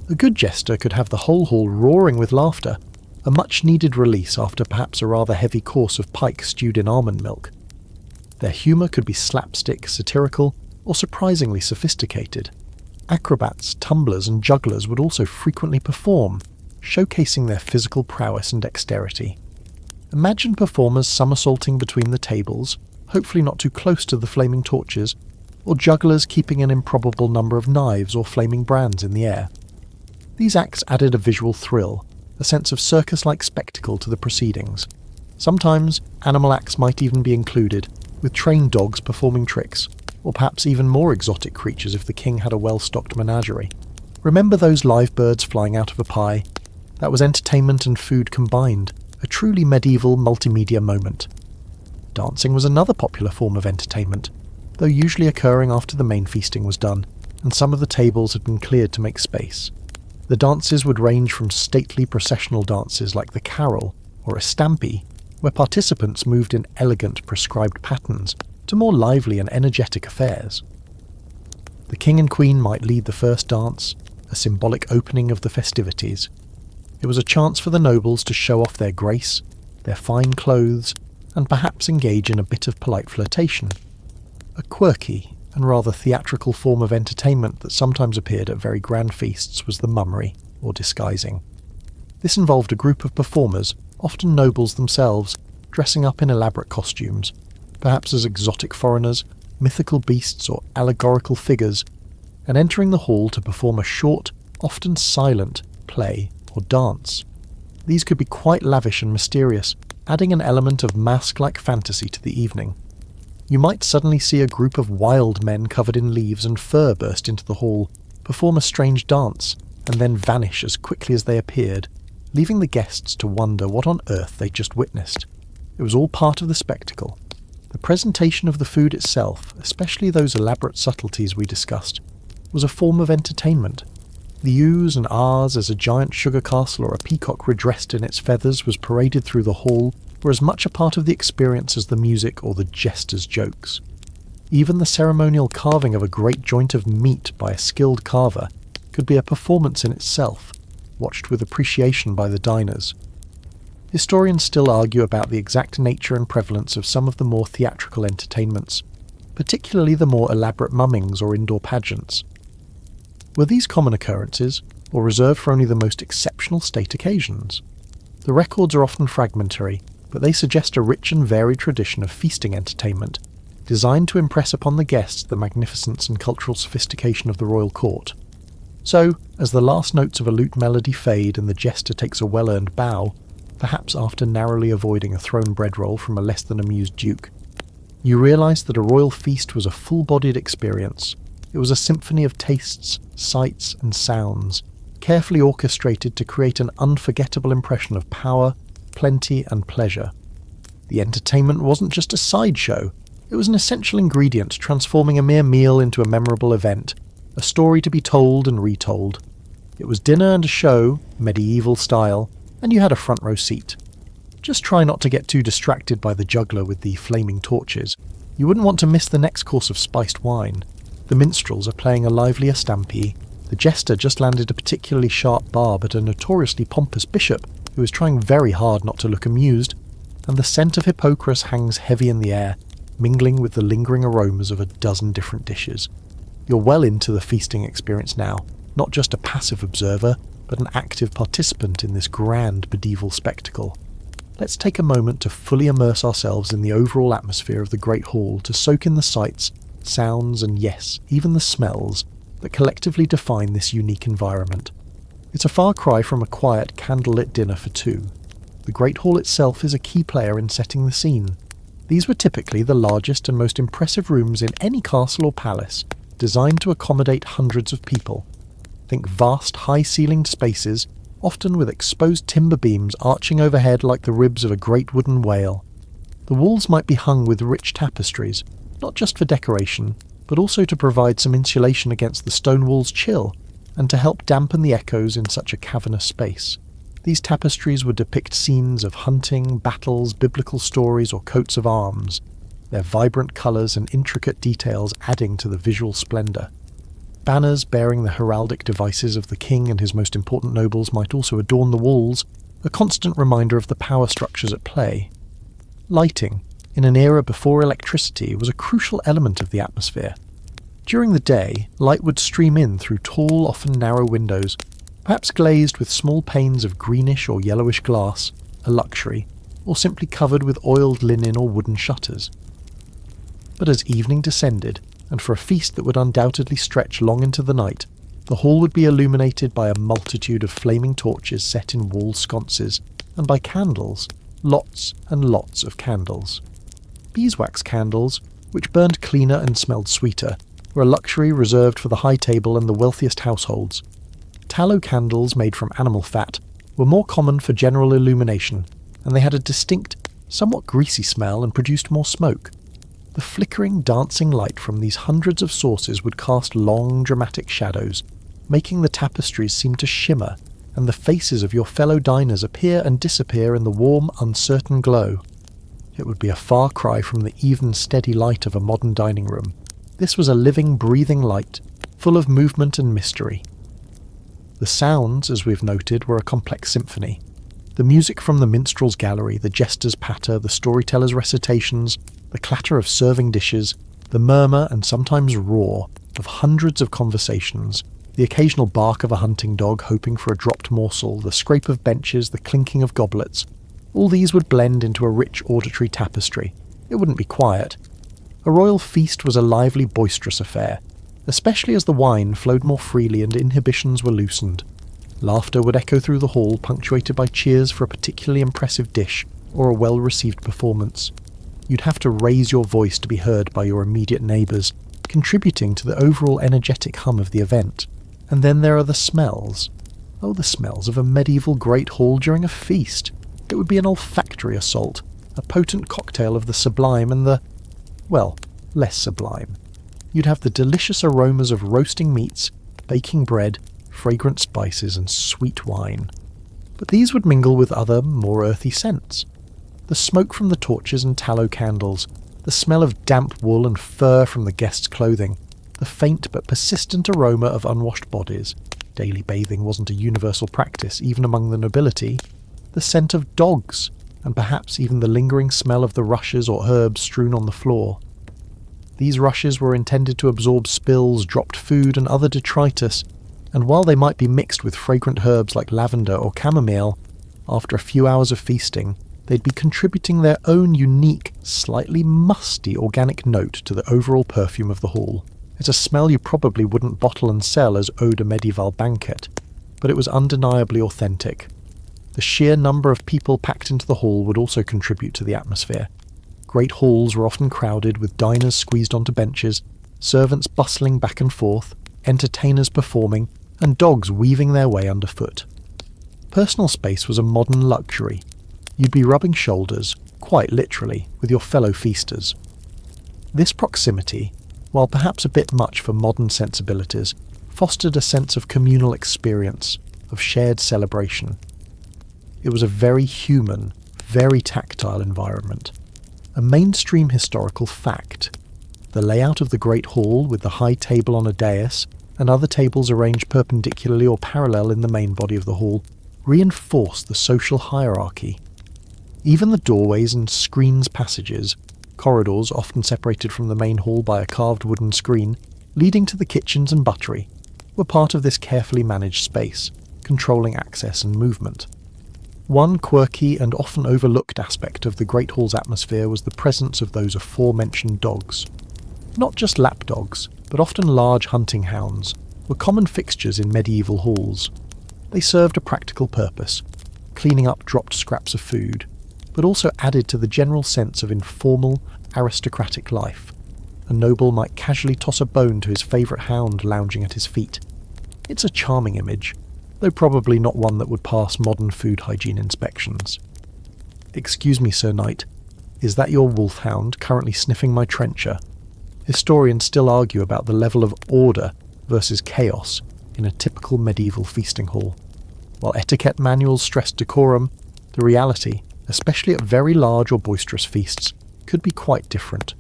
A good jester could have the whole hall roaring with laughter, a much-needed release after perhaps a rather heavy course of pike stewed in almond milk. Their humour could be slapstick, satirical, or surprisingly sophisticated. Acrobats, tumblers, and jugglers would also frequently perform, showcasing their physical prowess and dexterity. Imagine performers somersaulting between the tables, hopefully not too close to the flaming torches, or jugglers keeping an improbable number of knives or flaming brands in the air. These acts added a visual thrill, a sense of circus-like spectacle to the proceedings. Sometimes animal acts might even be included, with trained dogs performing tricks, or perhaps even more exotic creatures if the king had a well-stocked menagerie. Remember those live birds flying out of a pie? That was entertainment and food combined, a truly medieval multimedia moment. Dancing was another popular form of entertainment, though usually occurring after the main feasting was done, and some of the tables had been cleared to make space. The dances would range from stately processional dances like the carol or a stampy, where participants moved in elegant prescribed patterns, to more lively and energetic affairs. The king and queen might lead the first dance, a symbolic opening of the festivities. It was a chance for the nobles to show off their grace, their fine clothes, and perhaps engage in a bit of polite flirtation. A quirky and rather theatrical form of entertainment that sometimes appeared at very grand feasts was the mummery, or disguising. This involved a group of performers, often nobles themselves, dressing up in elaborate costumes, perhaps as exotic foreigners, mythical beasts, or allegorical figures, and entering the hall to perform a short, often silent, play or dance. These could be quite lavish and mysterious, adding an element of mask-like fantasy to the evening. You might suddenly see a group of wild men covered in leaves and fur burst into the hall, perform a strange dance, and then vanish as quickly as they appeared, leaving the guests to wonder what on earth they'd just witnessed. It was all part of the spectacle. The presentation of the food itself, especially those elaborate subtleties we discussed, was a form of entertainment. The oohs and ahs as a giant sugar castle or a peacock redressed in its feathers was paraded through the hall were as much a part of the experience as the music or the jester's jokes. Even the ceremonial carving of a great joint of meat by a skilled carver could be a performance in itself, watched with appreciation by the diners. Historians still argue about the exact nature and prevalence of some of the more theatrical entertainments, particularly the more elaborate mummings or indoor pageants. Were these common occurrences, or reserved for only the most exceptional state occasions? The records are often fragmentary, but they suggest a rich and varied tradition of feasting entertainment, designed to impress upon the guests the magnificence and cultural sophistication of the royal court. So, as the last notes of a lute melody fade and the jester takes a well-earned bow, perhaps after narrowly avoiding a thrown bread roll from a less than amused duke, you realise that a royal feast was a full-bodied experience. It was a symphony of tastes, sights, and sounds, carefully orchestrated to create an unforgettable impression of power, plenty, and pleasure. The entertainment wasn't just a sideshow, it was an essential ingredient transforming a mere meal into a memorable event, a story to be told and retold. It was dinner and a show, medieval style, and you had a front row seat. Just try not to get too distracted by the juggler with the flaming torches. You wouldn't want to miss the next course of spiced wine. The minstrels are playing a livelier stampede, the jester just landed a particularly sharp barb at a notoriously pompous bishop who is trying very hard not to look amused, and the scent of Hippocras hangs heavy in the air, mingling with the lingering aromas of a dozen different dishes. You're well into the feasting experience now, not just a passive observer, but an active participant in this grand medieval spectacle. Let's take a moment to fully immerse ourselves in the overall atmosphere of the Great Hall to soak in the sights, sounds, and yes, even the smells that collectively define this unique environment. It's a far cry from a quiet, candlelit dinner for two. The Great Hall itself is a key player in setting the scene. These were typically the largest and most impressive rooms in any castle or palace, designed to accommodate hundreds of people. Think vast, high-ceilinged spaces, often with exposed timber beams arching overhead like the ribs of a great wooden whale. The walls might be hung with rich tapestries, not just for decoration, but also to provide some insulation against the stone wall's chill, and to help dampen the echoes in such a cavernous space. These tapestries would depict scenes of hunting, battles, biblical stories, or coats of arms, their vibrant colours and intricate details adding to the visual splendour. Banners bearing the heraldic devices of the king and his most important nobles might also adorn the walls, a constant reminder of the power structures at play. Lighting, in an era before electricity, was a crucial element of the atmosphere. During the day, light would stream in through tall, often narrow windows, perhaps glazed with small panes of greenish or yellowish glass, a luxury, or simply covered with oiled linen or wooden shutters. But as evening descended, and for a feast that would undoubtedly stretch long into the night, the hall would be illuminated by a multitude of flaming torches set in wall sconces, and by candles, lots and lots of candles. Beeswax candles, which burned cleaner and smelled sweeter, were a luxury reserved for the high table and the wealthiest households. Tallow candles made from animal fat were more common for general illumination, and they had a distinct, somewhat greasy smell and produced more smoke. The flickering, dancing light from these hundreds of sources would cast long, dramatic shadows, making the tapestries seem to shimmer, and the faces of your fellow diners appear and disappear in the warm, uncertain glow. It would be a far cry from the even, steady light of a modern dining room. This was a living, breathing light, full of movement and mystery. The sounds, as we've noted, were a complex symphony. The music from the minstrel's gallery, the jester's patter, the storyteller's recitations, the clatter of serving dishes, the murmur and sometimes roar of hundreds of conversations, the occasional bark of a hunting dog hoping for a dropped morsel, the scrape of benches, the clinking of goblets, all these would blend into a rich auditory tapestry. It wouldn't be quiet. A royal feast was a lively, boisterous affair, especially as the wine flowed more freely and inhibitions were loosened. Laughter would echo through the hall, punctuated by cheers for a particularly impressive dish or a well-received performance. You'd have to raise your voice to be heard by your immediate neighbours, contributing to the overall energetic hum of the event. And then there are the smells. Oh, the smells of a medieval great hall during a feast. It would be an olfactory assault, a potent cocktail of the sublime and the, well, less sublime. You'd have the delicious aromas of roasting meats, baking bread, fragrant spices, and sweet wine. But these would mingle with other, more earthy scents. The smoke from the torches and tallow candles, the smell of damp wool and fur from the guests' clothing, the faint but persistent aroma of unwashed bodies. Daily bathing wasn't a universal practice, even among the nobility. The scent of dogs, and perhaps even the lingering smell of the rushes or herbs strewn on the floor. These rushes were intended to absorb spills, dropped food, and other detritus, and while they might be mixed with fragrant herbs like lavender or chamomile, after a few hours of feasting, they'd be contributing their own unique, slightly musty organic note to the overall perfume of the hall. It's a smell you probably wouldn't bottle and sell as eau de medieval banquet, but it was undeniably authentic. The sheer number of people packed into the hall would also contribute to the atmosphere. Great halls were often crowded with diners squeezed onto benches, servants bustling back and forth, entertainers performing, and dogs weaving their way underfoot. Personal space was a modern luxury. You'd be rubbing shoulders, quite literally, with your fellow feasters. This proximity, while perhaps a bit much for modern sensibilities, fostered a sense of communal experience, of shared celebration. It was a very human, very tactile environment. A mainstream historical fact. The layout of the Great Hall, with the high table on a dais, and other tables arranged perpendicularly or parallel in the main body of the hall, reinforced the social hierarchy. Even the doorways and screens passages, corridors often separated from the main hall by a carved wooden screen, leading to the kitchens and buttery, were part of this carefully managed space, controlling access and movement. One quirky and often overlooked aspect of the Great Hall's atmosphere was the presence of those aforementioned dogs. Not just lap dogs, but often large hunting hounds, were common fixtures in medieval halls. They served a practical purpose, cleaning up dropped scraps of food, but also added to the general sense of informal, aristocratic life. A noble might casually toss a bone to his favourite hound lounging at his feet. It's a charming image, though probably not one that would pass modern food hygiene inspections. "Excuse me, Sir Knight, is that your wolfhound currently sniffing my trencher?" Historians still argue about the level of order versus chaos in a typical medieval feasting hall. While etiquette manuals stressed decorum, the reality, especially at very large or boisterous feasts, could be quite different.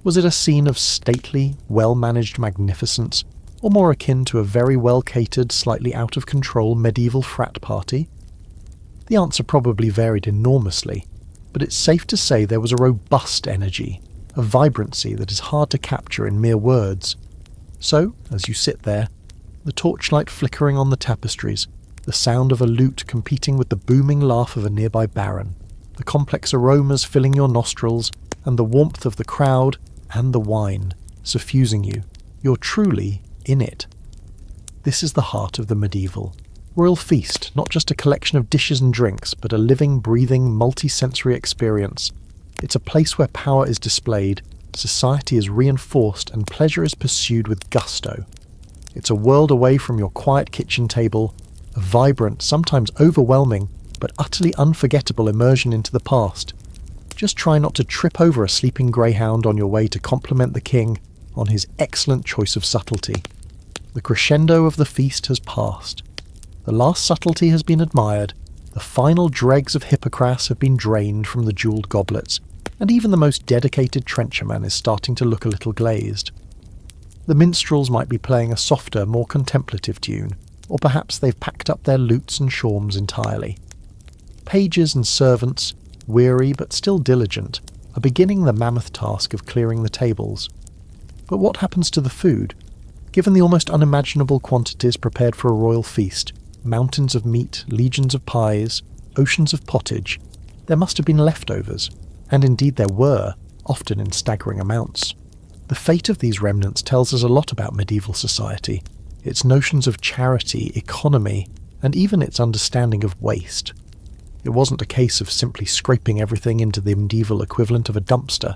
Was it a scene of stately, well-managed magnificence, or more akin to a very well-catered, slightly out-of-control medieval frat party? The answer probably varied enormously, but it's safe to say there was a robust energy, a vibrancy that is hard to capture in mere words. So, as you sit there, the torchlight flickering on the tapestries, the sound of a lute competing with the booming laugh of a nearby baron, the complex aromas filling your nostrils, and the warmth of the crowd and the wine suffusing you, you're truly in it. This is the heart of the medieval royal feast, not just a collection of dishes and drinks, but a living, breathing, multi-sensory experience. It's a place where power is displayed, society is reinforced, and pleasure is pursued with gusto. It's a world away from your quiet kitchen table, a vibrant, sometimes overwhelming, but utterly unforgettable immersion into the past. Just try not to trip over a sleeping greyhound on your way to compliment the king on his excellent choice of subtlety. The crescendo of the feast has passed. The last subtlety has been admired, the final dregs of Hippocras have been drained from the jewelled goblets, and even the most dedicated trencherman is starting to look a little glazed. The minstrels might be playing a softer, more contemplative tune, or perhaps they've packed up their lutes and shawms entirely. Pages and servants, weary but still diligent, are beginning the mammoth task of clearing the tables. But what happens to the food? Given the almost unimaginable quantities prepared for a royal feast, mountains of meat, legions of pies, oceans of pottage, there must have been leftovers, and indeed there were, often in staggering amounts. The fate of these remnants tells us a lot about medieval society, its notions of charity, economy, and even its understanding of waste. It wasn't a case of simply scraping everything into the medieval equivalent of a dumpster.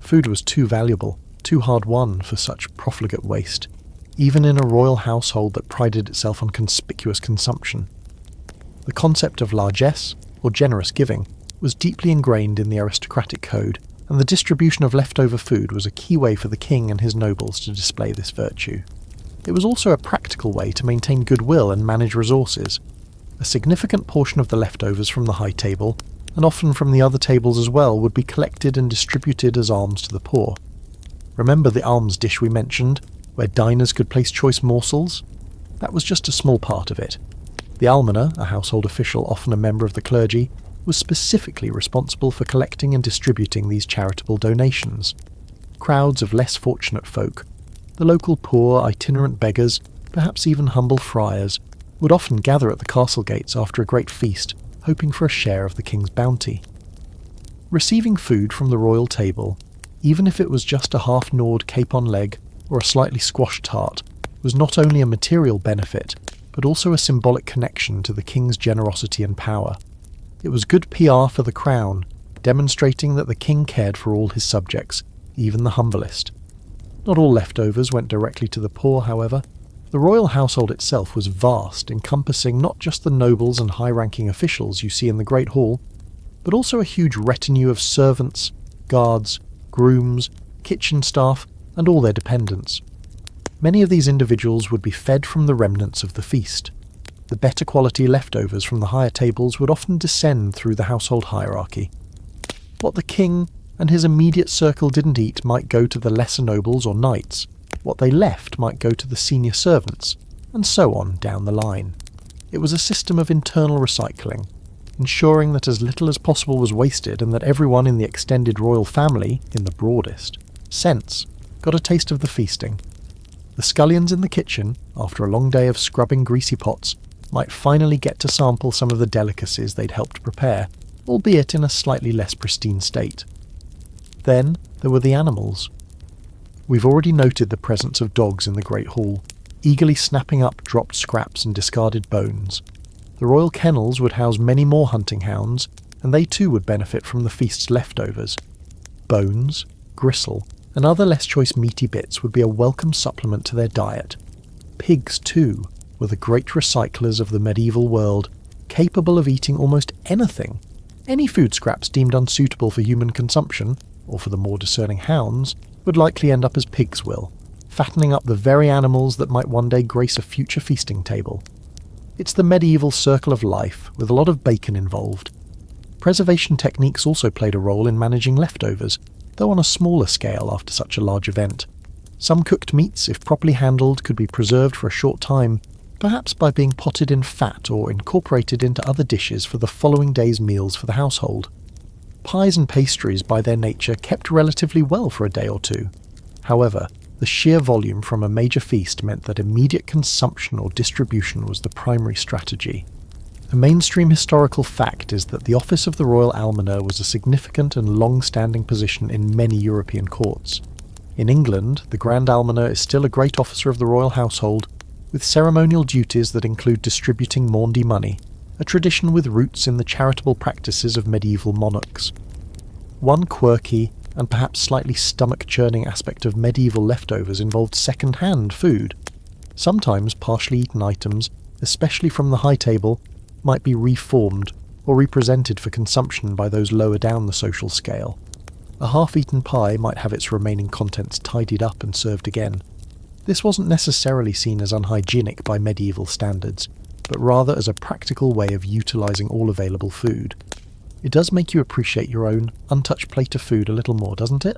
Food was too valuable, too hard-won for such profligate waste, even in a royal household that prided itself on conspicuous consumption. The concept of largesse, or generous giving, was deeply ingrained in the aristocratic code, and the distribution of leftover food was a key way for the king and his nobles to display this virtue. It was also a practical way to maintain goodwill and manage resources. A significant portion of the leftovers from the high table, and often from the other tables as well, would be collected and distributed as alms to the poor. Remember the alms dish we mentioned, where diners could place choice morsels? That was just a small part of it. The almoner, a household official often a member of the clergy, was specifically responsible for collecting and distributing these charitable donations. Crowds of less fortunate folk, the local poor, itinerant beggars, perhaps even humble friars, would often gather at the castle gates after a great feast, hoping for a share of the king's bounty. Receiving food from the royal table, even if it was just a half-gnawed capon leg or a slightly squashed tart, was not only a material benefit, but also a symbolic connection to the king's generosity and power. It was good PR for the crown, demonstrating that the king cared for all his subjects, even the humblest. Not all leftovers went directly to the poor, however. The royal household itself was vast, encompassing not just the nobles and high-ranking officials you see in the Great Hall, but also a huge retinue of servants, guards, grooms, kitchen staff, and all their dependents. Many of these individuals would be fed from the remnants of the feast. The better quality leftovers from the higher tables would often descend through the household hierarchy. What the king, and his immediate circle didn't eat might go to the lesser nobles or knights, what they left might go to the senior servants, and so on down the line. It was a system of internal recycling, ensuring that as little as possible was wasted and that everyone in the extended royal family, in the broadest sense, got a taste of the feasting. The scullions in the kitchen, after a long day of scrubbing greasy pots, might finally get to sample some of the delicacies they'd helped prepare, albeit in a slightly less pristine state. Then there were the animals. We've already noted the presence of dogs in the Great Hall, eagerly snapping up dropped scraps and discarded bones. The royal kennels would house many more hunting hounds, and they too would benefit from the feast's leftovers. Bones, gristle, and other less choice meaty bits would be a welcome supplement to their diet. Pigs, too, were the great recyclers of the medieval world, capable of eating almost anything. Any food scraps deemed unsuitable for human consumption, or for the more discerning hounds, would likely end up as pigs will, fattening up the very animals that might one day grace a future feasting table. It's the medieval circle of life, with a lot of bacon involved. Preservation techniques also played a role in managing leftovers, though on a smaller scale after such a large event. Some cooked meats, if properly handled, could be preserved for a short time, perhaps by being potted in fat or incorporated into other dishes for the following day's meals for the household. Pies and pastries, by their nature, kept relatively well for a day or two. However, the sheer volume from a major feast meant that immediate consumption or distribution was the primary strategy. A mainstream historical fact is that the office of the royal almoner was a significant and long-standing position in many European courts. In England, the Grand Almoner is still a great officer of the royal household, with ceremonial duties that include distributing maundy money, a tradition with roots in the charitable practices of medieval monarchs. One quirky, and perhaps slightly stomach-churning aspect of medieval leftovers involved second-hand food. Sometimes partially eaten items, especially from the high table, might be reformed or represented for consumption by those lower down the social scale. A half-eaten pie might have its remaining contents tidied up and served again. This wasn't necessarily seen as unhygienic by medieval standards, but rather as a practical way of utilising all available food. It does make you appreciate your own untouched plate of food a little more, doesn't it?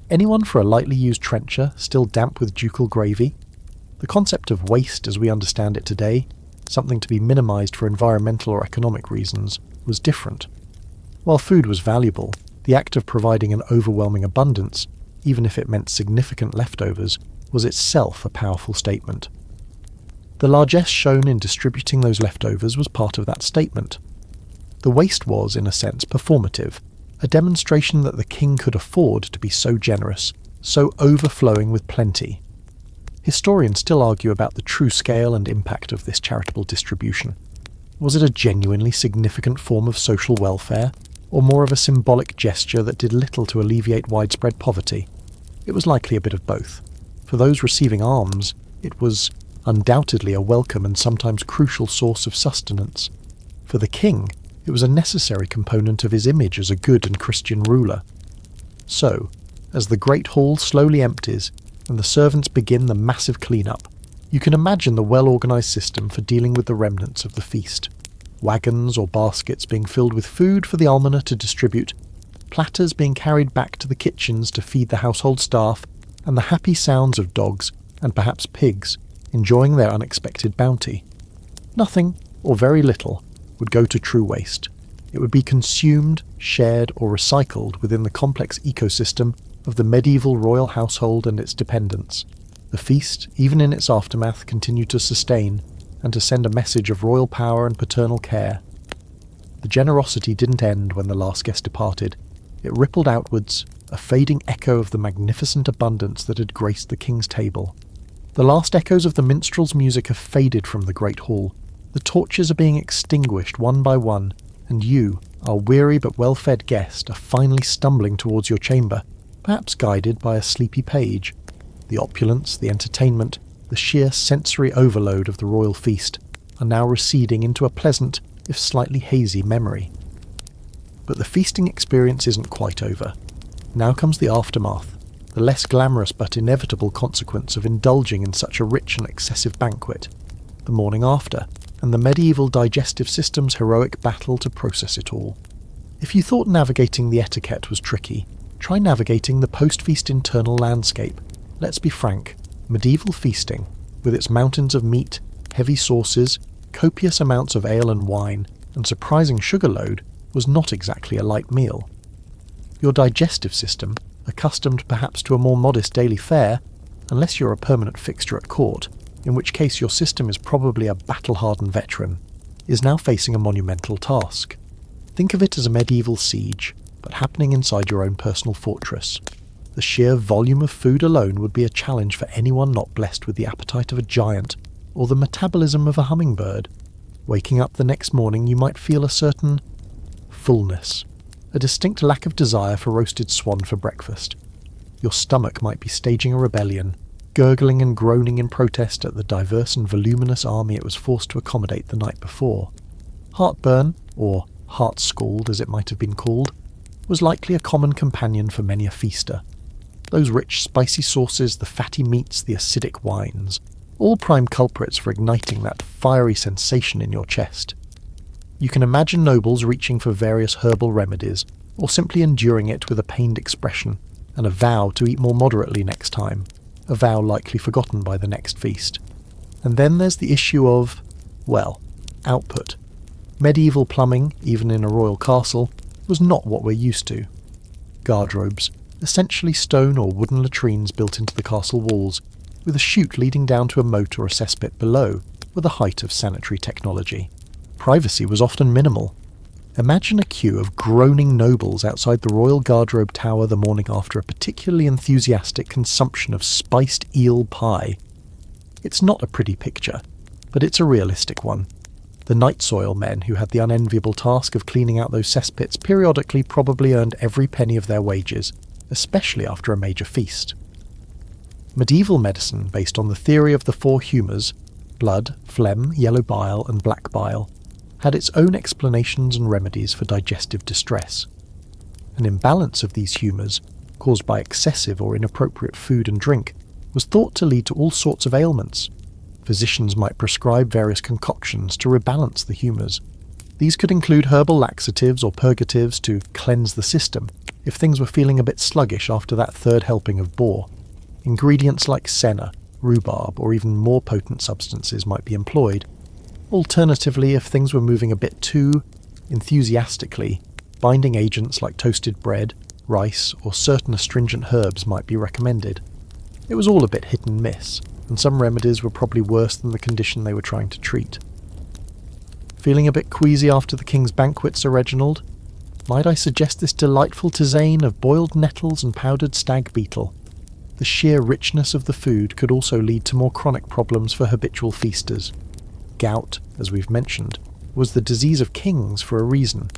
Anyone for a lightly used trencher, still damp with ducal gravy? The concept of waste as we understand it today, something to be minimised for environmental or economic reasons, was different. While food was valuable, the act of providing an overwhelming abundance, even if it meant significant leftovers, was itself a powerful statement. The largesse shown in distributing those leftovers was part of that statement. The waste was, in a sense, performative, a demonstration that the king could afford to be so generous, so overflowing with plenty. Historians still argue about the true scale and impact of this charitable distribution. Was it a genuinely significant form of social welfare, or more of a symbolic gesture that did little to alleviate widespread poverty? It was likely a bit of both. For those receiving alms, it was undoubtedly a welcome and sometimes crucial source of sustenance. For the king, it was a necessary component of his image as a good and Christian ruler. So, as the great hall slowly empties, and the servants begin the massive clean-up, you can imagine the well-organised system for dealing with the remnants of the feast. Wagons or baskets being filled with food for the almoner to distribute, platters being carried back to the kitchens to feed the household staff, and the happy sounds of dogs, and perhaps pigs, enjoying their unexpected bounty. Nothing, or very little, would go to true waste. It would be consumed, shared, or recycled within the complex ecosystem of the medieval royal household and its dependents. The feast, even in its aftermath, continued to sustain and to send a message of royal power and paternal care. The generosity didn't end when the last guest departed. It rippled outwards, a fading echo of the magnificent abundance that had graced the king's table. The last echoes of the minstrel's music have faded from the great hall. The torches are being extinguished one by one, and you, our weary but well-fed guest, are finally stumbling towards your chamber, perhaps guided by a sleepy page. The opulence, the entertainment, the sheer sensory overload of the royal feast are now receding into a pleasant, if slightly hazy, memory. But the feasting experience isn't quite over. Now comes the aftermath, the less glamorous but inevitable consequence of indulging in such a rich and excessive banquet. The morning after, and the medieval digestive system's heroic battle to process it all. If you thought navigating the etiquette was tricky, try navigating the post-feast internal landscape. Let's be frank, medieval feasting, with its mountains of meat, heavy sauces, copious amounts of ale and wine, and surprising sugar load, was not exactly a light meal. Your digestive system, accustomed perhaps to a more modest daily fare, unless you're a permanent fixture at court, in which case your system is probably a battle-hardened veteran, is now facing a monumental task. Think of it as a medieval siege, but happening inside your own personal fortress. The sheer volume of food alone would be a challenge for anyone not blessed with the appetite of a giant, or the metabolism of a hummingbird. Waking up the next morning you might feel a certain fullness, a distinct lack of desire for roasted swan for breakfast. Your stomach might be staging a rebellion, gurgling and groaning in protest at the diverse and voluminous army it was forced to accommodate the night before. Heartburn, or heart scald as it might have been called, was likely a common companion for many a feaster. Those rich spicy sauces, the fatty meats, the acidic wines, all prime culprits for igniting that fiery sensation in your chest. You can imagine nobles reaching for various herbal remedies, or simply enduring it with a pained expression, and a vow to eat more moderately next time, a vow likely forgotten by the next feast. And then there's the issue of, well, output. Medieval plumbing, even in a royal castle, was not what we're used to. Guardrobes, essentially stone or wooden latrines built into the castle walls, with a chute leading down to a moat or a cesspit below, were the height of sanitary technology. Privacy was often minimal. Imagine a queue of groaning nobles outside the royal guardrobe tower the morning after a particularly enthusiastic consumption of spiced eel pie. It's not a pretty picture, but it's a realistic one. The night soil men who had the unenviable task of cleaning out those cesspits periodically probably earned every penny of their wages, especially after a major feast. Medieval medicine, based on the theory of the four humours, blood, phlegm, yellow bile and black bile, had its own explanations and remedies for digestive distress. An imbalance of these humours, caused by excessive or inappropriate food and drink, was thought to lead to all sorts of ailments. Physicians might prescribe various concoctions to rebalance the humours. These could include herbal laxatives or purgatives to cleanse the system if things were feeling a bit sluggish after that third helping of boar. Ingredients like senna, rhubarb, or even more potent substances might be employed. Alternatively, if things were moving a bit too enthusiastically, binding agents like toasted bread, rice, or certain astringent herbs might be recommended. It was all a bit hit and miss, and some remedies were probably worse than the condition they were trying to treat. Feeling a bit queasy after the king's banquet, Sir Reginald? Might I suggest this delightful tisane of boiled nettles and powdered stag beetle? The sheer richness of the food could also lead to more chronic problems for habitual feasters. Gout, as we've mentioned, was the disease of kings for a reason.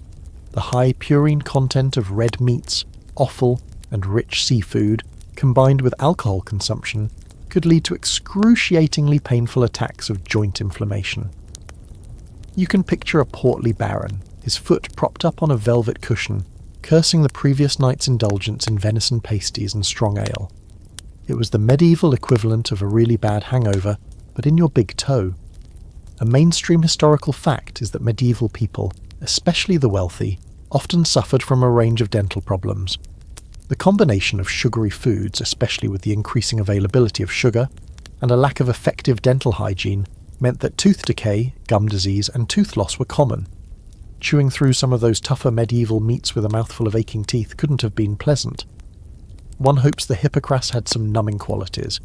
The high purine content of red meats, offal, and rich seafood, combined with alcohol consumption, could lead to excruciatingly painful attacks of joint inflammation. You can picture a portly baron, his foot propped up on a velvet cushion, cursing the previous night's indulgence in venison pasties and strong ale. It was the medieval equivalent of a really bad hangover, but in your big toe. A mainstream historical fact is that medieval people, especially the wealthy, often suffered from a range of dental problems. The combination of sugary foods, especially with the increasing availability of sugar, and a lack of effective dental hygiene, meant that tooth decay, gum disease, and tooth loss were common. Chewing through some of those tougher medieval meats with a mouthful of aching teeth couldn't have been pleasant. One hopes the Hippocras had some numbing qualities.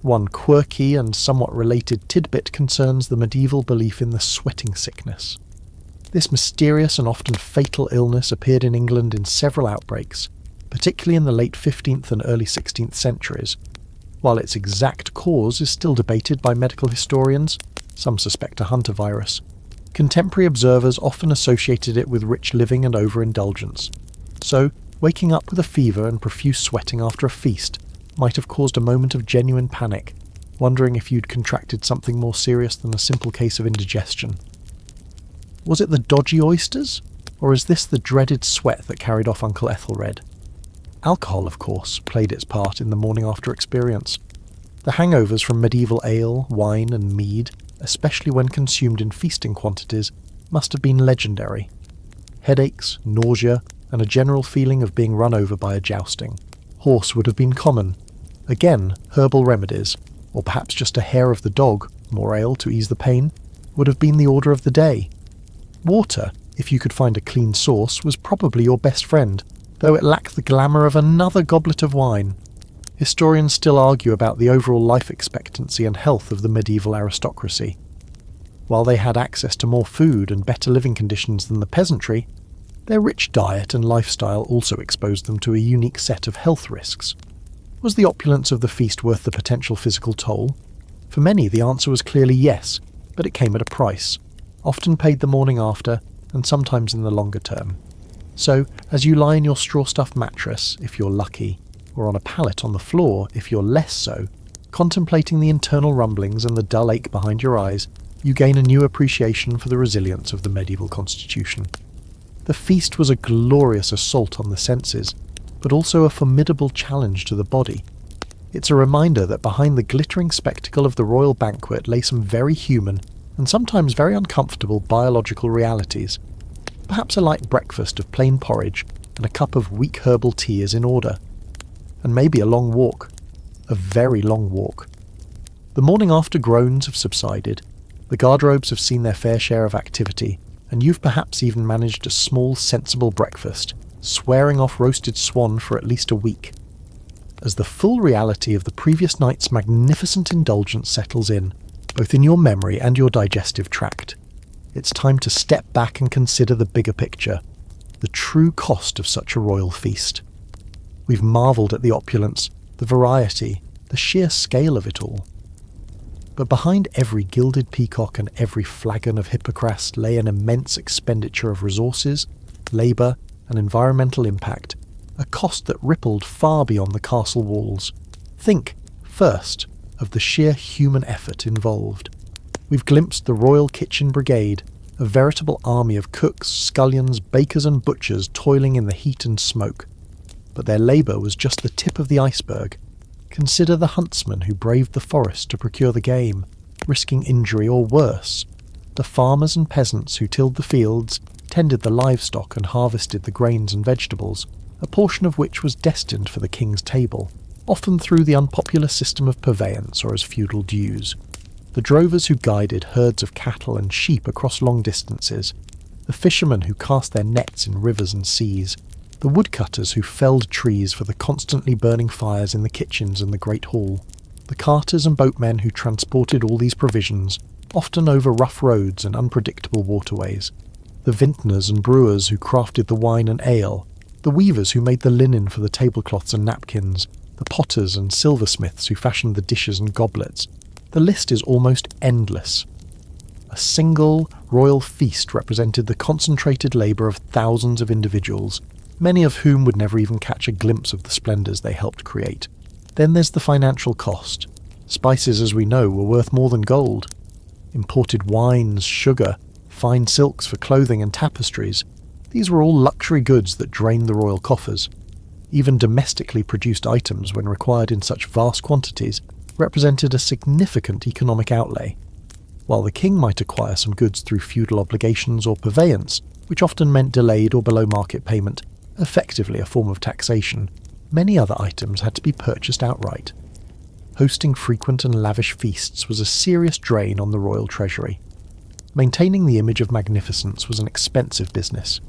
One quirky and somewhat related tidbit concerns the medieval belief in the sweating sickness. This mysterious and often fatal illness appeared in England in several outbreaks, particularly in the late 15th and early 16th centuries. While its exact cause is still debated by medical historians, some suspect a hunter virus, contemporary observers often associated it with rich living and overindulgence. So, waking up with a fever and profuse sweating after a feast might have caused a moment of genuine panic, wondering if you'd contracted something more serious than a simple case of indigestion. Was it the dodgy oysters? Or is this the dreaded sweat that carried off Uncle Ethelred? Alcohol, of course, played its part in the morning after experience. The hangovers from medieval ale, wine, and mead, especially when consumed in feasting quantities, must have been legendary. Headaches, nausea, and a general feeling of being run over by a jousting. Horse would have been common. Again, herbal remedies, or perhaps just a hair of the dog, more ale to ease the pain, would have been the order of the day. Water, if you could find a clean source, was probably your best friend, though it lacked the glamour of another goblet of wine. Historians still argue about the overall life expectancy and health of the medieval aristocracy. While they had access to more food and better living conditions than the peasantry, their rich diet and lifestyle also exposed them to a unique set of health risks. Was the opulence of the feast worth the potential physical toll? For many, the answer was clearly yes, but it came at a price, often paid the morning after, and sometimes in the longer term. So, as you lie in your straw-stuffed mattress, if you're lucky, or on a pallet on the floor, if you're less so, contemplating the internal rumblings and the dull ache behind your eyes, you gain a new appreciation for the resilience of the medieval constitution. The feast was a glorious assault on the senses, but also a formidable challenge to the body. It's a reminder that behind the glittering spectacle of the royal banquet lay some very human, and sometimes very uncomfortable biological realities. Perhaps a light breakfast of plain porridge and a cup of weak herbal tea is in order. And maybe a long walk. A very long walk. The morning after groans have subsided, the garderobes have seen their fair share of activity, and you've perhaps even managed a small, sensible breakfast, swearing off roasted swan for at least a week. As the full reality of the previous night's magnificent indulgence settles in, both in your memory and your digestive tract, it's time to step back and consider the bigger picture, the true cost of such a royal feast. We've marvelled at the opulence, the variety, the sheer scale of it all. But behind every gilded peacock and every flagon of Hippocras lay an immense expenditure of resources, labour, and environmental impact, a cost that rippled far beyond the castle walls. Think, first, of the sheer human effort involved. We've glimpsed the Royal Kitchen Brigade, a veritable army of cooks, scullions, bakers and butchers toiling in the heat and smoke. But their labour was just the tip of the iceberg. Consider the huntsmen who braved the forest to procure the game, risking injury or worse. The farmers and peasants who tilled the fields, tended the livestock and harvested the grains and vegetables, a portion of which was destined for the king's table, often through the unpopular system of purveyance or as feudal dues. The drovers who guided herds of cattle and sheep across long distances, the fishermen who cast their nets in rivers and seas, the woodcutters who felled trees for the constantly burning fires in the kitchens and the great hall, the carters and boatmen who transported all these provisions, often over rough roads and unpredictable waterways, the vintners and brewers who crafted the wine and ale, the weavers who made the linen for the tablecloths and napkins, the potters and silversmiths who fashioned the dishes and goblets. The list is almost endless. A single royal feast represented the concentrated labour of thousands of individuals, many of whom would never even catch a glimpse of the splendours they helped create. Then there's the financial cost. Spices, as we know, were worth more than gold. Imported wines, sugar, fine silks for clothing and tapestries, these were all luxury goods that drained the royal coffers. Even domestically produced items, when required in such vast quantities, represented a significant economic outlay. While the king might acquire some goods through feudal obligations or purveyance, which often meant delayed or below market payment, effectively a form of taxation, many other items had to be purchased outright. Hosting frequent and lavish feasts was a serious drain on the royal treasury. Maintaining the image of magnificence was an expensive business.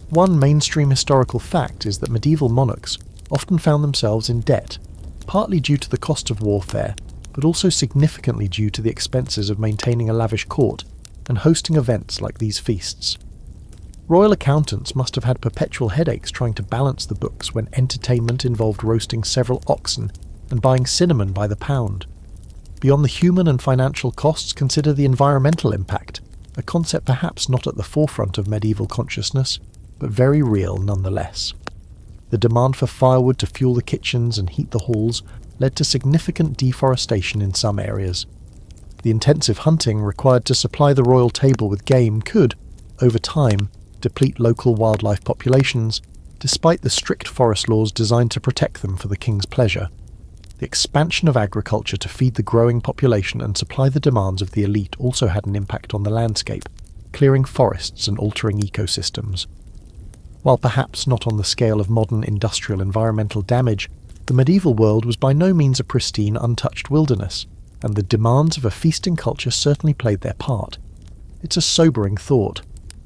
One mainstream historical fact is that medieval monarchs often found themselves in debt, partly due to the cost of warfare, but also significantly due to the expenses of maintaining a lavish court and hosting events like these feasts. Royal accountants must have had perpetual headaches trying to balance the books when entertainment involved roasting several oxen and buying cinnamon by the pound. Beyond the human and financial costs, consider the environmental impact, a concept perhaps not at the forefront of medieval consciousness, but very real nonetheless. The demand for firewood to fuel the kitchens and heat the halls led to significant deforestation in some areas. The intensive hunting required to supply the royal table with game could, over time, deplete local wildlife populations, despite the strict forest laws designed to protect them for the king's pleasure. The expansion of agriculture to feed the growing population and supply the demands of the elite also had an impact on the landscape, clearing forests and altering ecosystems. While perhaps not on the scale of modern industrial environmental damage, the medieval world was by no means a pristine, untouched wilderness, and the demands of a feasting culture certainly played their part. It's a sobering thought,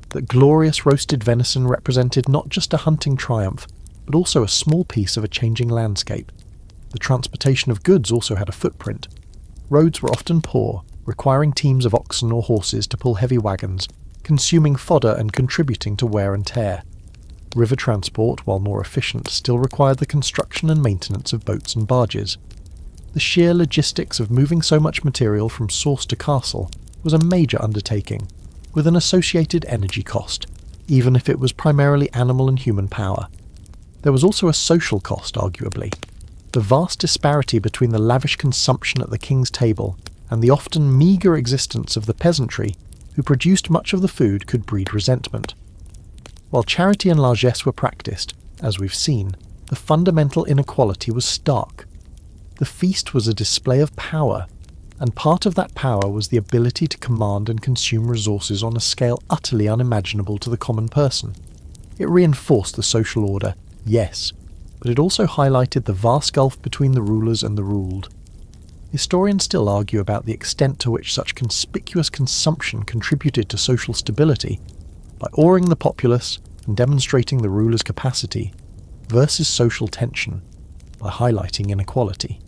that glorious roasted venison represented not just a hunting triumph, but also a small piece of a changing landscape. The transportation of goods also had a footprint. Roads were often poor, requiring teams of oxen or horses to pull heavy wagons, consuming fodder and contributing to wear and tear. River transport, while more efficient, still required the construction and maintenance of boats and barges. The sheer logistics of moving so much material from source to castle was a major undertaking, with an associated energy cost, even if it was primarily animal and human power. There was also a social cost, arguably. The vast disparity between the lavish consumption at the king's table and the often meagre existence of the peasantry, who produced much of the food, could breed resentment. While charity and largesse were practiced, as we've seen, the fundamental inequality was stark. The feast was a display of power, and part of that power was the ability to command and consume resources on a scale utterly unimaginable to the common person. It reinforced the social order, yes, but it also highlighted the vast gulf between the rulers and the ruled. Historians still argue about the extent to which such conspicuous consumption contributed to social stability, by awing the populace and demonstrating the ruler's capacity, versus social tension, by highlighting inequality.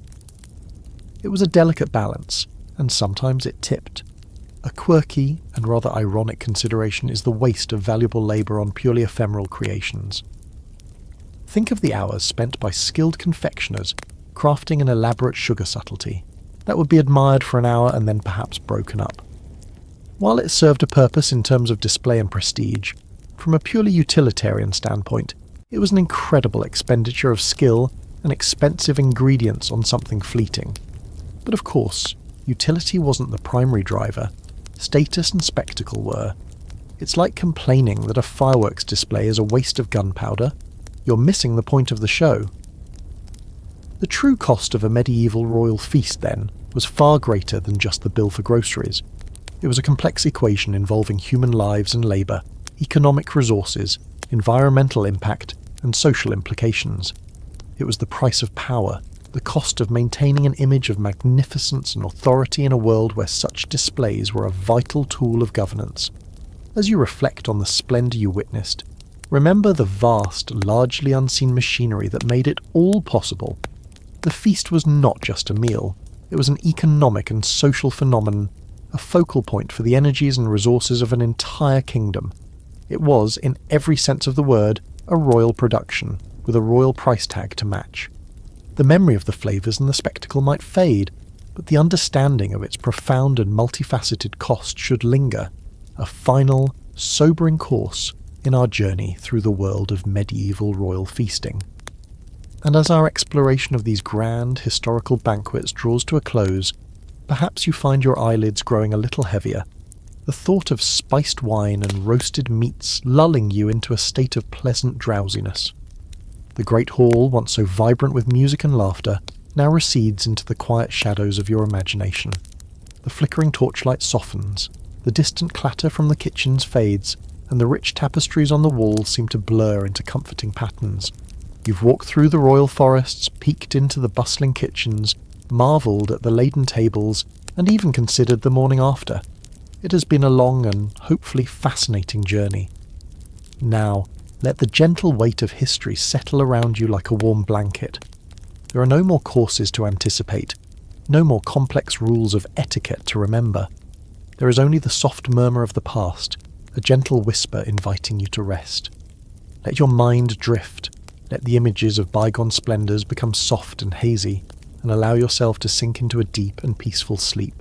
It was a delicate balance, and sometimes it tipped. A quirky and rather ironic consideration is the waste of valuable labour on purely ephemeral creations. Think of the hours spent by skilled confectioners crafting an elaborate sugar subtlety that would be admired for an hour and then perhaps broken up. While it served a purpose in terms of display and prestige, from a purely utilitarian standpoint, it was an incredible expenditure of skill and expensive ingredients on something fleeting. But of course, utility wasn't the primary driver. Status and spectacle were. It's like complaining that a fireworks display is a waste of gunpowder. You're missing the point of the show. The true cost of a medieval royal feast, then, was far greater than just the bill for groceries. It was a complex equation involving human lives and labour, economic resources, environmental impact, and social implications. It was the price of power, the cost of maintaining an image of magnificence and authority in a world where such displays were a vital tool of governance. As you reflect on the splendour you witnessed, remember the vast, largely unseen machinery that made it all possible. The feast was not just a meal, it was an economic and social phenomenon, a focal point for the energies and resources of an entire kingdom. It was, in every sense of the word, a royal production, with a royal price tag to match. The memory of the flavours and the spectacle might fade, but the understanding of its profound and multifaceted cost should linger, a final, sobering course in our journey through the world of medieval royal feasting. And as our exploration of these grand historical banquets draws to a close, perhaps you find your eyelids growing a little heavier, the thought of spiced wine and roasted meats lulling you into a state of pleasant drowsiness. The great hall, once so vibrant with music and laughter, now recedes into the quiet shadows of your imagination. The flickering torchlight softens, the distant clatter from the kitchens fades, and the rich tapestries on the walls seem to blur into comforting patterns. You've walked through the royal forests, peeked into the bustling kitchens, marvelled at the laden tables, and even considered the morning after. It has been a long and hopefully fascinating journey. Now, let the gentle weight of history settle around you like a warm blanket. There are no more courses to anticipate, no more complex rules of etiquette to remember. There is only the soft murmur of the past, a gentle whisper inviting you to rest. Let your mind drift, let the images of bygone splendours become soft and hazy, and allow yourself to sink into a deep and peaceful sleep.